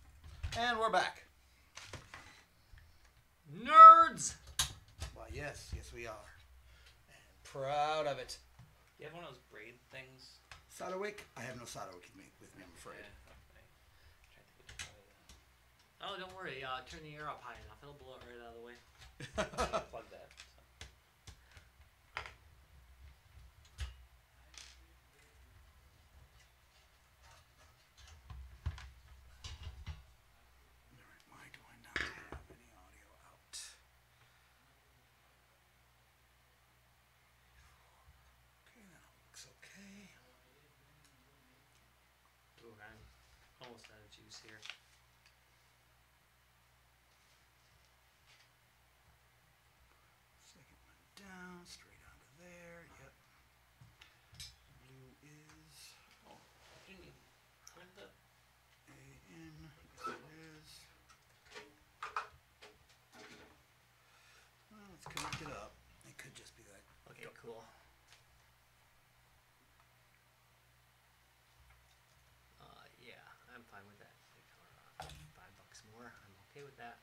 And we're back. Nerds! Well, yes, we are. And proud of it. You have one of those braid things? Solderwick? I have no Solderwick with me, I'm afraid. Yeah, okay. Trying to think of how to Oh, don't worry, turn the air up high enough. It'll blow it right out of the way. plug that. Alright, why do I not have any audio out? Okay, that looks okay. Ooh, I'm almost out of juice here. Second one down, straight onto there. Yep. Blue is Oh, do you need plug the AN. Yes, it is. Well, let's connect it up. It could just be that. Okay, cool. Yeah, I'm fine with that. $5 more. I'm okay with that.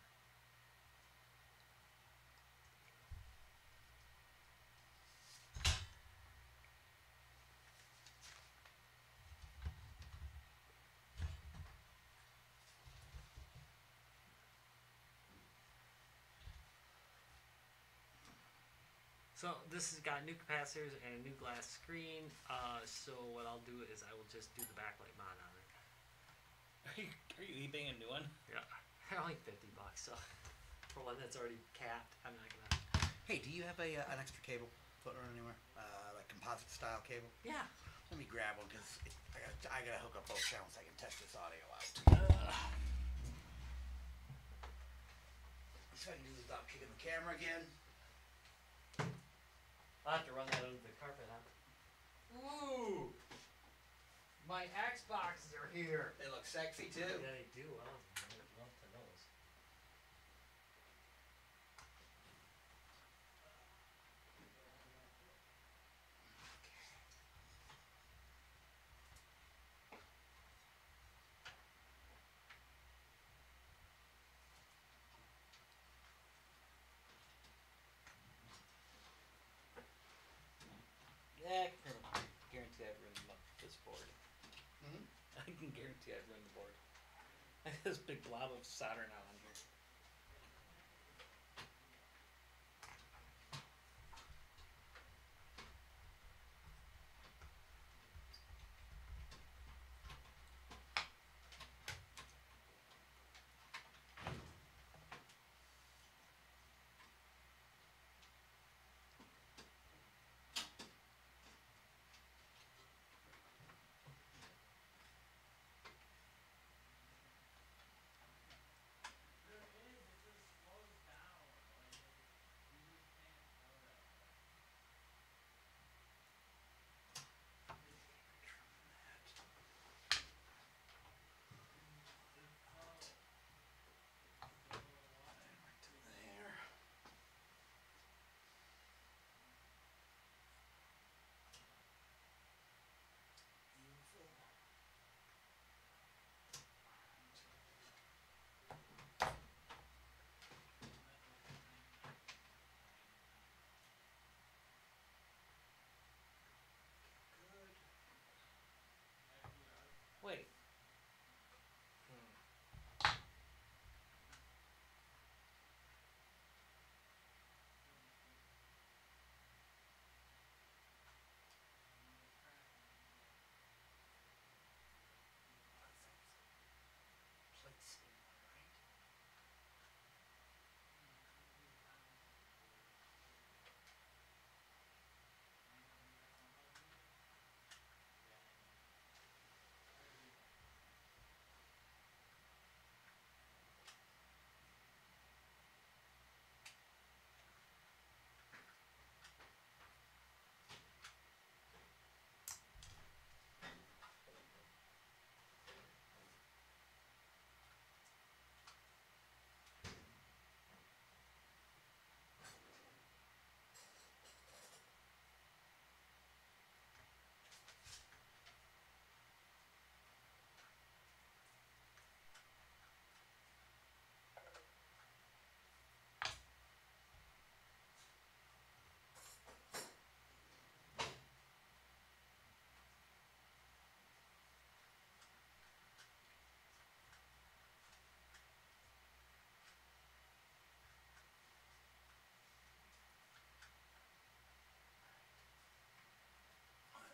So this has got new capacitors and a new glass screen. So what I'll do is I will just do the backlight mod on it. Are you eBaying a new one? Yeah, they're only $50. So for one that's already capped, I'm not gonna. Hey, do you have an extra cable floating around anywhere? Like composite style cable? Yeah. Let me grab one because I gotta hook up both channels so I can test this audio out. So I can do this without kicking the camera again. I'll have to run that under the carpet, huh? Ooh! My Xboxes are here! They look sexy too. Yeah, they do. I would love to know those. Yeah, I can guarantee I've ruined this board. Mhm. I can guarantee I've ruined the board. I have this big blob of solder now on here. Wait.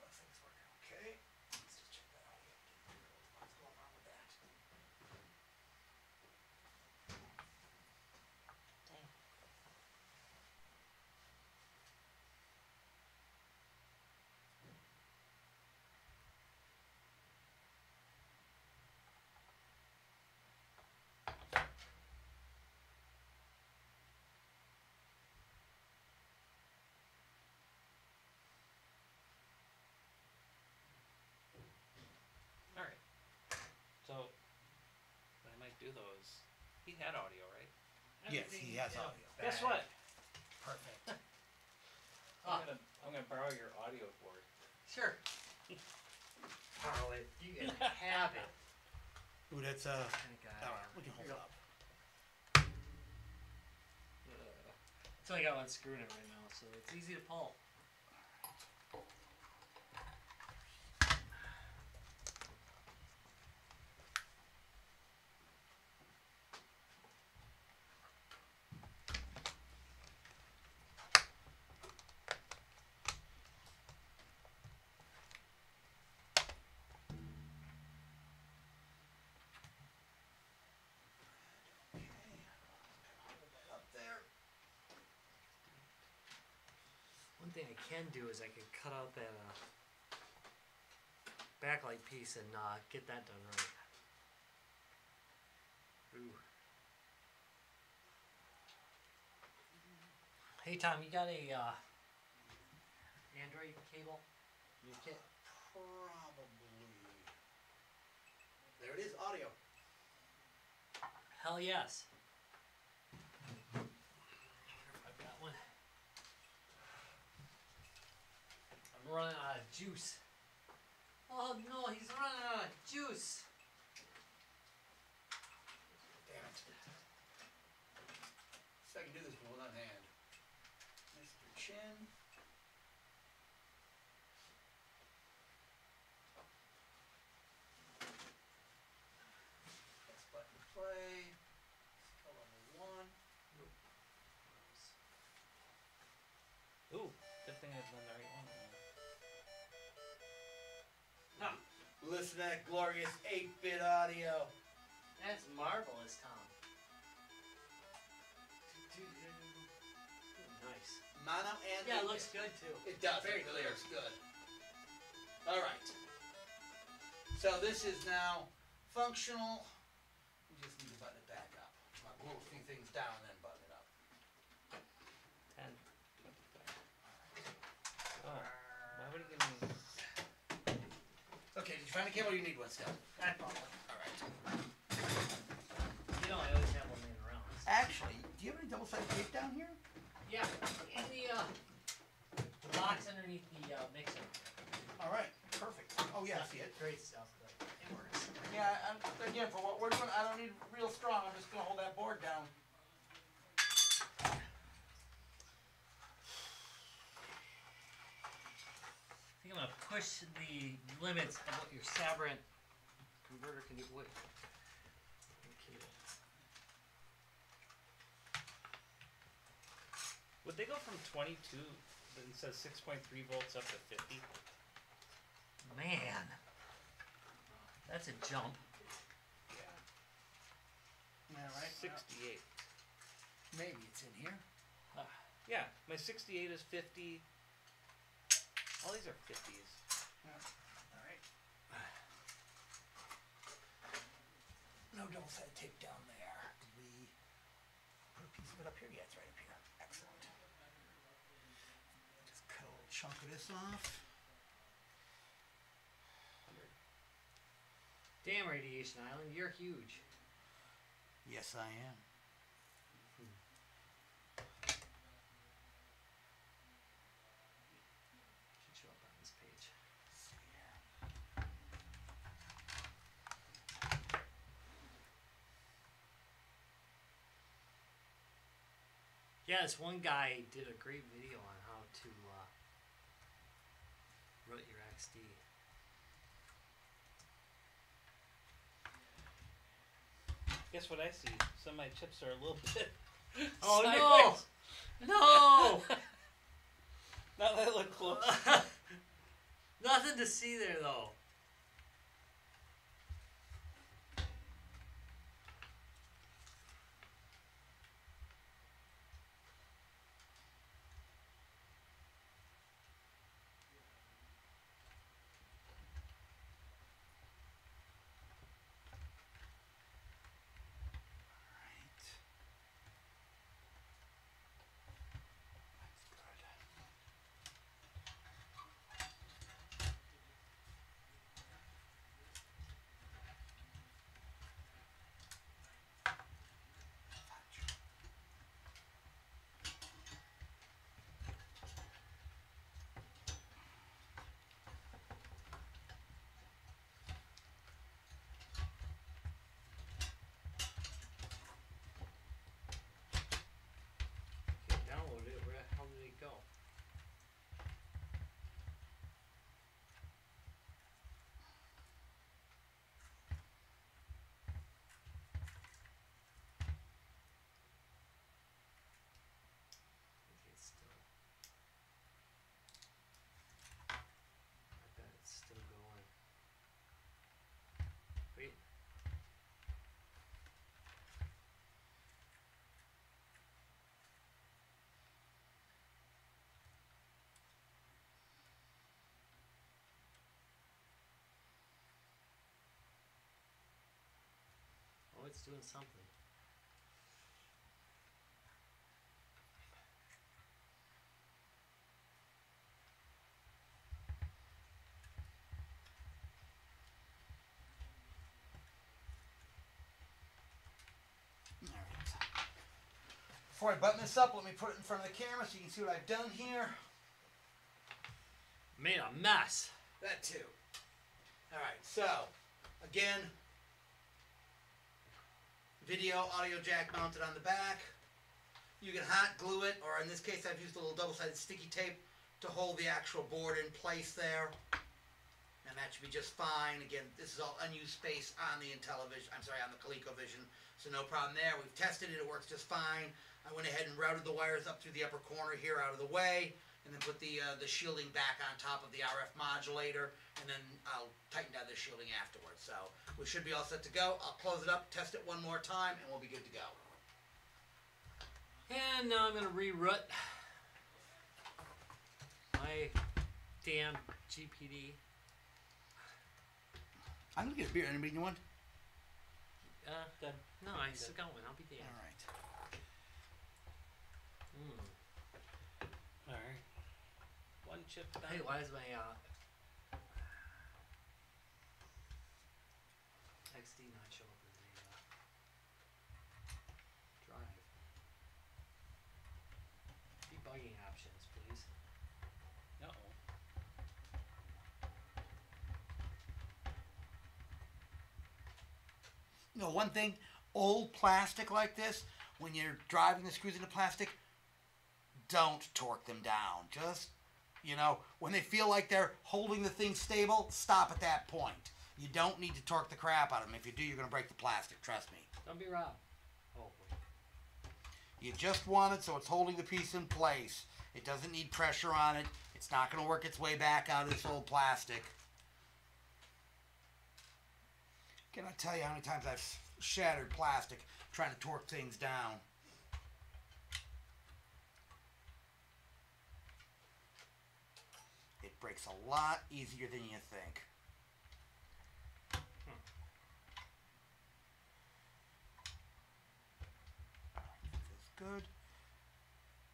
Looks like it's working okay. Let's just check that audio. What's going on with that? Dang. All right. So, what I might do though is, he had audio, right? Yes, he has audio. Guess what? Perfect. I'm gonna borrow your audio board. Sure. Borrow it. You can have it. Ooh, that's Thank God. we can hold it up. It's only got one screw in it right now, so it's easy to pull. Up there. One thing I can do is I can cut out that backlight piece and get that done right. Ooh. Hey Tom, you got a Android cable? in your kit? Probably. There it is, audio. Hell yes. I wonder if I've got one. I'm running out of juice. Oh no, he's running out of juice. Damn it. So I can do this with one hand. Mr. Chin. Press button to play. Skill level 1. Ooh, good thing I've done the right one. Huh. Listen to that glorious 8-bit audio. That's marvelous, Tom. Nice. Mono and Yeah, it 8-bit. looks good too. It does. Very It really clear. looks good. All right. So this is now functional. We just need to button it back up. I'll glue a few things down and then button it up. 10. Oh, why would he give me... Okay, did you find a cable or you need one still? I thought one. All right. You know, I always have one laying around. Actually, do you have any double-sided tape down here? Yeah, in the box underneath the mixer. All right, perfect. Oh yeah, I see it. Great stuff, but it works. Yeah, again, for what we're doing, I don't need real strong. I'm just gonna hold that board down. I think I'm gonna push the limits of what your Sabrent converter can do. Wait. Okay. Would they go from 22 that says 6.3 volts up to 50? Man, that's a jump. Yeah. Yeah, right. 68. Maybe it's in here. Yeah, my 68 is 50. All these are 50s. All right. No double-sided tape down there. Did we put a piece of it up here? Yeah, it's right up here. Excellent. Just cut a little chunk of this off. 100. Damn, Radiation Island, you're huge. Yes, I am. Should show up on this page. Yeah, this one guy did a great video on how to root your XD. Guess what I see? Some of my chips are a little bit. Oh sideways. no! Now that I look close. Nothing to see there though. Download it. Where the hell did it go? Okay, it's still. I bet it's still going. Wait. Oh, it's doing something. All right. Before I button this up, let me put it in front of the camera so you can see what I've done here. Made a mess. That too. Alright, so, again, video, audio jack mounted on the back. You can hot glue it, or in this case I've used a little double-sided sticky tape to hold the actual board in place there. And that should be just fine. Again, this is all unused space on the Intellivision, I'm sorry, on the ColecoVision, so no problem there. We've tested it, it works just fine. I went ahead and routed the wires up through the upper corner here out of the way, and then put the shielding back on top of the RF modulator, and then I'll tighten down the shielding afterwards. So we should be all set to go. I'll close it up, test it one more time, and we'll be good to go. And now I'm going to reroute my damn GPD. I'm gonna get a beer. Anybody want? Done. No, I still got one. I'll be damned. All right. Alright. One chip down. Hey, why is my XD not show up in the drive? Debugging options, please. No. You know, one thing, old plastic like this, when you're driving the screws into plastic, don't torque them down. Just, you know, when they feel like they're holding the thing stable, stop at that point. You don't need to torque the crap out of them. If you do, you're going to break the plastic. Trust me. Don't be robbed. Oh, boy. You just want it so it's holding the piece in place. It doesn't need pressure on it. It's not going to work its way back out of this old plastic. Can I tell you how many times I've shattered plastic trying to torque things down? It breaks a lot easier than you think. Feels good.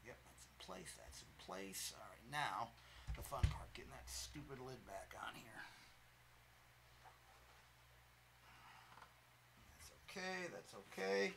Yep, that's in place. That's in place. All right, now the fun part, getting that stupid lid back on here. That's okay. That's okay.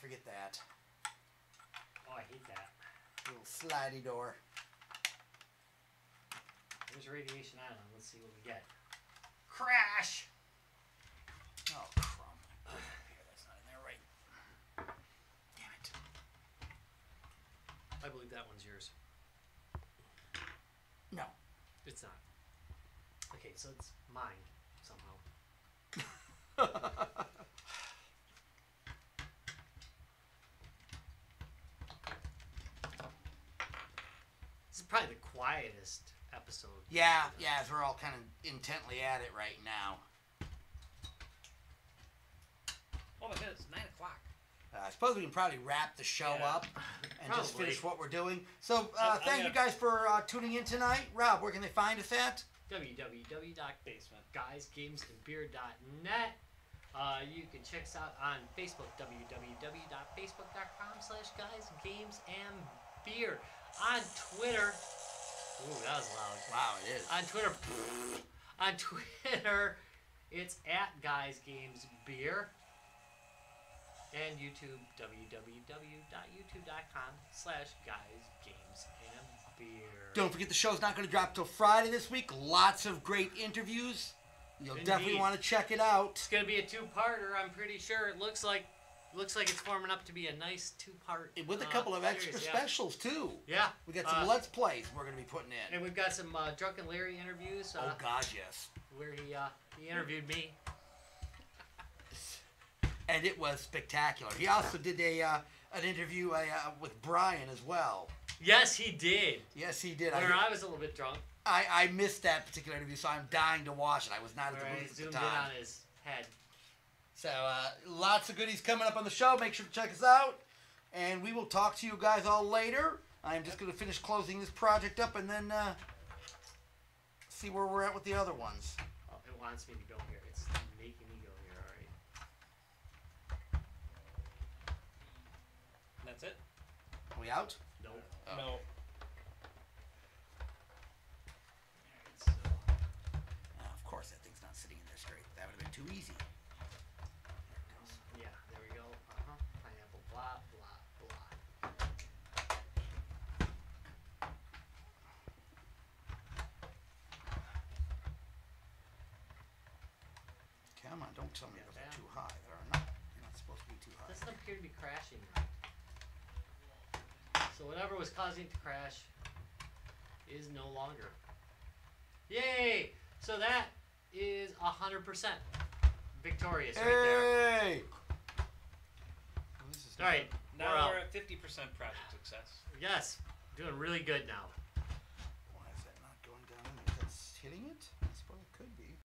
Forget that. Oh, I hate that. Little slidey door. There's Radiation Island. Let's see what we get. Crash! Oh, crumb. Here, that's not in there right. Damn it. I believe that one's yours. No. It's not. Okay, so it's mine somehow. This is probably the quietest episode. Yeah, as we're all kind of intently at it right now. Oh my goodness, 9 o'clock. I suppose we can probably wrap the show up and just Probably. finish what we're doing. So, I'm thank you guys for tuning in tonight. Rob, where can they find us at? www.guysgamesandbeer.net. You can check us out on Facebook, www.facebook.com/guysgamesandbeer. On Twitter, ooh, that was loud. Wow, it is. On Twitter, it's @guysgamesbeer. And YouTube, www.youtube.com/guysgamesandbeer. Don't forget the show's not going to drop till Friday this week. Lots of great interviews. You'll definitely want to check it out. It's going to be a two-parter, I'm pretty sure. It looks like it's forming up to be a nice two-part With a couple of extra series, specials, too. Yeah. We got some Let's Plays we're going to be putting in. And we've got some Drunken Larry interviews. Oh, God, yes. Where he interviewed me. And it was spectacular. He also did an interview with Brian as well. Yes, he did. Yes, he did. Where I was a little bit drunk. I missed that particular interview, so I'm dying to watch it. I was not at Where the I booth at zoomed the in time. on his head. So, lots of goodies coming up on the show. Make sure to check us out. And we will talk to you guys all later. I'm just going to finish closing this project up and then see where we're at with the other ones. Oh, it wants me to go here. It's making me go here, alright. That's it? Are we out? Nope. Oh. No. Alright, so Of course, that thing's not sitting in there straight. That would have been too easy. yeah, there we go. Pineapple, blah, blah, blah. Come on, don't tell me those are too high. They are not. They're not supposed to be too high. Doesn't appear to be crashing. So whatever was causing it to crash is no longer. Yay! So that is 100% victorious right there. Hey! All right, Now we're out. we're at 50% project success. Yes, doing really good now. Why is that not going down in there? That's hitting it? I suppose it could be.